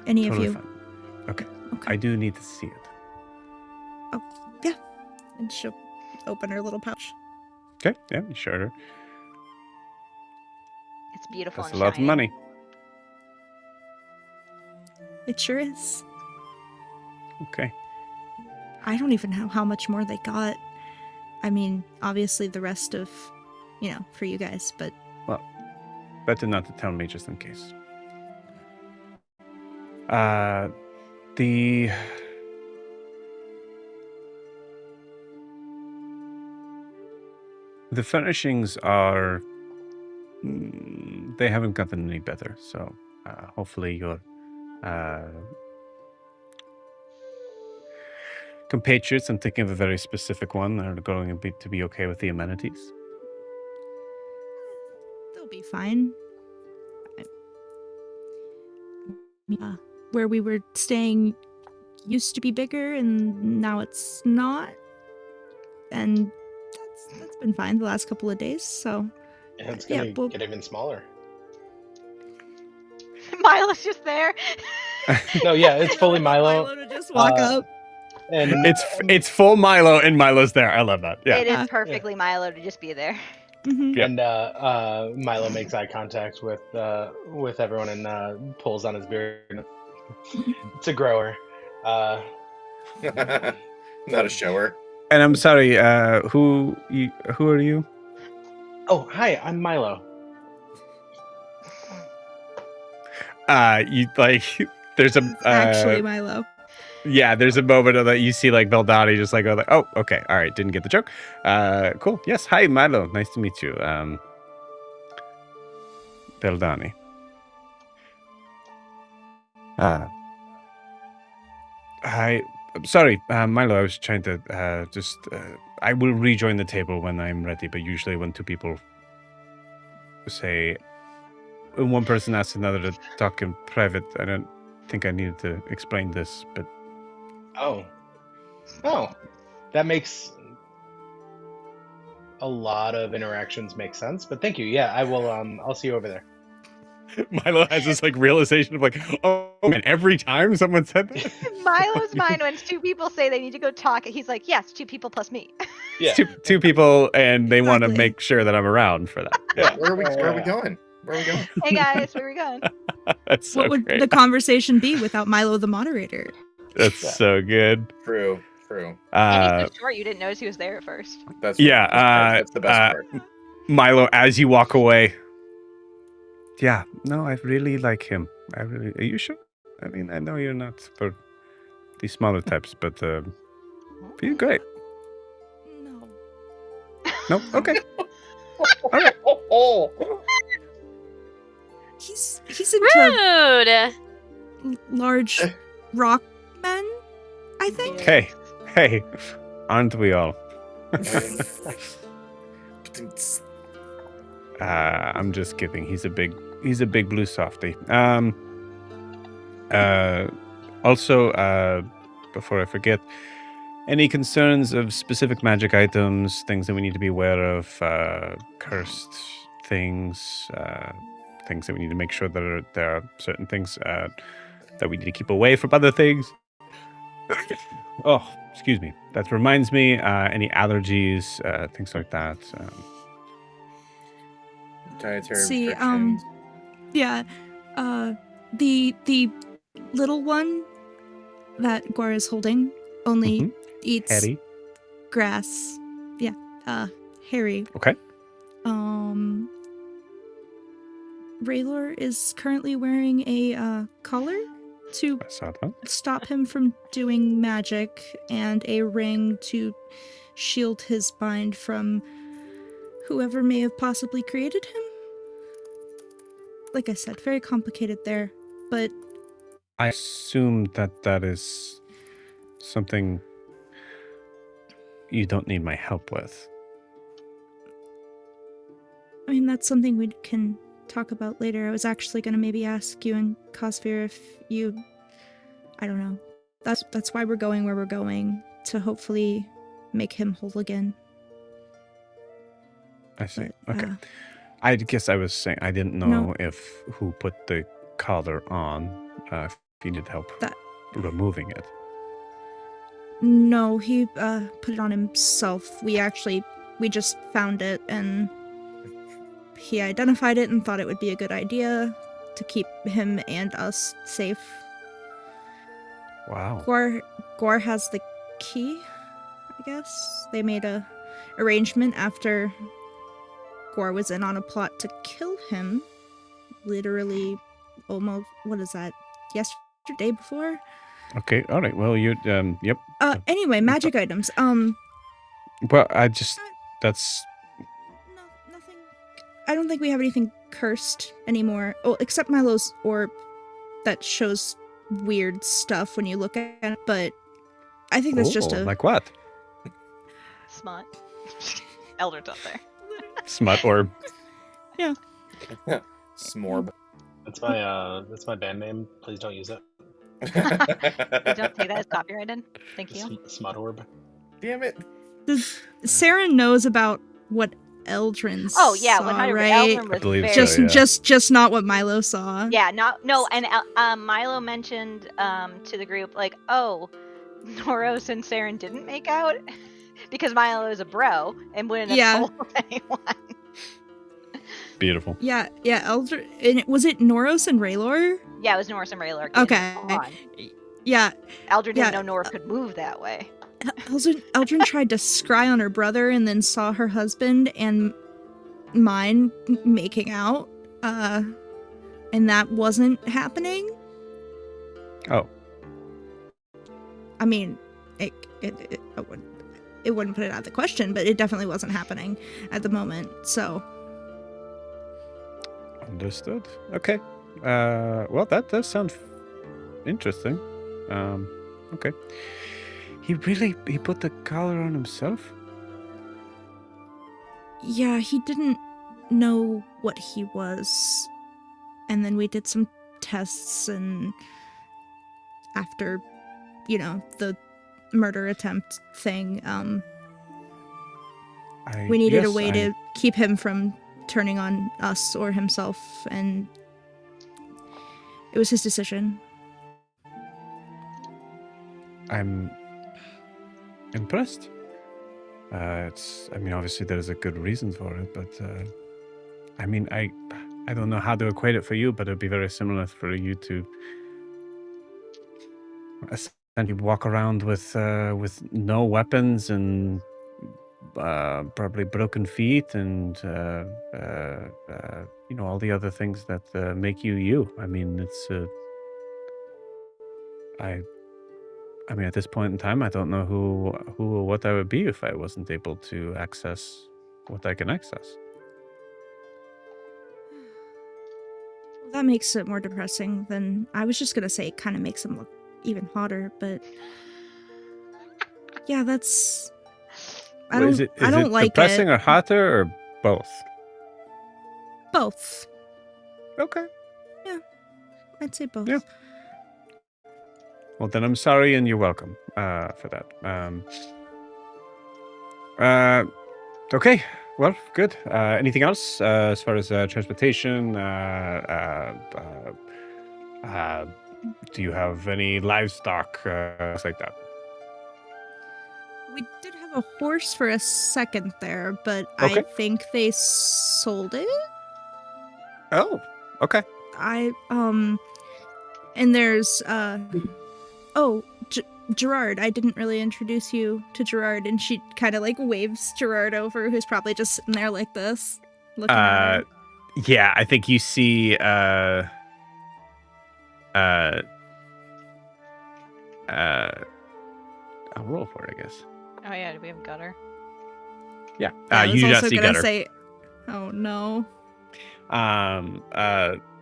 any Totally of you. fine. Okay. Okay. I do need to see it. And she'll open her little pouch. Okay. Yeah. You showed her. It's beautiful. That's a and lot of shiny. money. It sure is. Okay. I don't even know how much more they got. I mean, obviously the rest of, for you guys, but Better not to tell me just in case. The furnishings are. They haven't gotten any better, so hopefully your compatriots, I'm thinking of a very specific one, are going to be okay with the amenities. they'll be fine. Where we were staying used to be bigger, and now it's not. And that's been fine the last couple of days. So And it's gonna get even smaller. Milo's just there. No, yeah, it's fully Milo. to just walk up. And It's full Milo, and Milo's there. I love that. Yeah. It is perfectly Milo to just be there. Mhm. Yep. And Milo makes eye contact with everyone and pulls on his beard. It's a grower. Not a shower. And I'm sorry. Who are you? Oh, hi, I'm Milo. You like. There's a Actually, Milo. Yeah, there's a moment of that you see like Beldani just like go like, oh, okay, all right, didn't get the joke. Cool. Yes, hi Milo, nice to meet you. Beldani. I'm sorry, Milo. I was trying to I will rejoin the table when I'm ready, but usually when two people say, when one person asks another to talk in private, I don't think I needed to explain this, but. Oh, that makes a lot of interactions make sense. But thank you. Yeah, I will. I'll see you over there. Milo has this like realization of like, oh man, every time someone said that. Milo's mind when two people say they need to go talk, he's like, yes, 2 people plus me. Yeah, two people, and they want to Exactly. make sure that I'm around for that. yeah. Where are we going? Where are we going? Hey guys, where are we going? That's so What would great. the conversation be without Milo the moderator? That's so good. True. And he's so short, you didn't notice he was there at first. That's Yeah, the best part. Milo, as you walk away. Yeah, no, I really like him. Are you sure? I mean, I know you're not for the smaller types, but he's great. Nope. Okay. All right. He's into Rude. large rock men, I think. Hey, hey, aren't we all? I'm just kidding. He's a big blue softy. Also, before I forget, any concerns of specific magic items, things that we need to be aware of, cursed things, things that we need to make sure that there are certain things that we need to keep away from other things. Oh, excuse me. That reminds me, any allergies, things like that. Dietary See, restrictions. Yeah. The little one that Guar is holding only eats Harry. grass. Yeah. Harry. Okay. Raylor is currently wearing a collar to I saw that. stop him from doing magic and a ring to shield his mind from whoever may have possibly created him. Like I said, very complicated there, but I assume that is something you don't need my help with. I mean, that's something we can talk about later. I was actually going to maybe ask you and Cosvir if you... I don't know. That's why we're going where we're going, to hopefully make him whole again. I see. But, Okay. I guess I was saying I didn't know No. if who put the collar on, if you need help That- removing it. No, he put it on himself. We just found it, and he identified it and thought it would be a good idea to keep him and us safe. Wow. Guar has the key, I guess. They made a arrangement after Guar was in on a plot to kill him. Literally, almost, what is that, yesterday before? Okay. All right. Well, you yep. Anyway, magic items. Well, that's No, nothing. I don't think we have anything cursed anymore. Oh, except Milo's orb that shows weird stuff when you look at it, but I think that's just a... like what? Smut. Eldred's up there. Smut orb. Smorb. That's my band name. Please don't use it. You don't take that as copyrighted. Thank you. Smut orb. Damn it. Seren knows about what Eldrin Oh yeah, saw, 100. right? Eldrin was believe very so, yeah. Just not what Milo saw. Yeah, no, and Milo mentioned to the group like, oh, Noros and Seren didn't make out because Milo is a bro and wouldn't have told anyone. Beautiful. Yeah, Eldrin. And was it Noros and Raylor? Yeah, it was Norris and Raylor. Okay. Yeah, Eldrin yeah, didn't know Norris could move that way. Eldrin tried to scry on her brother and then saw her husband and mine making out, and that wasn't happening. Oh. I mean, it wouldn't put it out of the question, but it definitely wasn't happening at the moment, so... Understood. Okay. Well, that does sound interesting. Okay. He put the collar on himself? Yeah, he didn't know what he was. And then we did some tests, and after, the murder attempt thing, we needed a way to keep him from turning on us or himself, and it was his decision. I'm impressed. Obviously there's a good reason for it, but I don't know how to equate it for you, but it'd be very similar for you to essentially walk around with no weapons and probably broken feet and all the other things that make you you. I mean, it's at this point in time, I don't know who or what I would be if I wasn't able to access what they can access. Well, that makes it more depressing than I was just gonna say. It kind of makes him look even hotter, but yeah, that's. I Is don't. it I don't like depressing it. or hotter or both? Both. Okay. I'd say both. Yeah. Well, then I'm sorry and you're welcome for that. Okay. Well, good. Anything else as far as transportation? Do you have any livestock, things like that? We did have a horse for a second there, but Okay. I think they sold it. Oh, okay. And there's Gerard. I didn't really introduce you to Gerard, and she kind of like waves Gerard over, who's probably just sitting there like this, looking at her. Yeah, I think you see I'll roll for it, I guess. Oh yeah, we have Gutter. Yeah. Yeah, I You was do not also see gonna Gutter. say, oh no.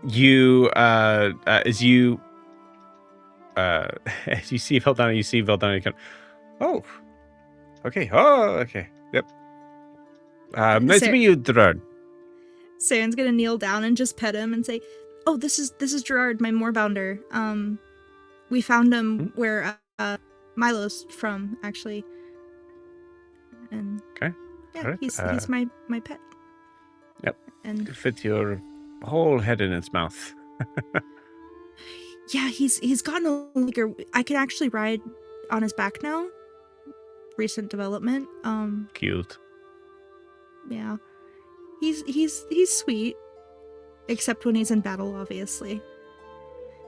You as you as you see Veldana, you see Veldana kind of, okay. Yep. Nice to meet you, Gerard. Saren's gonna kneel down and just pet him and say, "Oh, this is Gerard, my moorbounder. We found him where Milo's from, actually. And Okay. yeah, Alright, he's my pet. Yep. And Could fit your whole head in its mouth. yeah, he's gotten a little bigger. I can actually ride on his back now. Recent development. Cute. Yeah. He's sweet. Except when he's in battle, obviously.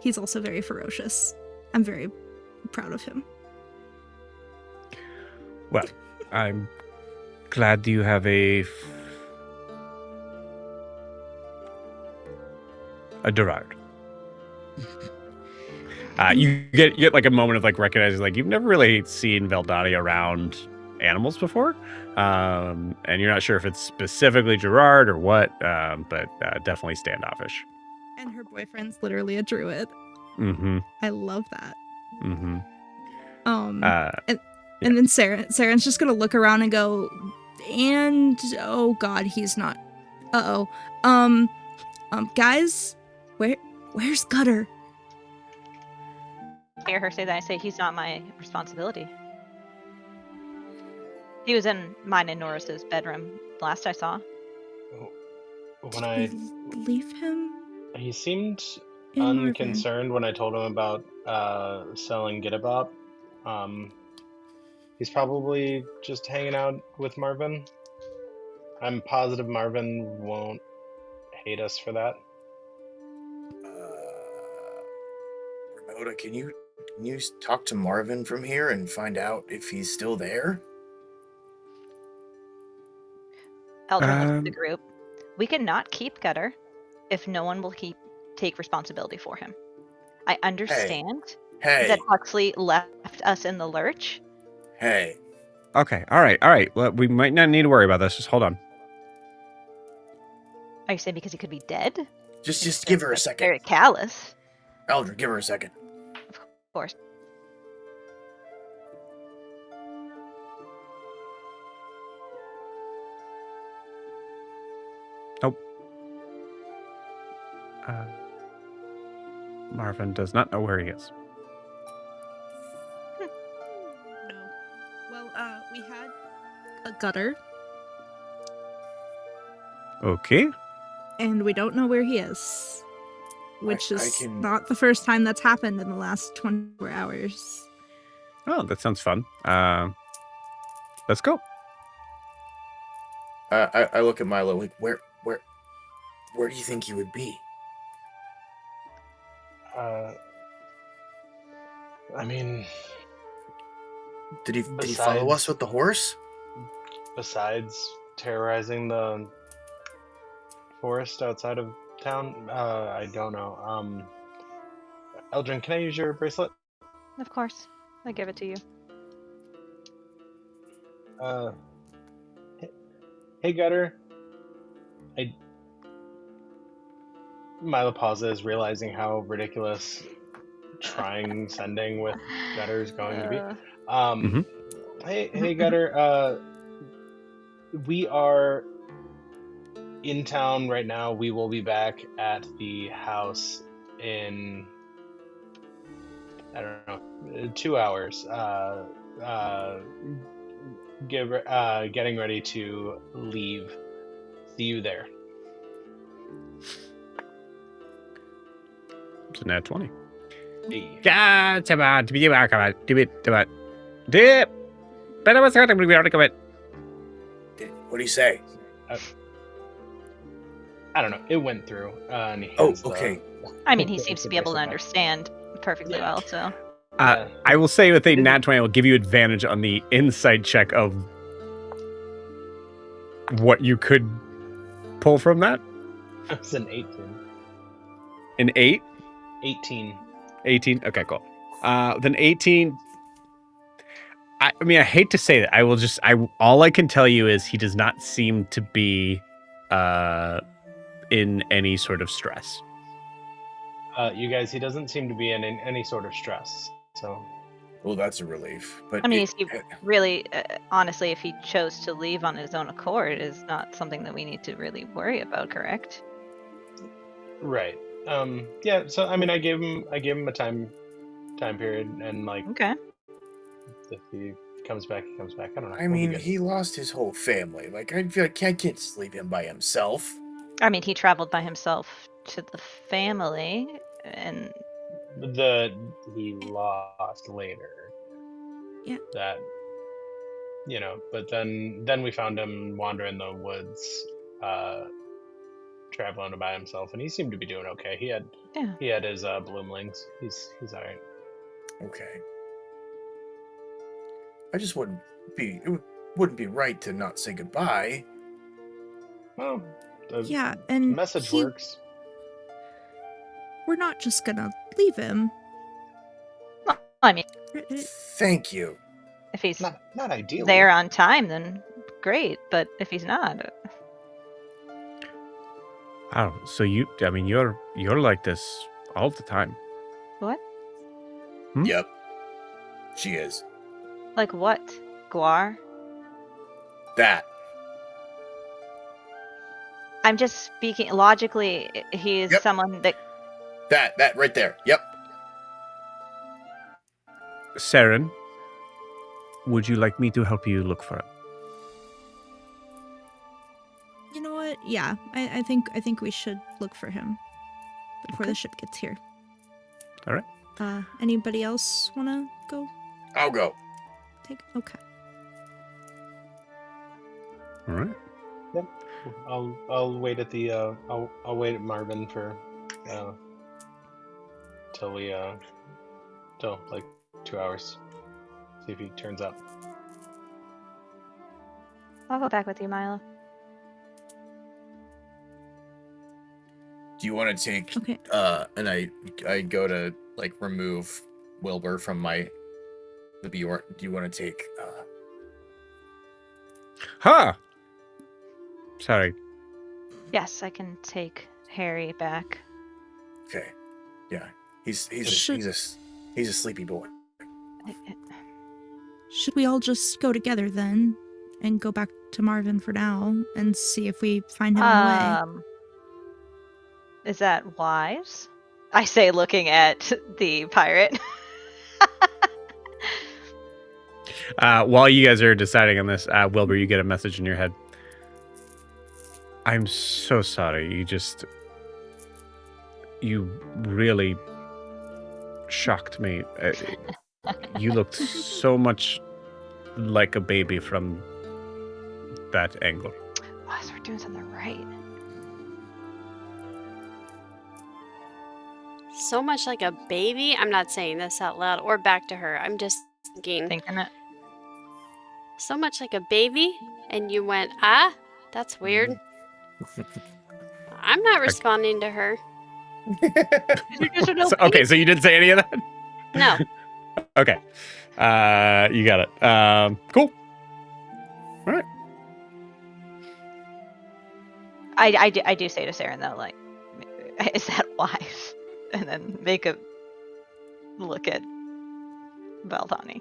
He's also very ferocious. I'm very proud of him. Well, I'm glad you have a Gerard. You get like a moment of like recognizing like you've never really seen Veldani around animals before, and you're not sure if it's specifically Gerard or what, but definitely standoffish. And her boyfriend's literally a druid. Mm-hmm. I love that. Mm-hmm. And then Saren's just gonna look around and go, and oh god, he's not. Guys, where's Gutter? I hear her say that. I say he's not my responsibility. He was in mine and Norris's bedroom last I saw. When I Leave him. he seemed in Marvin. unconcerned when I told him about selling Gittabop. He's probably just hanging out with Marvin. I'm positive Marvin won't hate us for that. Renata, can you talk to Marvin from here and find out if he's still there? Eldrin looks at the group. We cannot keep Gutter if no one will take responsibility for him. I understand that Huxley left us in the lurch. Hey. Okay. All right. Well, we might not need to worry about this. Just hold on. Are you saying because he could be dead? Just give her a second. Very callous. Eldrin, give her a second. Of course. Nope. Marvin does not know where he is. No. Well, we had a Gutter. Okay. And we don't know where he is. Which I is can- not the first time that's happened in the last 24 hours. Oh, that sounds fun. Let's go. I look at Milo like, where do you think he would be? I mean, Did he follow us with the horse? besides terrorizing the forest outside of town, I don't know. Eldrin, can I use your bracelet? Of course. I give it to you. Hey, Gutter. Milo pauses, realizing how ridiculous trying sending with Gutter is going to be. Mhm. Hey, Gutter. We are in town right now. We will be back at the house in, I don't know, 2 hours. Getting ready to leave. See you there. It's a nat 20. Hey. Yeah, it's about to be back about dip. Better was going to be able to What do you say? I don't know. It went through. And he Oh, hands okay. I mean, he seems to be able to understand perfectly Yeah. well, so. I will say with a nat 20, I will give you advantage on the insight check of what you could pull from that. It's an 18. An 8? 18. 18? Okay, cool. Then 18. I mean, I hate to say that. All I can tell you is he does not seem to be in any sort of stress. You guys, he doesn't seem to be in any sort of stress. So, Well, that's a relief. But I mean, really, honestly, if he chose to leave on his own accord, is not something that we need to really worry about, correct? right. Yeah. So, I mean, I gave him a time period, and like, Okay. if he comes back, he comes back. I don't know. I We'll be mean, good. he lost his whole family. Like, I feel like I can't just leave him by himself. I mean, he traveled by himself to the family, and He lost later. Yeah. That, but then we found him wandering the woods, traveling by himself, and he seemed to be doing okay. He had his bloomlings. He's all right. Okay. I just wouldn't be right to not say goodbye. Well, the Yeah, and message he- works. We're not just gonna leave him. I mean, Thank you. if he's Not ideally. there on time, then great. But if he's not, Oh, so you're like this all the time. what? Yep. She is. Like what? Guar? That. I'm just speaking logically. He is Yep. someone that. That right there. Yep. Seren, would you like me to help you look for it? You know what? Yeah, I think we should look for him before Okay. the ship gets here. All right. Anybody else wanna go I'll go. take? Okay. All right. I'll wait at the I'll wait at Marvin for till like 2 hours. See if he turns up. I'll go back with you, Milo. Do you want to take Okay. and I go to like remove Wilbur from the Bjorn. Do you want to take Huh. Sorry. Yes, I can take Harry back. Okay. Yeah. He's Should- a sleepy boy. Should we all just go together then and go back to Marvin for now and see if we find him on the way? Is that wise? I say, looking at the pirate. While you guys are deciding on this, Wilbur, you get a message in your head. I'm so sorry. You really shocked me. You looked so much like a baby from that angle. Wow, so we're doing something right. So much like a baby. I'm not saying this out loud or back to her. I'm just thinking Thinking it. so much like a baby, and you went, that's weird. I'm not responding to her. So you didn't say any of that? No. Okay. You got it. Cool. All right. I do say to Seren though, like, is that wise? And then make a look at Valdani.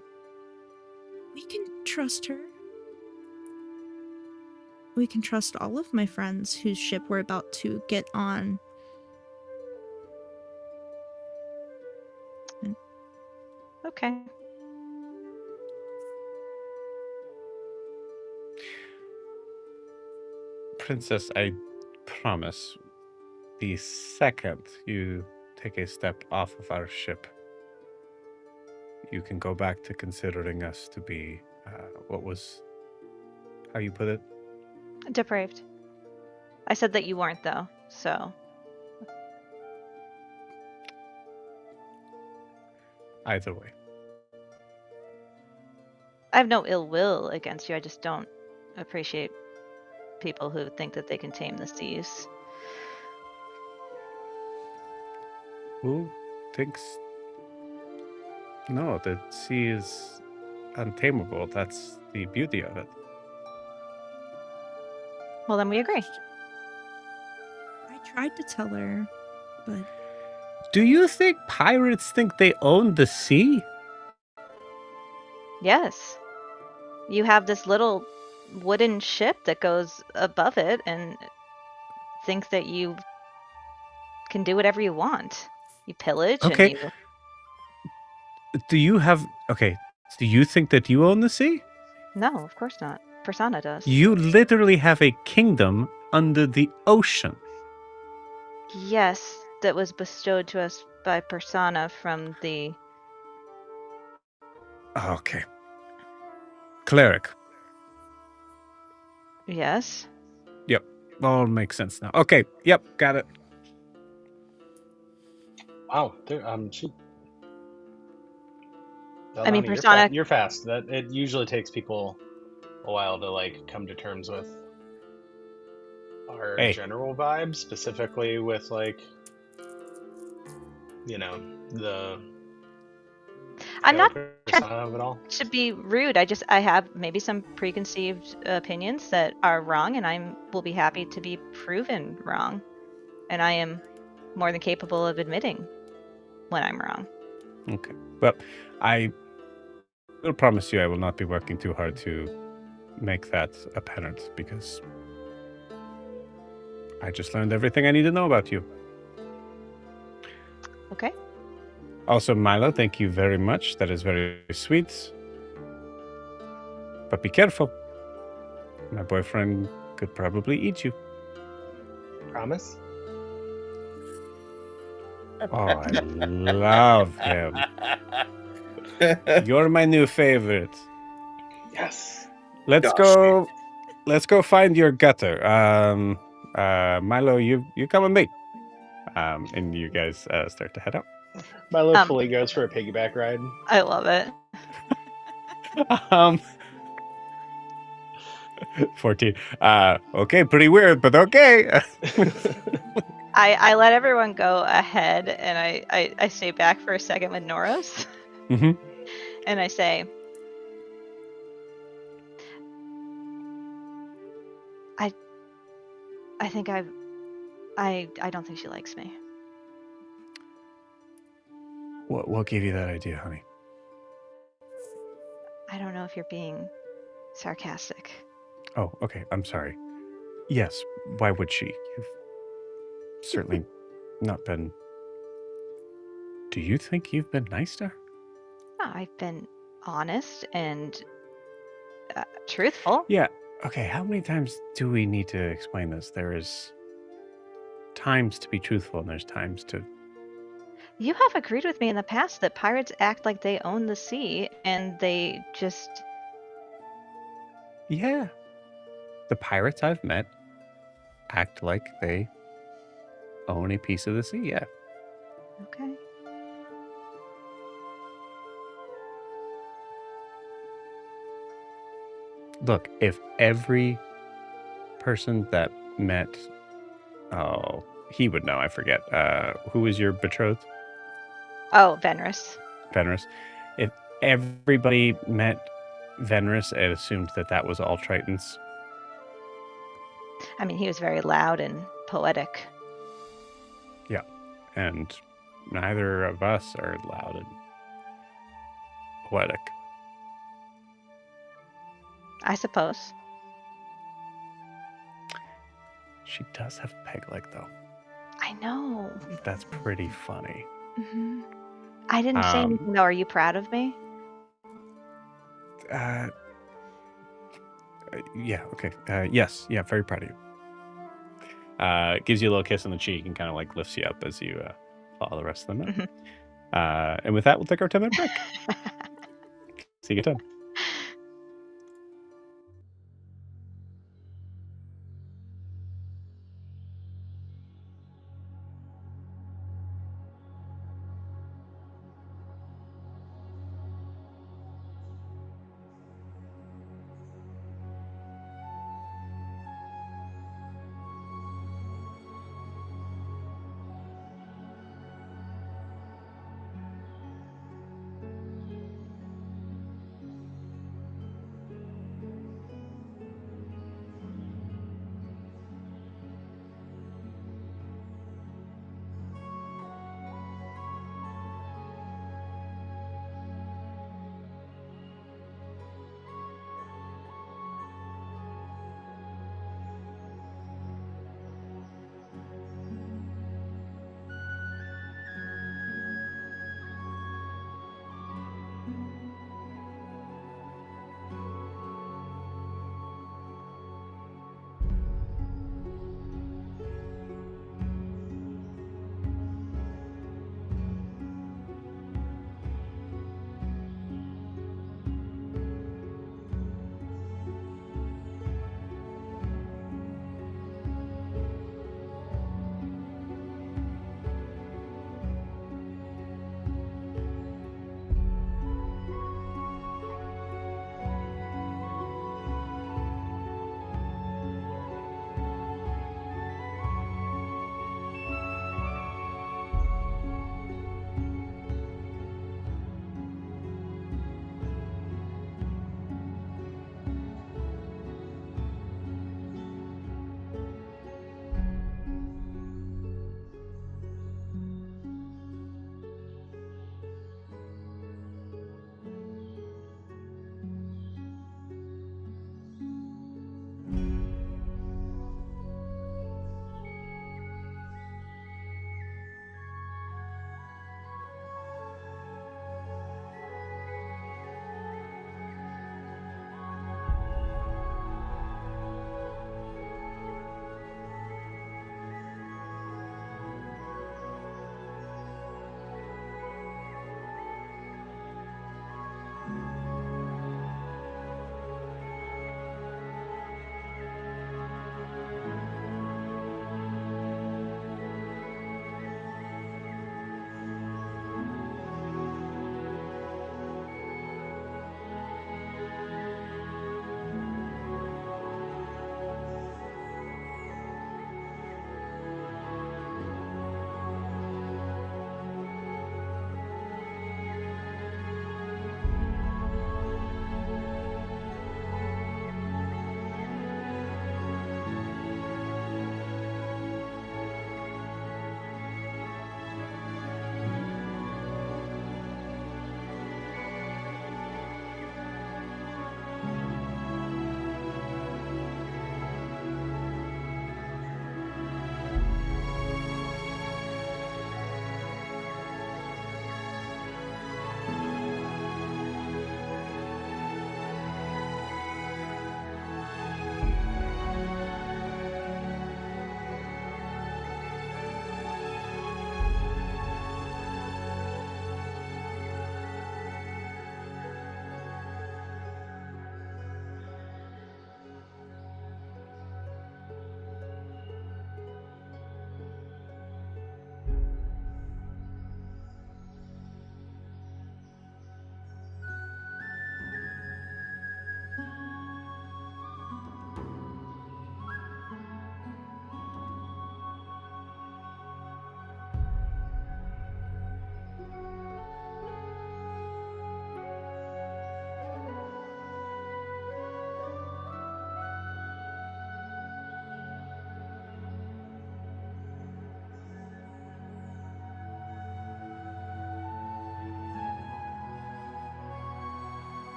We can trust her. We can trust all of my friends whose ship we're about to get on. Okay. Princess, I promise, the second you take a step off of our ship, you can go back to considering us to be, how you put it? Depraved. I said that you weren't though, so. Either way. I have no ill will against you. I just don't appreciate people who think that they can tame the seas. Who thinks? No, the sea is untamable. That's the beauty of it. Well, then we agree. I tried to tell her, but Do you think pirates think they own the sea? Yes. You have this little wooden ship that goes above it and think that you can do whatever you want. You pillage Okay. and you... Do you have... Okay, do you think that you own the sea? No, of course not. Persona does. You literally have a kingdom under the ocean. Yes, that was bestowed to us by Persona from the... Okay. Cleric. Yes. Yep. All makes sense now. Okay. Yep. Got it. Wow. She. I mean, Valdani, Persona... You're fast. That it usually takes people a while to like come to terms with our general vibe, specifically with like, you know, the. I'm not persona of it all. to be rude. I have maybe some preconceived opinions that are wrong, and I will be happy to be proven wrong. And I am more than capable of admitting when I'm wrong. Okay. Well, I will promise you I will not be working too hard to make that apparent, because I just learned everything I need to know about you. Okay. Also, Milo, thank you very much. That is very sweet. But be careful. My boyfriend could probably eat you. Promise? Oh, I love him. You're my new favorite. Yes. Let's go find your gutter. Milo, you come with me. And you guys start to head out. Milo fully goes for a piggyback ride. I love it. 14. Okay, pretty weird, but okay. I let everyone go ahead, and I stay back for a second with Noros. Mm-hmm. And I say, I think I don't think she likes me. What gave you that idea, honey? I don't know if you're being sarcastic. Oh, okay. I'm sorry. Yes. Why would she? You've certainly not been. Do you think you've been nice to her? No, I've been honest and truthful. Yeah. Okay. How many times do we need to explain this? There is times to be truthful, and there's times to. You have agreed with me in the past that pirates act like they own the sea, and they just... Yeah. The pirates I've met act like they own a piece of the sea, yeah. Okay. Look, if every person that met... Oh, he would know, I forget. Who was your betrothed? Oh, Venris. Venris. If everybody met Venris and assumed that that was all Tritons. I mean, he was very loud and poetic. And neither of us are loud and poetic. I suppose. She does have a peg leg, though. I know. That's pretty funny. Hmm. I didn't say Um, anything though. Are you proud of me? Yeah, okay. Yes, yeah, very proud of you. Gives you a little kiss on the cheek and kind of like lifts you up as you follow the rest of them in. And with that, we'll take our 10-minute break. See you again.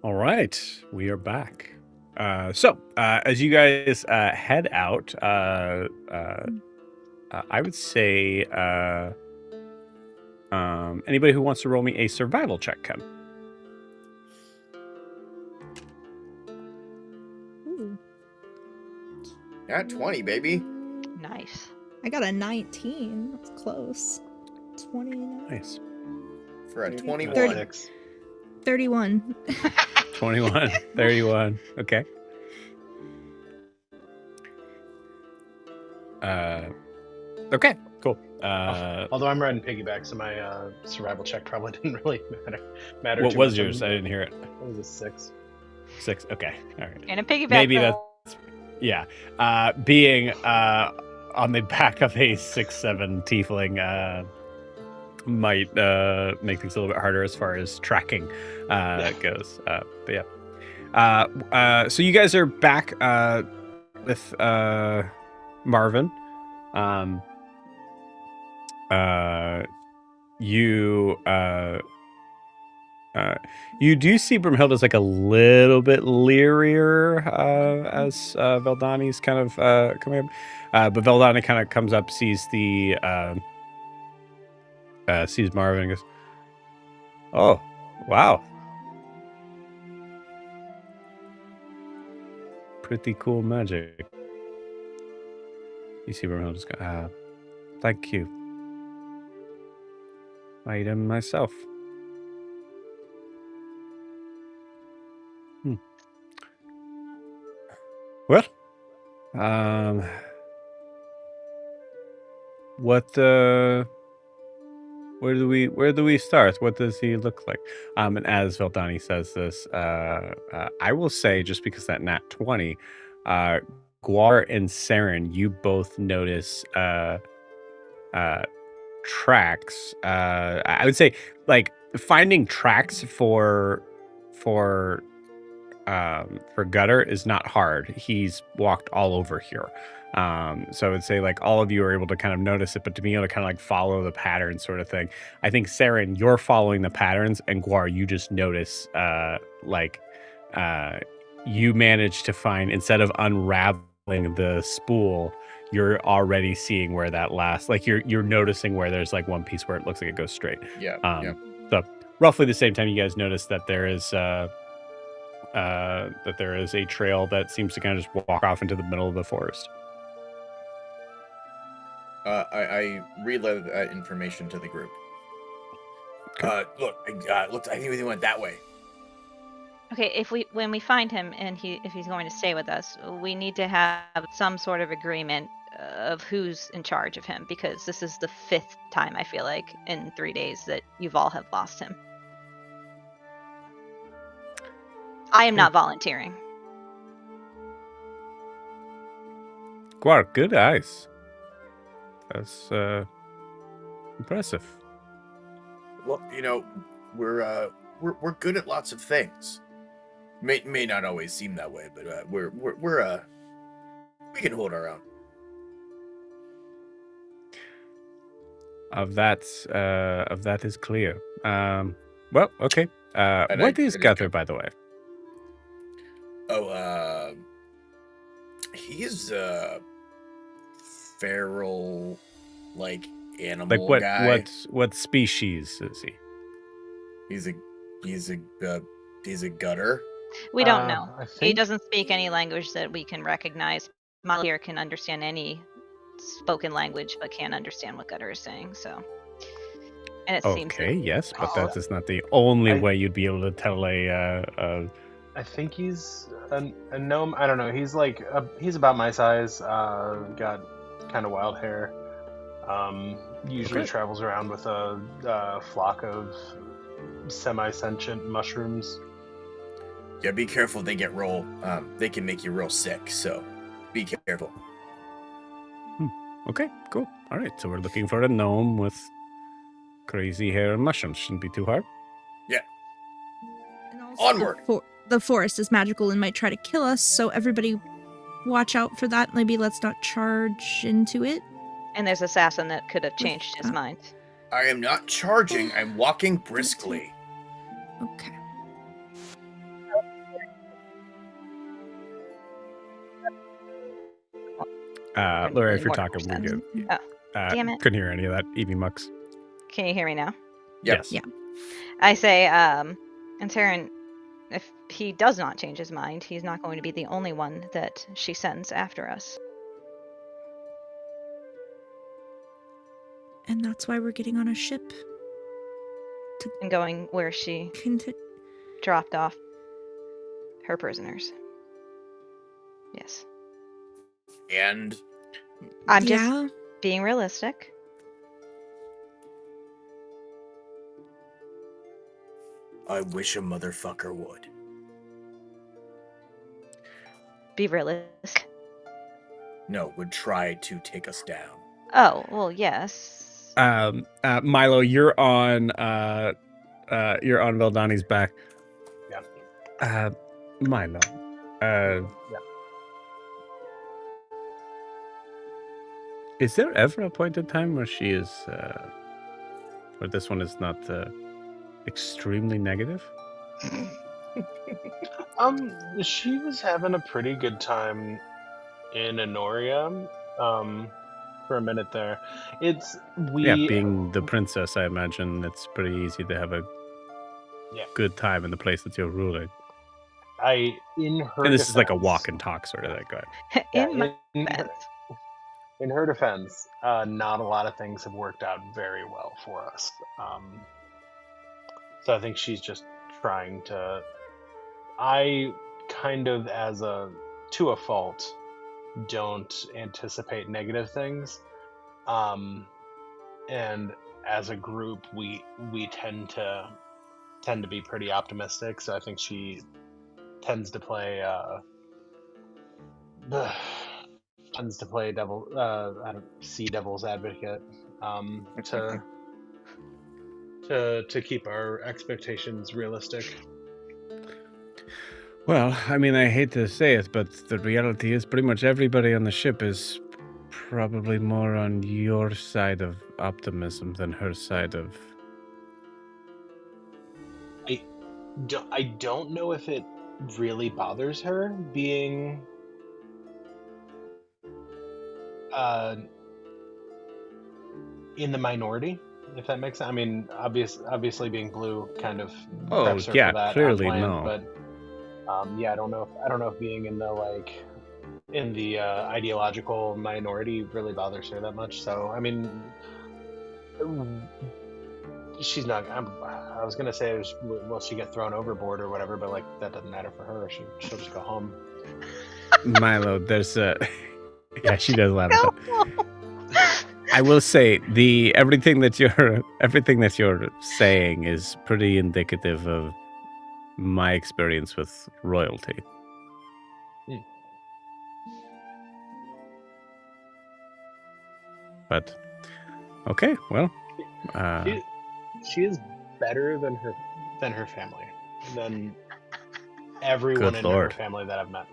All right, we are back. As you guys head out, I would say Anybody who wants to roll me a survival check can. Ooh, At 20, baby. Nice. I got a 19. That's close. 29. Nice. For a 21. 36. 31. 21, 31. Okay. Okay, cool. Although I'm riding piggyback, so my survival check probably didn't really matter what too was much. yours? I didn't hear it. It was a 6. 6. Okay. All right. And a piggyback. Maybe though. that's being on the back of a 6'7" tiefling might make things a little bit harder as far as tracking goes. But yeah. So you guys are back with Marvin. You do see Brimhilda's like a little bit leerier as Veldani's kind of coming up, but Veldani kind of comes up, sees sees Marvin, and goes, "Oh, wow, pretty cool magic." You see Brimhilda's go, "Thank you. Made him myself." Well, where do we start? What does he look like? And as Veldani says this, I will say, just because that nat 20, Guar and Seren, you both notice tracks. I would say, like, finding tracks for Gutter is not hard. He's walked all over here. So I would say, like, all of you are able to kind of notice it, but to be able to kind of like follow the pattern sort of thing. I think Seren, you're following the patterns, and Guar, you just notice you manage to find, instead of unraveling the spool, you're already seeing where that last, like, you're noticing where there's like one piece where it looks like it goes straight. Yeah. So roughly the same time you guys notice that there is a trail that seems to kind of just walk off into the middle of the forest. I relayed that information to the group. Okay. Look, I think we went that way. Okay, when we find him and if he's going to stay with us, we need to have some sort of agreement of who's in charge of him, because this is the 5th time, I feel like, in 3 days that you've all have lost him. I am not volunteering. Guar, good eyes. That's impressive. Look, we're good at lots of things. May not always seem that way, but we can hold our own. Of that is clear. Well, okay. What is Gutter, by the way? Oh, he's a feral, like, animal Like guy. what species is he? He's a gutter. We don't know. I He think doesn't speak any language that we can recognize. Molly here can understand any spoken language, but can't understand what Gutter is saying. So, and it seems Okay, yes, but Oh. that is not the only I- way you'd be able to tell a I think he's a gnome. I don't know. He's like he's about my size. Got kind of wild hair. Usually Okay. travels around with a flock of semi-sentient mushrooms. Yeah, be careful. They get they can make you real sick. So, be careful. Okay, cool. All right, so we're looking for a gnome with crazy hair and mushrooms. Shouldn't be too hard. And also Onward. The forest is magical and might try to kill us, so everybody watch out for that. Maybe let's not charge into it. and there's assassin that could have changed his mind. I am not charging. I'm walking briskly. Okay. Laura, if you're More talking, we're sense. good. Oh, damn it. Couldn't hear any of that. Evie Mux. Can you hear me now? Yep. Yes. Yeah. I say, and Seren, if he does not change his mind, he's not going to be the only one that she sends after us. And that's why we're getting on a ship. And going where she dropped off her prisoners. Yes. And I'm Yeah. just being realistic. I wish a motherfucker would. Be realistic. No, would try to take us down. Oh, well, yes. Milo, you're on Veldani's back. Yeah. Milo. Yeah. Is there ever a point in time where she is where this one is not extremely negative? She was having a pretty good time in Honoria, for a minute there. Being the princess, I imagine it's pretty easy to have a good time in the place that you're ruling. And this is like a walk and talk sort of thing. Go ahead. In her defense, not a lot of things have worked out very well for us. So I think she's just trying to. I kind of, to a fault, don't anticipate negative things, and as a group, we tend to be pretty optimistic. So I think she tends to play devil's advocate, to keep our expectations realistic. Well, I mean, I hate to say it, but the reality is pretty much everybody on the ship is probably more on your side of optimism than her side of... I don't know if it really bothers her being in the minority, if that makes sense. I mean, obviously being blue kind of preps her for that clearly on land, no. but I don't know if being in the ideological minority really bothers her that much. So I mean, she's not. I was gonna say, will she get thrown overboard or whatever? But like that doesn't matter for her. She'll just go home. Milo, there's a... Yeah, she does laugh at that. I will say everything that you're saying is pretty indicative of my experience with royalty. But okay, well, she is better than her family, than everyone in her family that I've met.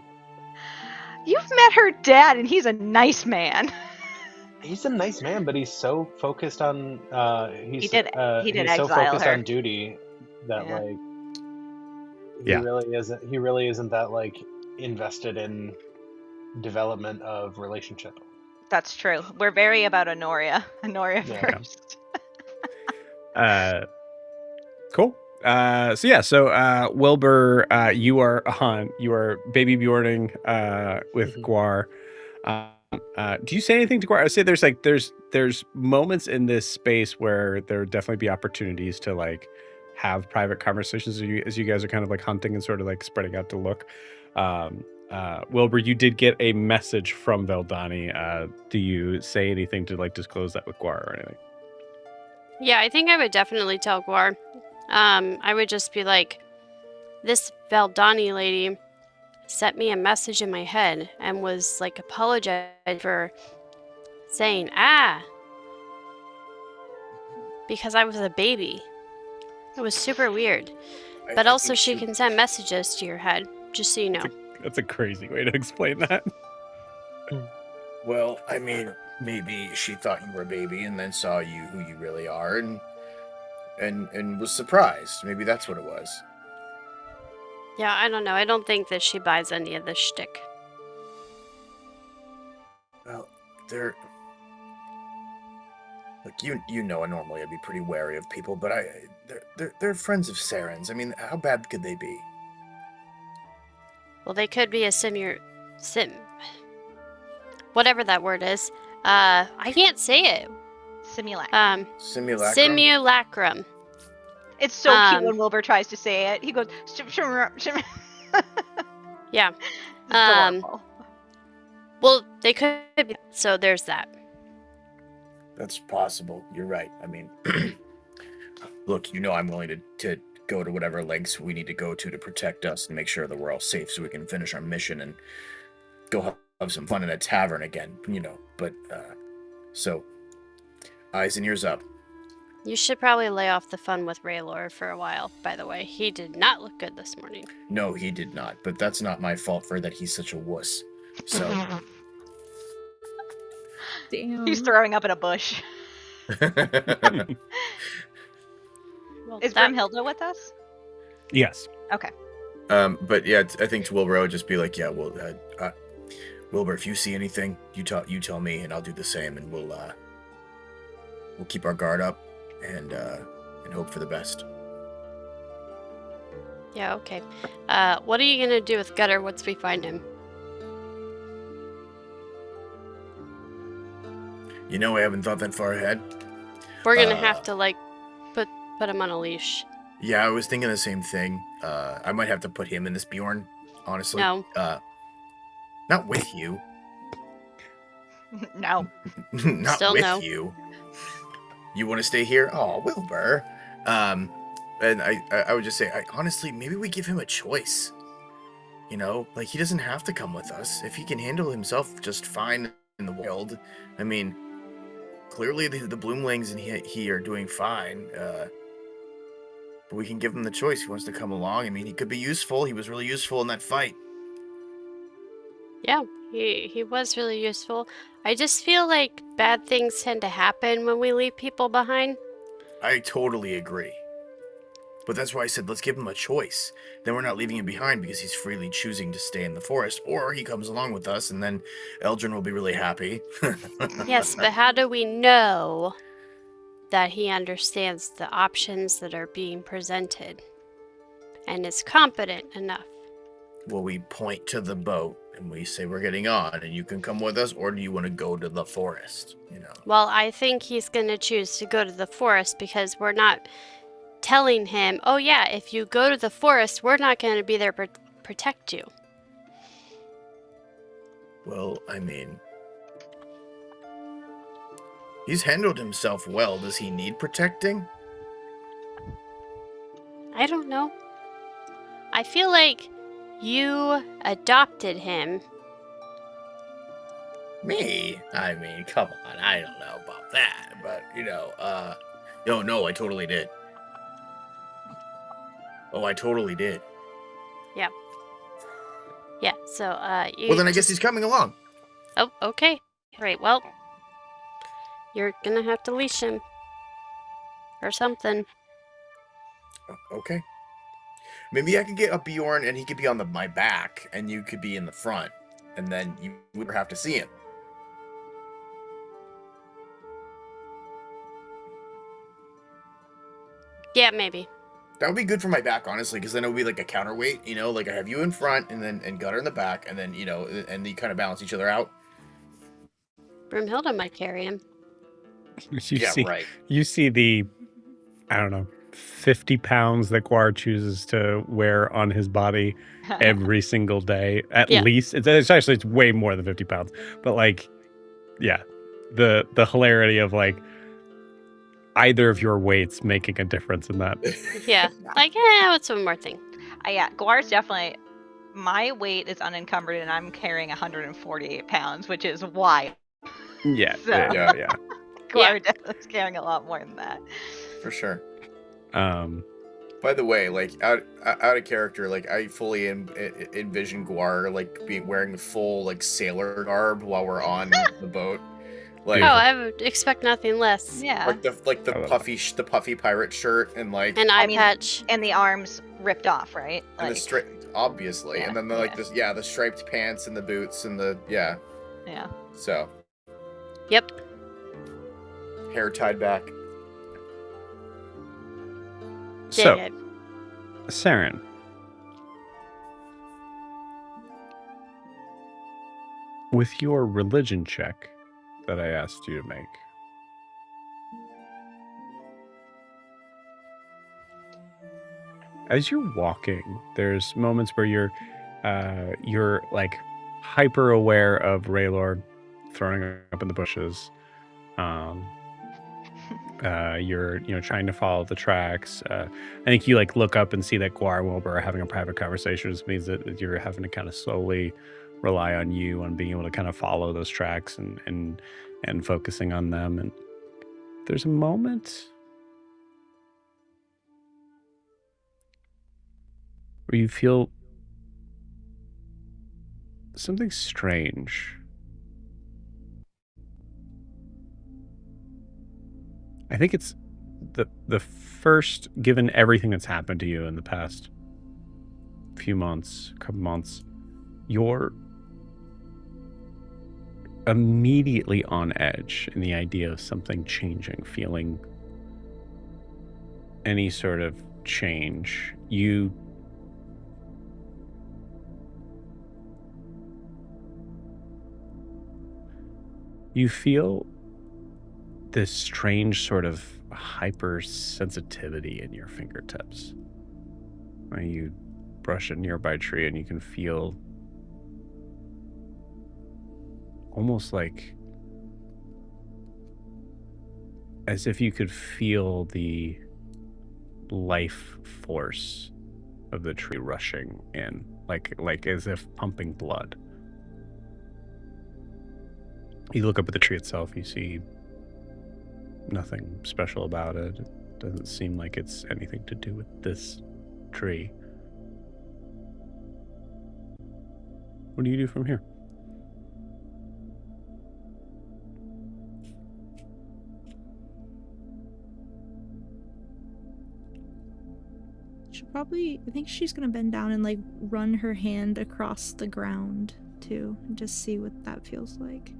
You've met her dad, and he's a nice man. He's a nice man, but he's so focused on he did he's so exile focused her. on duty that he really isn't that like invested in development of relationship. That's true. We're very about Honoria first. Cool. So Wilbur, you are baby Bjorning with Guar. Do you say anything to Guar? I say there's moments in this space where there would definitely be opportunities to like have private conversations as you guys are kind of like hunting and sort of like spreading out to look. Wilbur, you did get a message from Veldani. Do you say anything to like disclose that with Guar or anything? Yeah, I think I would definitely tell Guar. I would just be like, this Veldani lady sent me a message in my head and was like apologizing for saying because I was a baby. It was super weird. But also she can send messages to your head, just so you know. That's a crazy way to explain that. Well, I mean, maybe she thought you were a baby and then saw you who you really are and was surprised. Maybe that's what it was. Yeah, I don't know. I don't think that she buys any of this shtick. Well, Look, you know, normally I'd be pretty wary of people, but they're friends of Seren's. I mean, how bad could they be? Well, they could be a whatever that word is. I can't say it. Simulacrum. Simulacrum. Simulacrum. It's so cute when Wilbur tries to say it. He goes, shimmer. Yeah. It's adorable. Well, they could be. So there's that. That's possible. You're right. I mean, look, you know, I'm willing to go to whatever lengths we need to go to protect us and make sure that we're all safe so we can finish our mission and go have some fun in a tavern again, you know. But, so, eyes and ears up. You should probably lay off the fun with Raylor for a while, by the way. He did not look good this morning. No, he did not. But that's not my fault for that he's such a wuss. So. Damn. He's throwing up in a bush. Well, Is Brimhilda with us? Yes. Okay. But yeah, I think to Wilbur, I would just be like, yeah, well, Wilbur, if you see anything, you tell me, and I'll do the same, and we'll keep our guard up and hope for the best. Yeah, okay. What are you going to do with Gutter once we find him? You know, I haven't thought that far ahead. We're going to have to, like, put him on a leash. Yeah, I was thinking the same thing. I might have to put him in this Bjorn, honestly. No. Not with you. No. Not Still with no. you. You want to stay here? Oh, Wilbur. And I would just say, honestly, maybe we give him a choice. You know, like, he doesn't have to come with us. If he can handle himself just fine in the wild, I mean, clearly the Bloomlings and he are doing fine. But we can give him the choice. He wants to come along. I mean, he could be useful. He was really useful in that fight. Yeah, he was really useful. I just feel like bad things tend to happen when we leave people behind. I totally agree. But that's why I said, let's give him a choice. Then we're not leaving him behind because he's freely choosing to stay in the forest. Or he comes along with us, and then Eldrin will be really happy. Yes, but how do we know that he understands the options that are being presented and is competent enough? Well, we point to the boat, and we say we're getting on, and you can come with us, or do you want to go to the forest? You know. Well, I think he's going to choose to go to the forest because we're not telling him, oh yeah, if you go to the forest, we're not going to be there to protect you. Well, I mean, he's handled himself well. Does he need protecting? I don't know. I feel like you adopted him. Me? I mean, come on. I don't know about that. But, you know, no, I totally did. Oh, I totally did. Yeah, so, you Well, then I guess he's coming along. Oh, okay. Right, well, you're gonna have to leash him. Or something. Okay. Maybe I could get a Bjorn and he could be on my back and you could be in the front. And then you would have to see him. Yeah, maybe. That would be good for my back, honestly, because then it would be like a counterweight, you know, like I have you in front and Gutter in the back, and then, you know, and you kind of balance each other out. Broomhilda might carry him. Right. You see the, I don't know, 50 pounds that Guar chooses to wear on his body every single day, at least. It's way more than 50 pounds. But, like, yeah, the hilarity of, like, either of your weights making a difference in that. Yeah. Like, what's one more thing? Yeah, Guar's definitely... My weight is unencumbered, and I'm carrying 148 pounds, which is wild. Yeah, So- yeah. Guar definitely is carrying a lot more than that. For sure. By the way, like, out of character, like, I fully envision Guar, like, wearing full, like, sailor garb while we're on the boat. Like, Oh, I would expect nothing less. Yeah. like the puffy pirate shirt and like An eye patch. And the arms ripped off, right? and the obviously, Yeah, and then the striped pants and the boots and the Yeah. so Yep. hair tied back. So, Dig it. Seren, with your religion check that I asked you to make, as you're walking, there's moments where you're like hyper aware of Raylord throwing up in the bushes. You're trying to follow the tracks. I think you like look up and see that Guar and Wilbur are having a private conversation, which means that you're having to kind of slowly rely on you on being able to kind of follow those tracks and focusing on them. And there's a moment where you feel something strange. I think it's the first, given everything that's happened to you in the past couple months, you're immediately on edge in the idea of something changing, feeling any sort of change. You feel this strange sort of hypersensitivity in your fingertips. When you brush a nearby tree and you can feel almost like as if you could feel the life force of the tree rushing in, like as if pumping blood. You look up at the tree itself, you see nothing special about it. It doesn't seem like it's anything to do with this tree. What do you do from here? I think she's gonna bend down and like run her hand across the ground too, and just see what that feels like.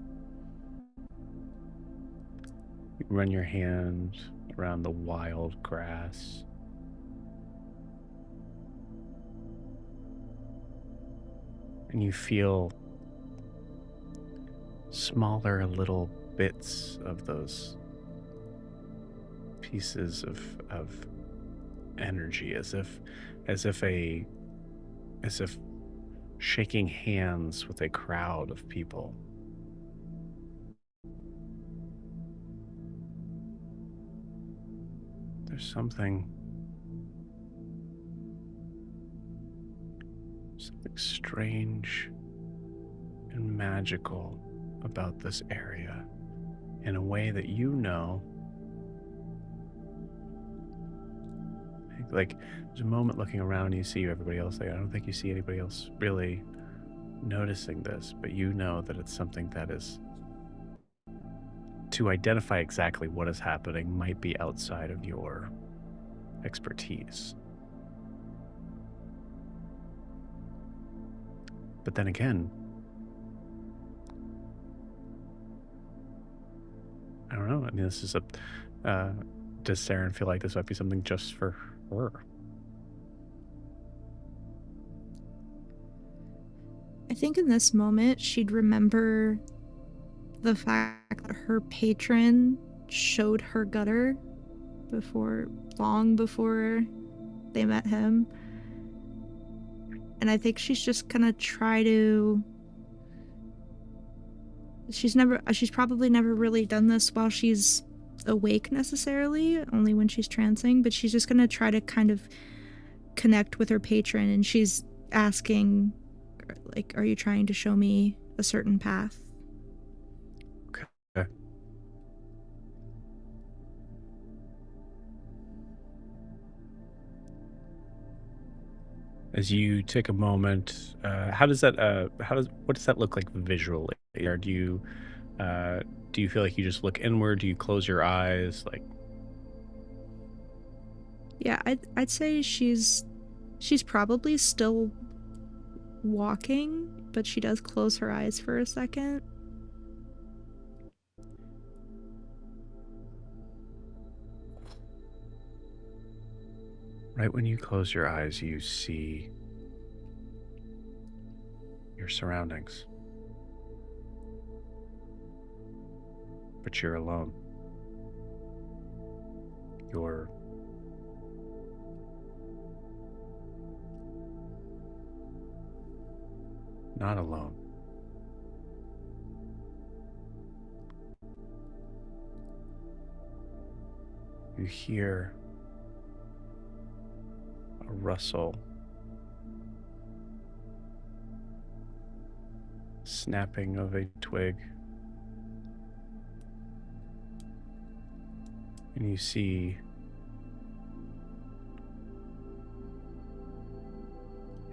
You run your hand around the wild grass. And you feel smaller little bits of those pieces of energy, as if shaking hands with a crowd of people. There's something strange and magical about this area in a way that like there's a moment looking around and you see everybody else there. I don't think you see anybody else really noticing this, but you know that it's something that is, to identify exactly what is happening, might be outside of your expertise. But then again, I don't know. I mean, this is does Seren feel like this might be something just for her? I think in this moment she'd remember the fact that her patron showed her gutter long before they met him. And I think she's just gonna try to... She's probably never really done this while she's awake necessarily, only when she's trancing, but she's just gonna try to kind of connect with her patron, and she's asking, like, are you trying to show me a certain path? Okay. As you take a moment, what does that look like visually? Or do you feel like you just look inward? Do you close your eyes? Like, yeah, I'd say she's probably still walking, but she does close her eyes for a second. Right when you close your eyes, you see your surroundings. But you're alone. You're not alone. You hear a rustle, snapping of a twig, and you see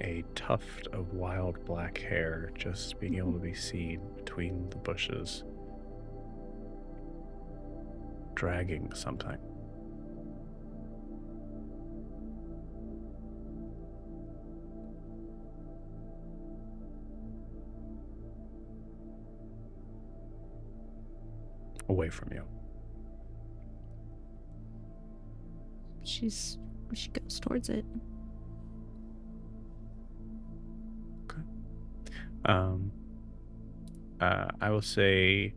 a tuft of wild black hair just being able to be seen between the bushes, dragging something. Away from you. She goes towards it. I will say,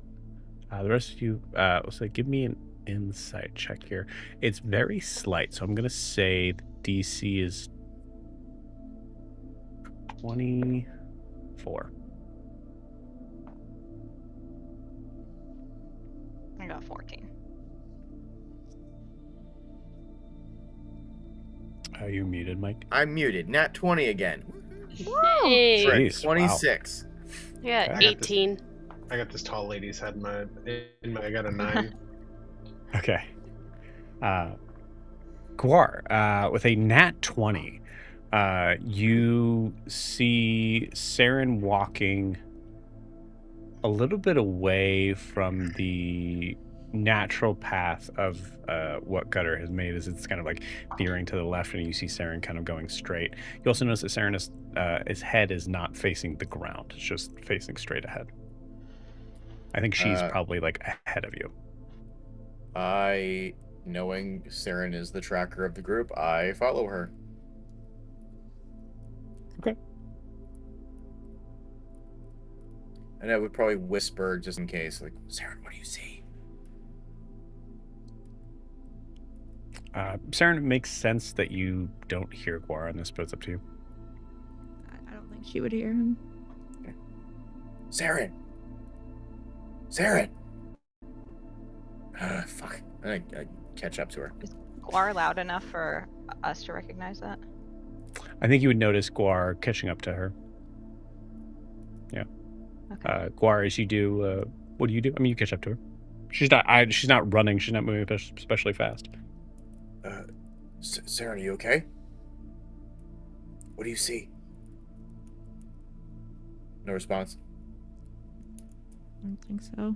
the rest of you, will say, give me an insight check here. It's very slight, so I'm gonna say the DC is 24. I got 14. Are you muted, Mike? I'm muted. Nat 20 again. Hey. For a Jeez, wow. 26. Yeah, Okay. 18. I got this tall lady's head I got a 9. Okay. Gwar, with a nat 20, you see Seren walking a little bit away from the natural path of what Gutter has made, as it's kind of like veering to the left, and you see Seren kind of going straight. You also notice that Seren is, his head is not facing the ground. It's just facing straight ahead. I think she's probably like ahead of you. Knowing Seren is the tracker of the group, I follow her. Okay. And I would probably whisper just in case, like, Seren, what do you see? Seren, it makes sense that you don't hear Gwar on this, but it's up to you. I don't think she would hear him. Seren! Seren! Fuck. I catch up to her. Is Gwar loud enough for us to recognize that? I think you would notice Gwar catching up to her. Yeah. Okay. Gwar, as you do, what do you do? I mean, you catch up to her. She's not running. She's not moving especially fast. Seren, are you okay? What do you see? No response. I don't think so.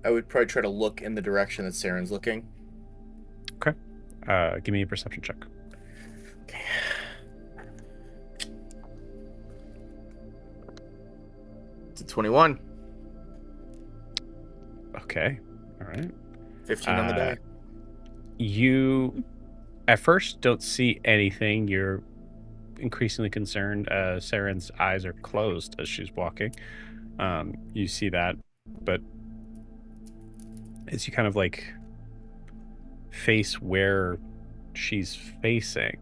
I would probably try to look in the direction that Seren's looking. Okay. Give me a perception check. Okay. It's a 21. Okay. All right. 15 on the die. You, at first, don't see anything. You're increasingly concerned. Seren's eyes are closed as she's walking. You see that, but as you kind of like face where she's facing,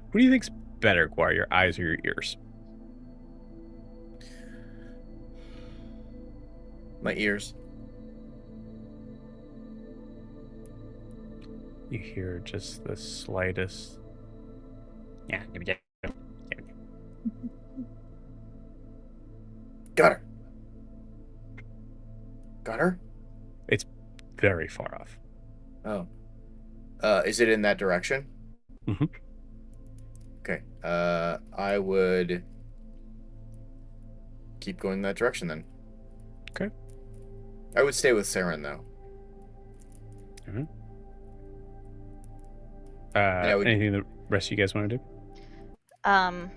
what do you think's better, Gwar, your eyes or your ears? My ears. You hear just the slightest. Yeah. Got her. Got her? It's very far off. Oh. Is it in that direction? Mm-hmm. Okay. I would keep going in that direction then. Okay. I would stay with Seren though. Mm-hmm. I would- Anything the rest of you guys want to do? I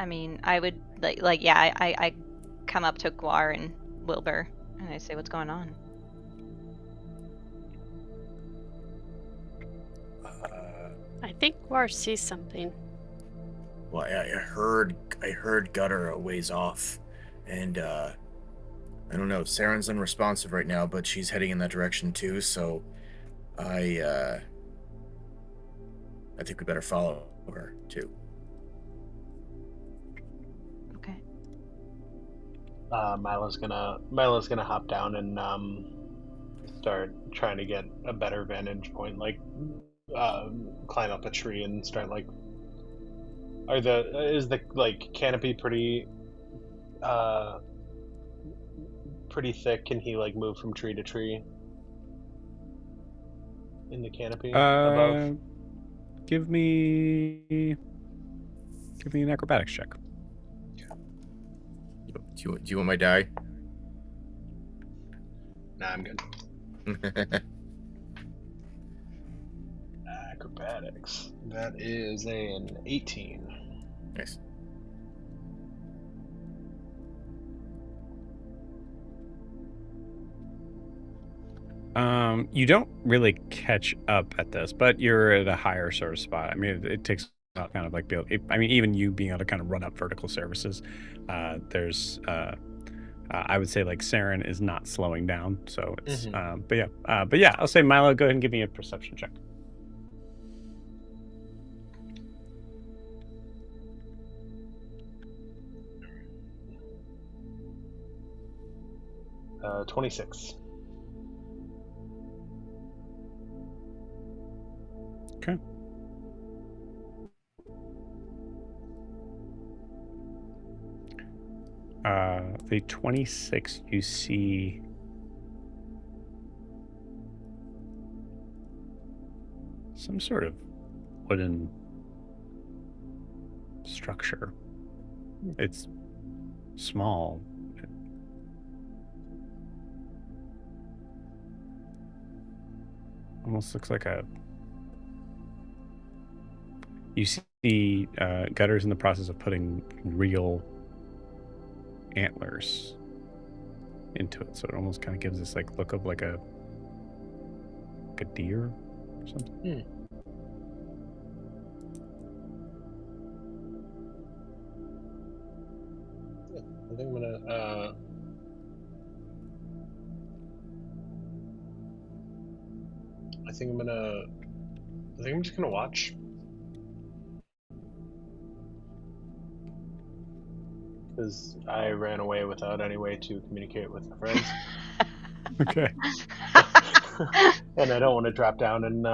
mean, I would I come up to Guar and Wilbur, and I say, "What's going on?" I think Guar sees something. Well, I heard Gutter a ways off, and I don't know. Seren's unresponsive right now, but she's heading in that direction too. So I think we better follow her too. Okay. Milo's gonna hop down and start trying to get a better vantage point, like climb up a tree and start like. Is the like canopy pretty thick? Can he like move from tree to tree in the canopy above? Give me an acrobatics check. Do you want my die? Nah, I'm good. Acrobatics. That is an 18. Nice. You don't really catch up at this, but you're at a higher sort of spot. I mean, it takes kind of like even you being able to kind of run up vertical surfaces. There's I would say like Seren is not slowing down, so it's but yeah, I'll say Milo, go ahead and give me a perception check. Uh, 26. Okay. The 26, you see some sort of wooden structure. It's small. Almost looks like a... You see Gutter's in the process of putting real antlers into it, so it almost kind of gives this like look of like a deer or something. I think I'm just gonna watch. Because I ran away without any way to communicate with my friends. Okay. And I don't want to drop down and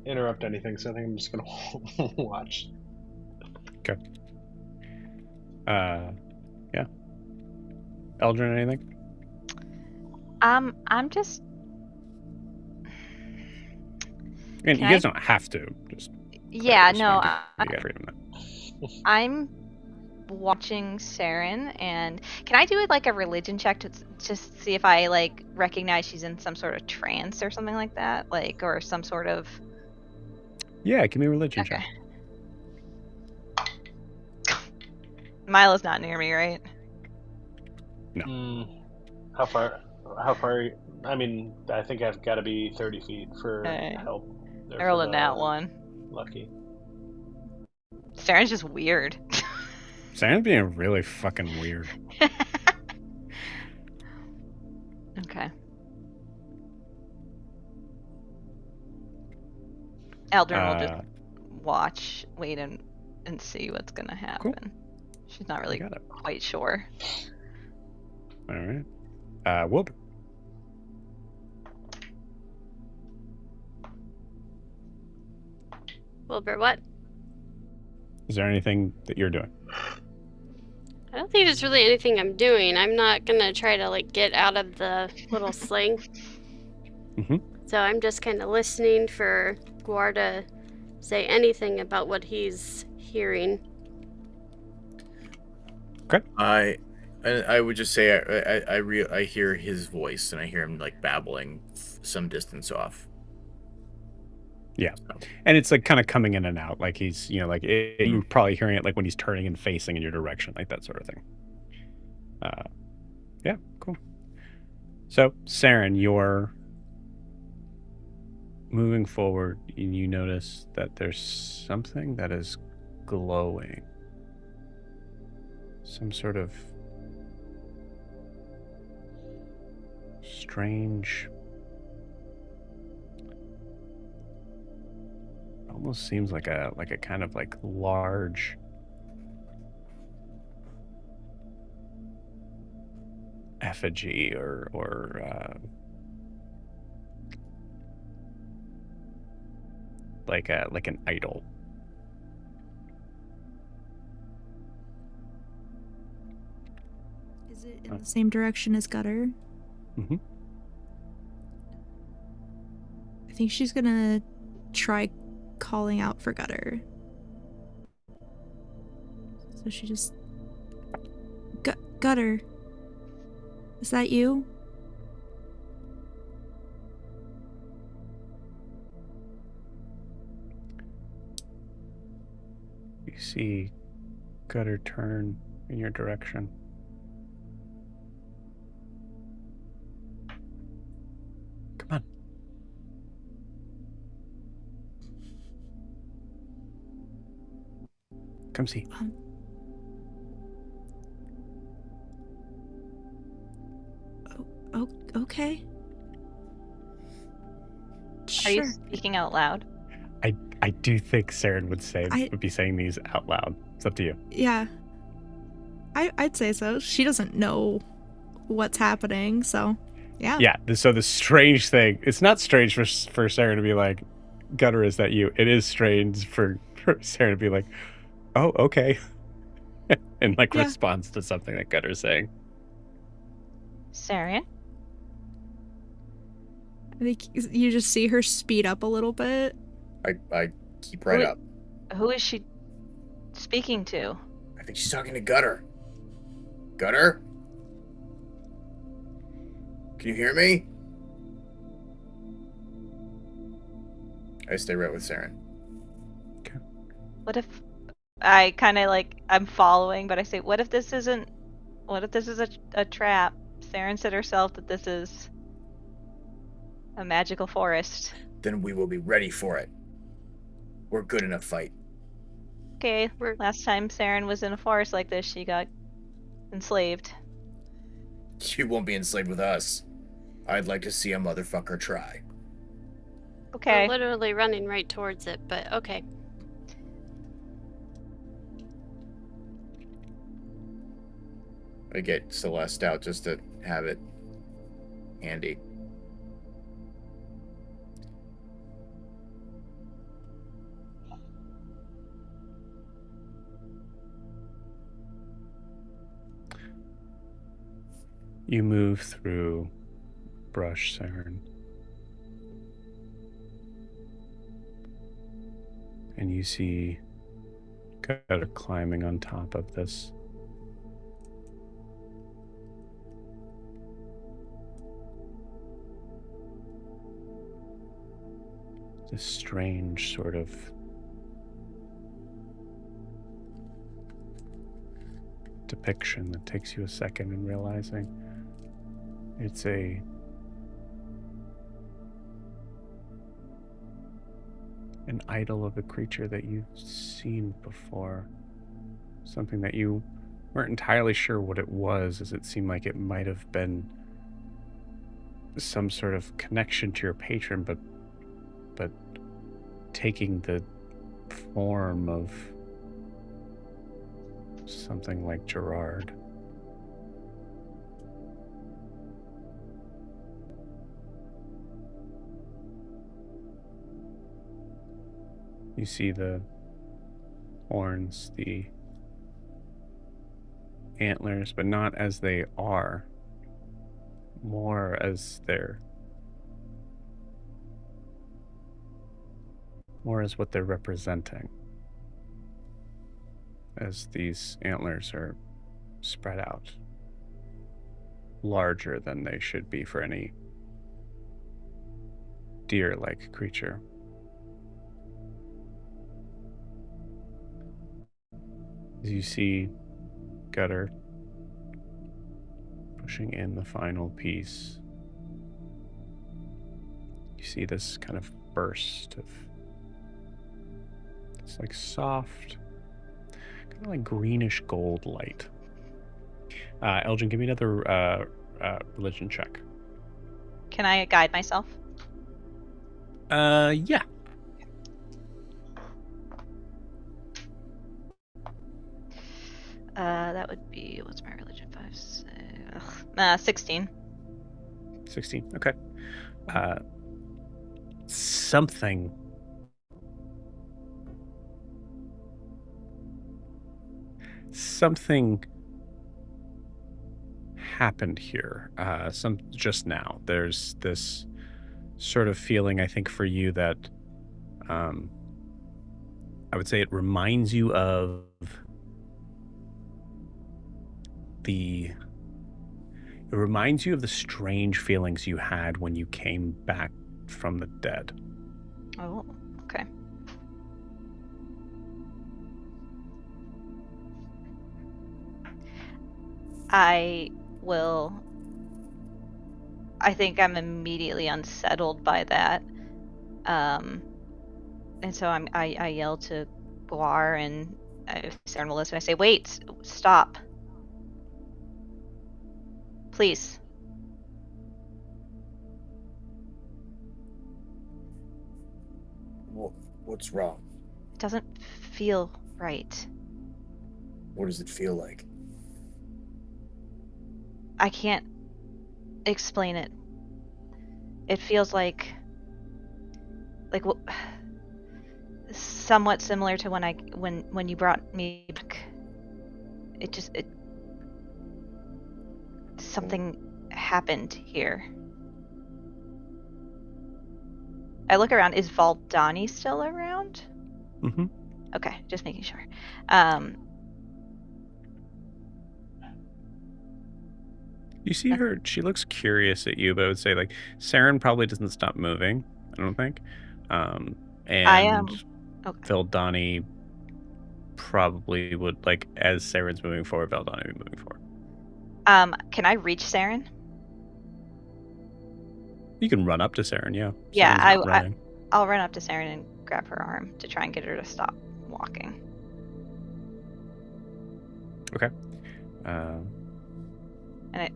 interrupt anything, so I think I'm just gonna watch. Okay. Yeah. Eldrin, anything? I'm just. And you guys don't have to. Just Yeah, just no. wanted to give you freedom there. I'm watching Seren, and can I do it like a religion check to just see if I like recognize she's in some sort of trance or something like that, like, or some sort of. Yeah, give me a religion Okay. check. Milo's not near me, right? No. How far? I mean, I think I've got to be 30 feet for help. I rolled a nat one. Lucky. Seren's just weird. Seren's being really fucking weird. Okay. Eldrin will just watch, wait, and see what's gonna happen. Cool. She's not really Got it. quite sure. All right. Wilbur. Wilbur, what? Is there anything that you're doing? I don't think there's really anything I'm doing. I'm not gonna try to like get out of the little sling. So I'm just kind of listening for Guar to say anything about what he's hearing. Okay. I would just say I hear his voice, and I hear him like babbling some distance off. Yeah, and it's like kind of coming in and out, like he's, you're probably hearing it like when he's turning and facing in your direction, like that sort of thing. Yeah, cool. So, Seren, you're moving forward, and you notice that there's something that is glowing. Some sort of strange, almost seems like a kind of like large effigy or like an idol. Is it in the same direction as Gutter? Mm-hmm. I think she's gonna try calling out for Gutter. So she just... Gutter. Is that you? You see Gutter turn in your direction. Come on. Come see. Okay. Are you Sure. speaking out loud? I do think Seren would be saying these out loud. It's up to you. Yeah. I'd say so. She doesn't know what's happening, so yeah. Yeah. So the strange thing, it's not strange for Seren to be like, Gutter, is that you? It is strange for Seren to be like, oh, okay. And like Yeah. responds to something that Gutter's saying. Seren? I think you just see her speed up a little bit. I keep right up. Who is she speaking to? I think she's talking to Gutter. Gutter? Can you hear me? I stay right with Seren. Okay. What if I kind of like I'm following, but I say, what if this is a trap? Seren said herself that this is a magical forest. Then we will be ready for it. We're good in a fight. Okay, last time Seren was in a forest like this, she got enslaved. You won't be enslaved with us. I'd like to see a motherfucker try. Okay. We're literally running right towards it, but okay. I get Celeste out just to have it handy. You move through brush, Seren. And you see Gutter climbing on top of this strange sort of depiction that takes you a second in realizing it's an idol of a creature that you've seen before. Something that you weren't entirely sure what it was, as it seemed like it might have been some sort of connection to your patron, but taking the form of something like Gerard. You see the horns, the antlers, but not as they are, more as more as what they're representing, as these antlers are spread out, larger than they should be for any deer-like creature. As you see Gutter pushing in the final piece, you see this kind of burst of it's like soft, kind of like greenish gold light. Elgin, give me another religion check. Can I guide myself? Yeah. That would be, what's my religion? 16. 16. Okay. Something happened here. Just now. There's this sort of feeling, I think, for you that I would say it reminds you of the strange feelings you had when you came back from the dead. Oh, okay. I think I'm immediately unsettled by that. And so I yell to Guar and Seren will listen. I say, wait, stop. Please. What's wrong? It doesn't feel right. What does it feel like? I can't explain it. It feels like somewhat similar to when you brought me back. Something happened here. I look around. Is Valdani still around? Mm-hmm. Okay, just making sure. You see her, she looks curious at you, but I would say, like, Seren probably doesn't stop moving, I don't think. And I am. Okay. Valdani probably would, like, as Seren's moving forward, Valdani would be moving forward. Can I reach Seren? You can run up to Seren, yeah. Yeah, Seren's not running. I'll run up to Seren and grab her arm to try and get her to stop walking. Okay. And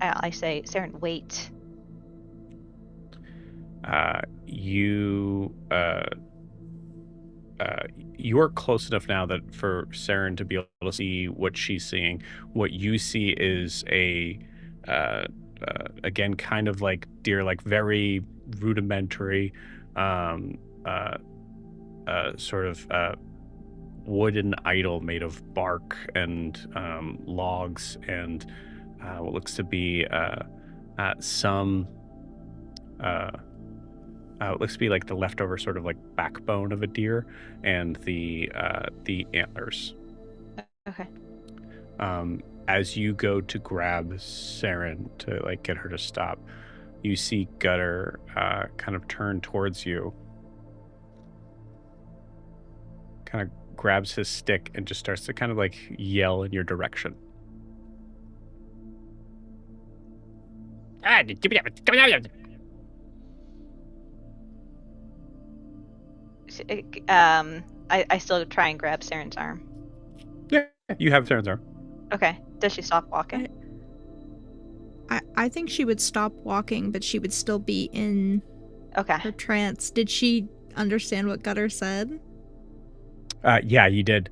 I say, Seren, wait. You're close enough now that for Seren to be able to see what she's seeing. What you see is again, kind of like deer, like very rudimentary, sort of wooden idol made of bark and logs and what looks to be some it looks to be like the leftover sort of like backbone of a deer and the antlers. Okay. As you go to grab Seren to like get her to stop, you see Gutter kind of turn towards you, kind of grabs his stick and just starts to kind of like yell in your direction. I still try and grab Seren's arm. Yeah, you have Seren's arm. Okay. Does she stop walking? I think she would stop walking, but she would still be in her trance. Did she understand what Gutter said? Yeah, you did.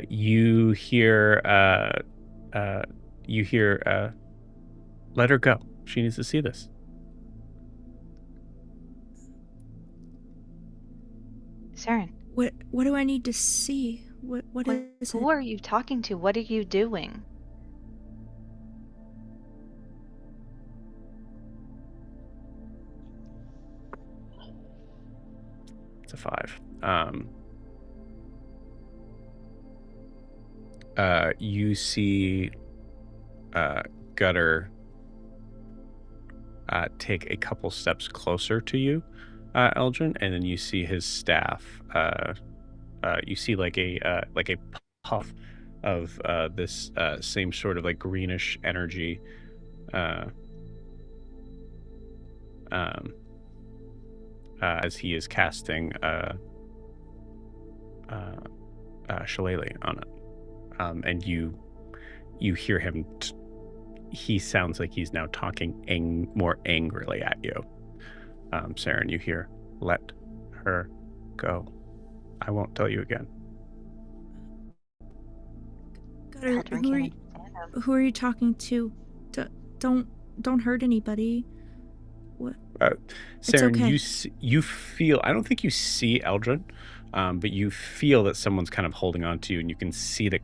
You hear, let her go. She needs to see this. Seren. What do I need to see? What is Who are you talking to? What are you doing? It's a 5. You see Gutter take a couple steps closer to you, Elgin, and then you see his staff. You see like a puff of this same sort of like greenish energy. As he is casting Shillelagh on it, and you hear him. He sounds like he's now talking more angrily at you. Seren, you hear, "Let her go. I won't tell you again." Gutter, Eldrin can't understand him. who are you talking to? Don't hurt anybody. Seren, okay. you feel. I don't think you see Eldrin, but you feel that someone's kind of holding on to you, and you can see that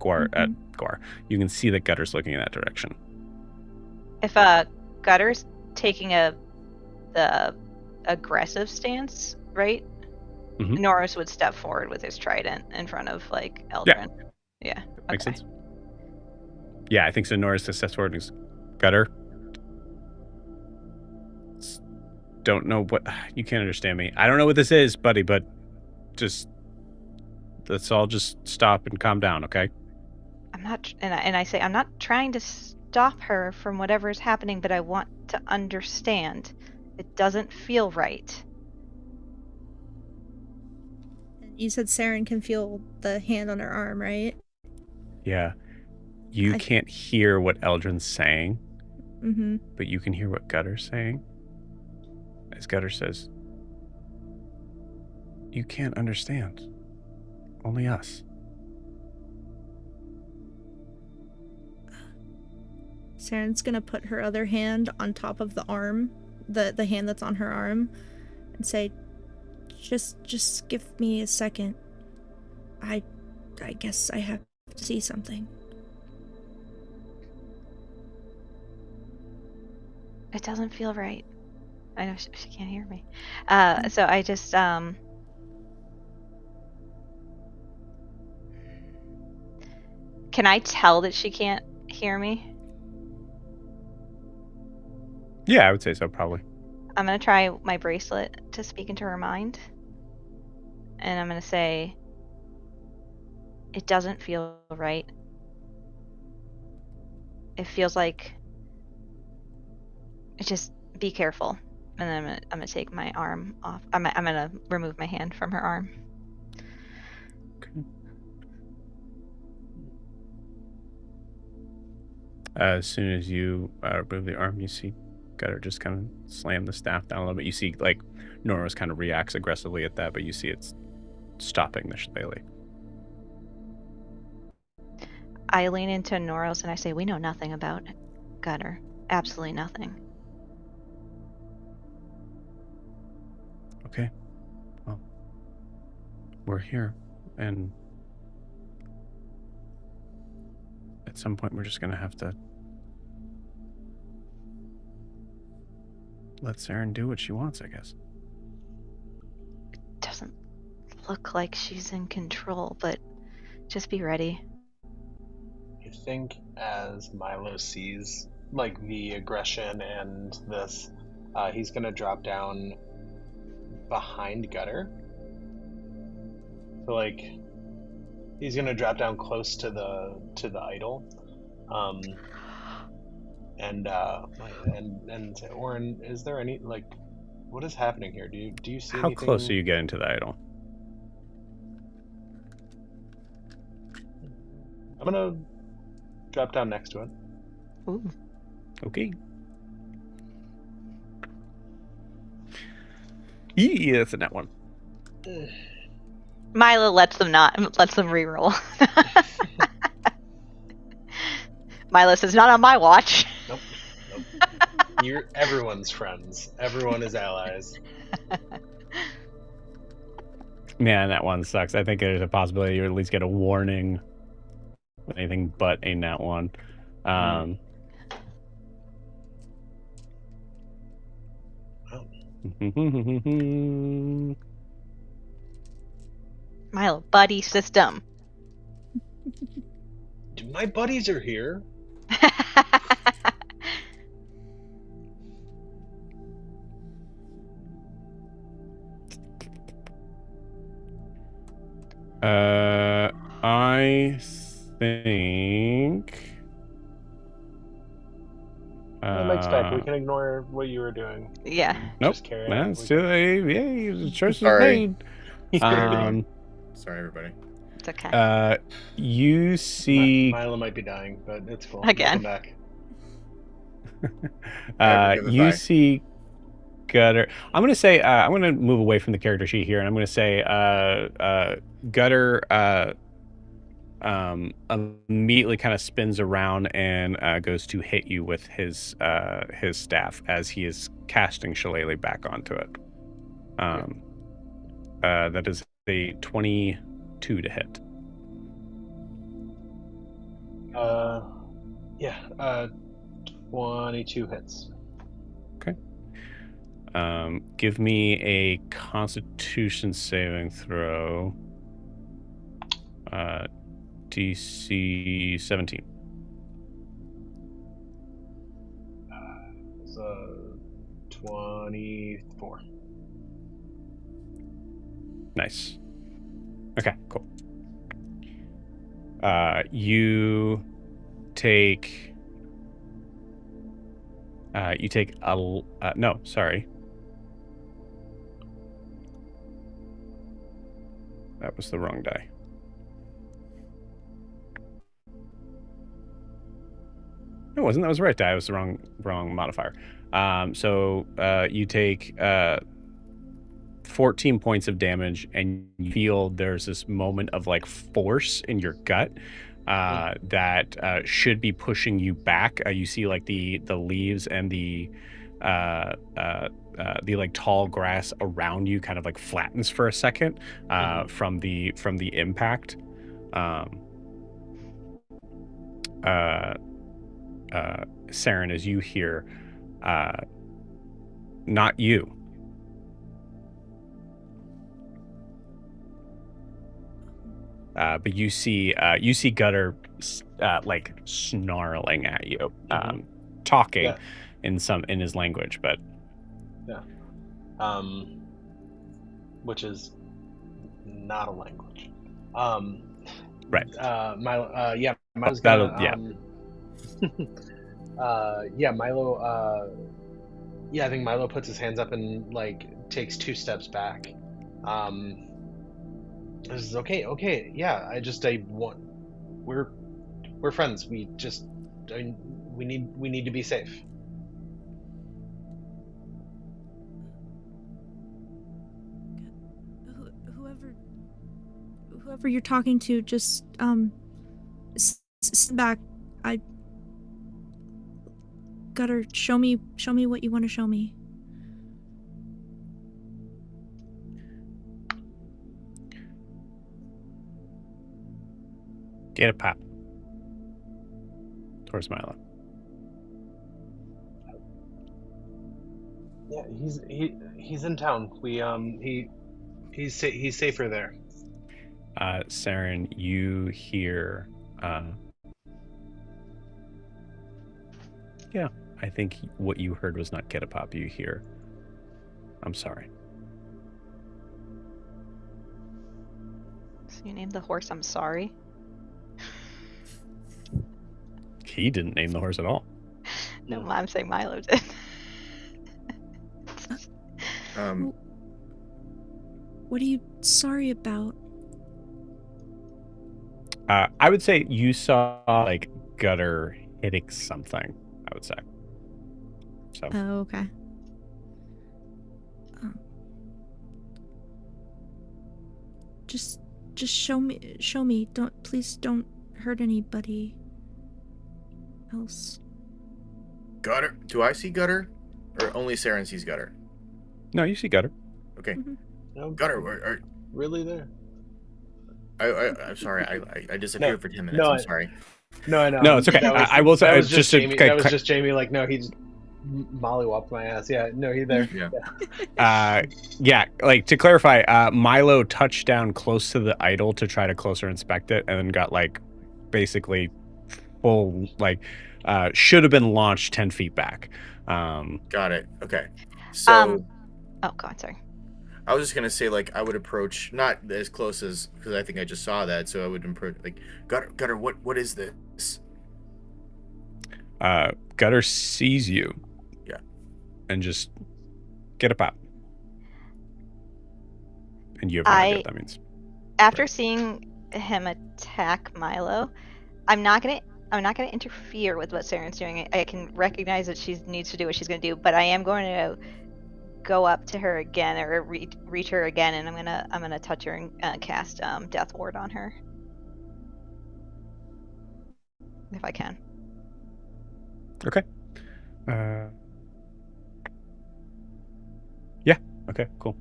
you can see that Gutter's looking in that direction. If Gutter's taking the aggressive stance, right? Mhm. Norris would step forward with his trident in front of like Eldrin. Yeah. Makes Okay. sense. Yeah, I think so. Norris steps forward and goes, "Gutter, don't know what you can't understand me. I don't know what this is, buddy, but just let's all just stop and calm down, okay?" I'm not, and I say I'm not trying to stop her from whatever is happening, but I want to understand. It doesn't feel right. You said Seren can feel the hand on her arm, right? Yeah. You can't hear what Eldrin's saying, Mm-hmm. but you can hear what Gutter's saying. As Gutter says, "You can't understand. Only us." Seren's gonna put her other hand on top of the arm, the hand that's on her arm, and say, Just give me a second. I guess I have to see something." It doesn't feel right. I know she can't hear me. So I just can I tell that she can't hear me? Yeah, I would say so, probably. I'm gonna try my bracelet to speak into her mind, and I'm gonna say, "It doesn't feel right. It feels like. Just be careful." And then I'm gonna take my arm off. I'm gonna remove my hand from her arm. Okay. As soon as you remove the arm, you see Gutter just kind of slam the staff down a little bit. You see, like, Norris kind of reacts aggressively at that, but you see it's stopping the shillelagh. I lean into Noros and I say, "We know nothing about Gutter. Absolutely nothing." Okay. Well, we're here, and at some point we're just going to have to let Seren do what she wants, I guess. It doesn't look like she's in control, but just be ready. I think as Milo sees like the aggression and this, he's gonna drop down behind Gutter. So like he's gonna drop down close to the idol, and say, "Oren, is there any like what is happening here? Do you see How anything?" close are you getting to the idol? I'm gonna drop down next to it. Ooh. Okay. Yeah, that's a net one. Milo lets them reroll. Milo says, "Not on my watch." Nope. You're everyone's friends. Everyone is allies. Man, that one sucks. I think there's a possibility you at least get a warning. Anything but a nat one. Milo, buddy system. My buddies are here. I think. Mike's back. We can ignore what you were doing. Yeah. Nope. Just carry Nah, on. it's still, yeah, the choice was Sorry. made. Sorry, everyone. Sorry, everybody. It's okay. You see. Milo might be dying, but it's cool. Again. Welcome back. You see Gutter. I'm gonna say I'm gonna move away from the character sheet here, and I'm gonna say Gutter immediately kind of spins around and goes to hit you with his staff as he is casting Shillelagh back onto it. That is a 22 to hit. Yeah, 22 hits. Okay. Give me a Constitution saving throw. DC 17. So 24. Nice. Okay, cool. You take no, sorry. That was the wrong die. No, it wasn't. That was the right die. It was the wrong modifier. So you take 14 points of damage, and you feel there's this moment of like force in your gut that should be pushing you back. You see like the leaves and the like tall grass around you kind of like flattens for a second from the impact. Seren, as you hear, not you. But you see Gutter like snarling at you, talking in his language, but which is not a language. Right. Milo. Yeah, Milo's That'll gonna. Milo. Yeah, I think Milo puts his hands up and like takes 2 steps back. This is okay. Yeah, we're friends. We need to be safe. Whoever you're talking to, just sit back. Gutter, show me what you want to show me. get a pop towards Milo. Yeah, he's in town. He's safer there. Seren, you hear. Yeah, I think what you heard was not get a pop. You hear, I'm sorry. So you named the horse I'm sorry? He didn't name the horse at all. No, I'm saying Milo did. What are you sorry about? I would say you saw like Gutter hitting something, I would say. So. Oh, okay. Just show me. Please don't hurt anybody else. Gutter? Do I see Gutter? Or only Seren sees Gutter? No, you see Gutter. Okay. Mm-hmm. No, Gutter, are really there? I'm sorry. I disappeared for 10 minutes. No, I'm sorry. No, I know. No, it's okay. I will say that was just Jamie. to, That was just Jamie. Like, no, he just mollywopped my ass. Yeah, no, he's there. Yeah. Yeah. Like to clarify, Milo touched down close to the idol to try to closer inspect it, and then got like basically full like should have been launched 10 feet back. Got it. Okay. So oh, go on. Sorry. I was just gonna say, like, I would approach not as close as, because I think I just saw that, so I would approach like, Gutter, what is this? Gutter sees you. Yeah. And just get up out. And you have no idea what that means. After seeing him attack Milo, I'm not gonna interfere with what Seren's doing. I can recognize that she needs to do what she's gonna do, but I am going to go up to her again, or reach her again, and I'm gonna touch her and cast Death Ward on her, if I can. Okay. Yeah. Okay. Cool.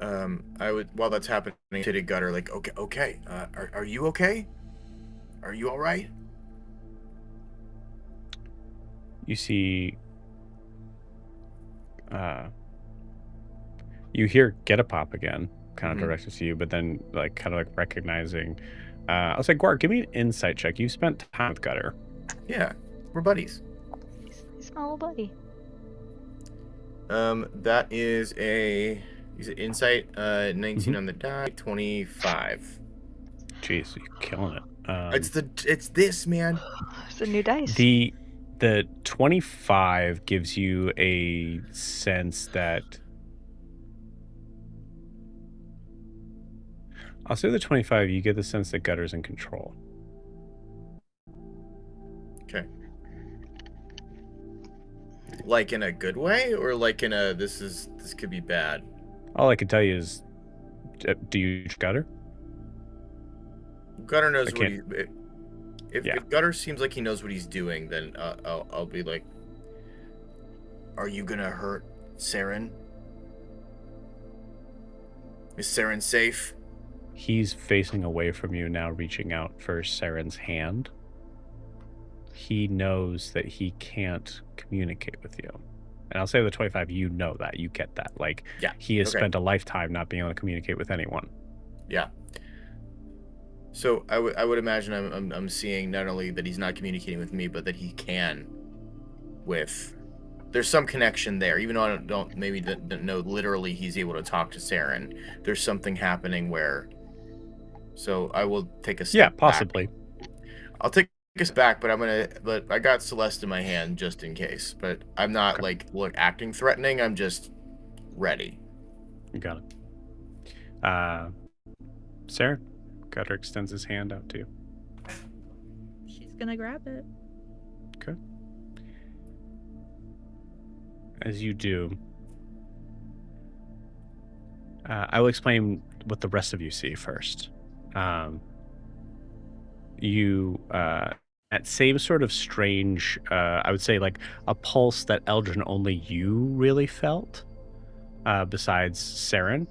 I would, while that's happening, say to Gutter, like, okay. Are you okay? Are you all right? You see. You hear "Get a Pop" again, kind of directed to you, but then like kind of like recognizing. I was like, Guar, give me an insight check. You spent time with Gutter. Yeah, we're buddies. He's my little buddy. That is a insight. 19 on the die. 25. Jeez, you're killing it. It's this, man. It's a new dice. The 25 gives you a sense that. I'll say the 25, you get the sense that Gutter's in control. Okay. Like in a good way, or like in a this could be bad? All I can tell you is, do you Gutter? Gutter knows what he. If Gutter seems like he knows what he's doing, then I'll be like, "Are you gonna hurt Seren? Is Seren safe?" He's facing away from you now, reaching out for Seren's hand. He knows that he can't communicate with you. And I'll say the 25, you know that. You get that. Like, yeah, he has spent a lifetime not being able to communicate with anyone. Yeah. So I would imagine I'm seeing not only that he's not communicating with me, but that he can with... There's some connection there. Even though I don't know literally he's able to talk to Seren, there's something happening where... So I will take a step back. Possibly. I'll take a step back, but I got Celeste in my hand just in case. But I'm not acting threatening. I'm just ready. You got it. Seren, Gutter extends his hand out to you. She's gonna grab it. Okay. As you do, I will explain what the rest of you see first. That same sort of strange, I would say like a pulse that Eldrin only you really felt, besides Seren.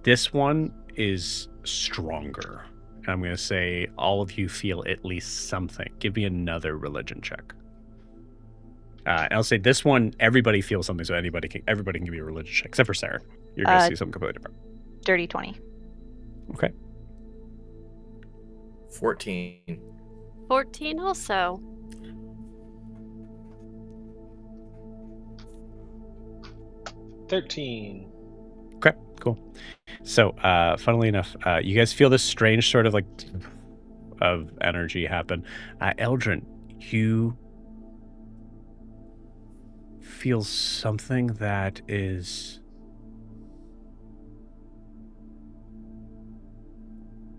This one is stronger. And I'm going to say all of you feel at least something. Give me another religion check. And I'll say this one, everybody feels something, so everybody can give you a religion check, except for Seren. You're going to see something completely different. Dirty 20. Okay. 14. 14 also. $13. Okay, cool. So, funnily enough, you guys feel this strange sort of like of energy happen. Eldrin, you feel something that is...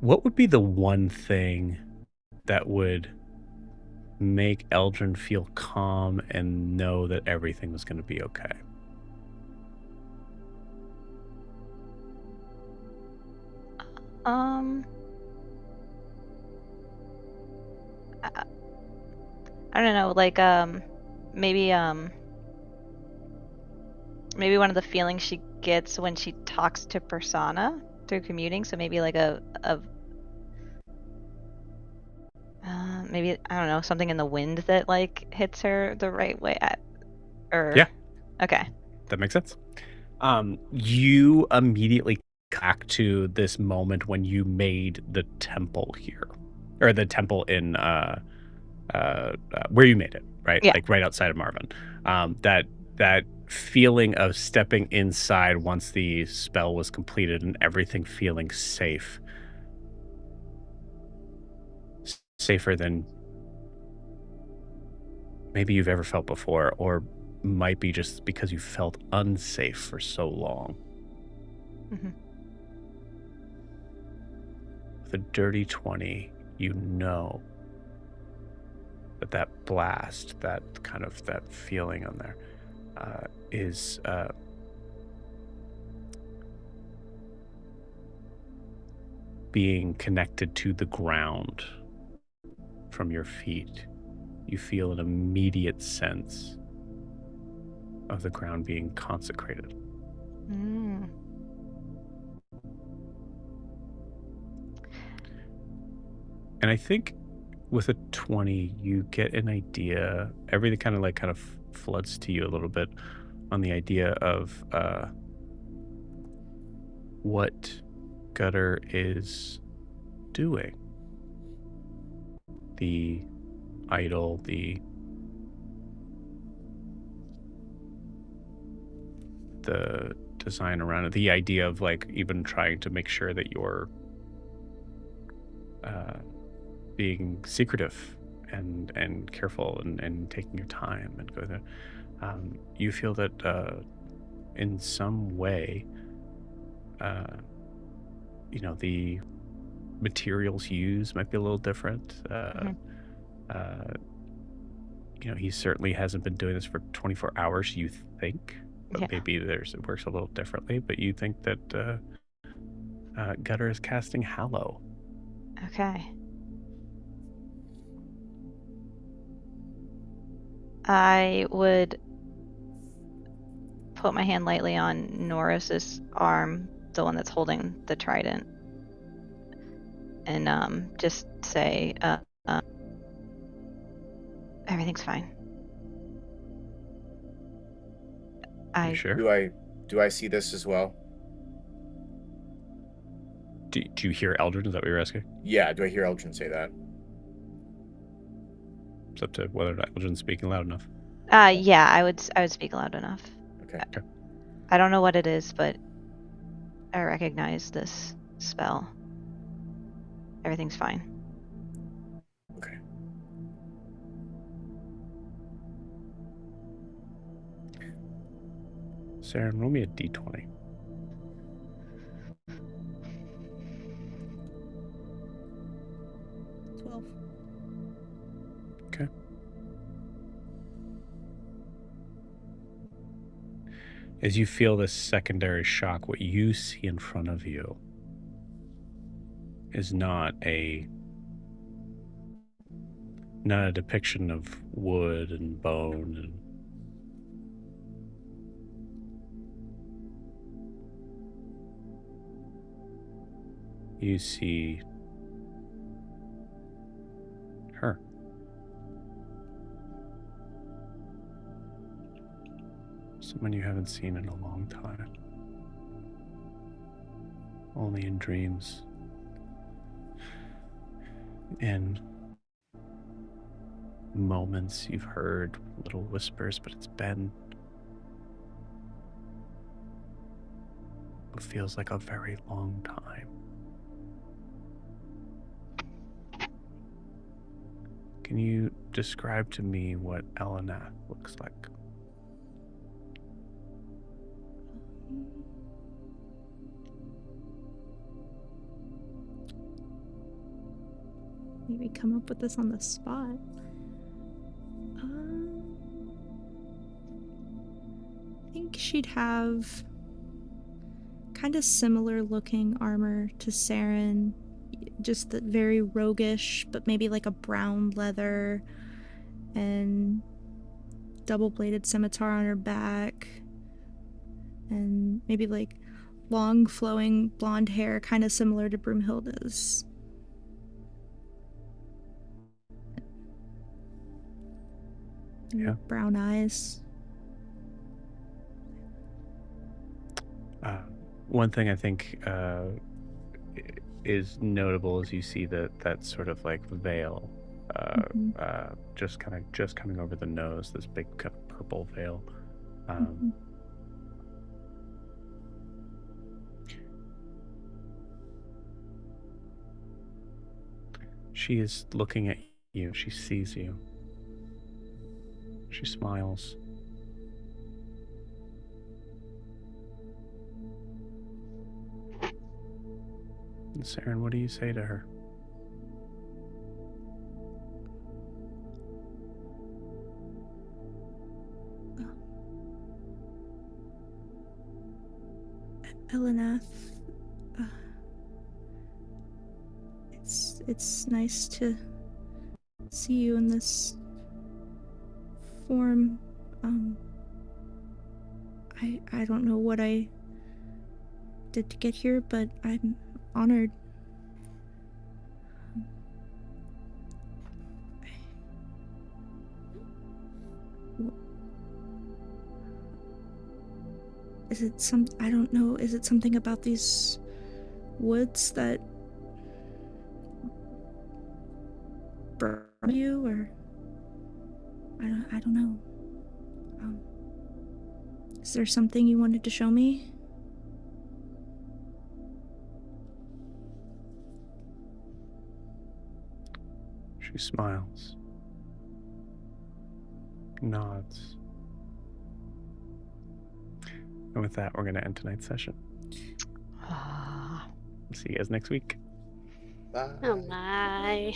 What would be the one thing that would make Eldrin feel calm and know that everything was going to be okay? I don't know, like maybe one of the feelings she gets when she talks to Persona through commuting, so maybe like maybe, I don't know, something in the wind that like hits her the right way yeah. Okay. That makes sense. You immediately back to this moment when you made the temple here, or the temple in where you made it, right? Yeah. Like right outside of Marvin. That feeling of stepping inside once the spell was completed and everything feeling safe. Safer than maybe you've ever felt before, or might be just because you felt unsafe for so long. Mhm. With a dirty 20, you know that blast, that kind of that feeling on there, is being connected to the ground from your feet. You feel an immediate sense of the ground being consecrated. Mm. And I think with a 20, you get an idea, everything kind of floods to you a little bit on the idea of what Gutter is doing. The idol, the design around it, the idea of like even trying to make sure that you're being secretive and careful and taking your time and go there. You feel that in some way, the materials used might be a little different. He certainly hasn't been doing this for 24 hours, you think, but Yeah. maybe it works a little differently. But you think that Gutter is casting Hallow. Okay. I would put my hand lightly on Norris's arm, the one that's holding the trident, and just say, everything's fine. You sure? Do I see this as well? Do you hear Eldrin? Is that what you're asking? Yeah, do I hear Eldrin say that? It's up to whether or not Eldrin's speaking loud enough. Yeah, I would speak loud enough. Okay. I don't know what it is, but I recognize this spell. Everything's fine. Okay. Seren, roll me a d20. Okay. As you feel this secondary shock, what you see in front of you is not a depiction of wood and bone and you see her. Someone you haven't seen in a long time. Only in dreams. In moments you've heard little whispers, but it's been what feels like a very long time. Can you describe to me what Elena looks like? Maybe come up with this on the spot. I think she'd have kind of similar looking armor to Seren, just the very roguish, but maybe like a brown leather and double-bladed scimitar on her back, and maybe like long flowing blonde hair, kind of similar to Broomhilda's. Yeah. Brown eyes. One thing I think is notable is you see that sort of like veil, just coming over the nose. This big kind of purple veil Um, She is looking at you. She sees you. She smiles. And Seren, what do you say to her? Elenath, it's nice to see you in this form. I don't know what I did to get here, but I'm honored. Is it I don't know, is it something about these woods that brought you, or I don't know. Is there something you wanted to show me? She smiles. Nods. And with that, we're going to end tonight's session. Ah. See you guys next week. Bye. Oh my.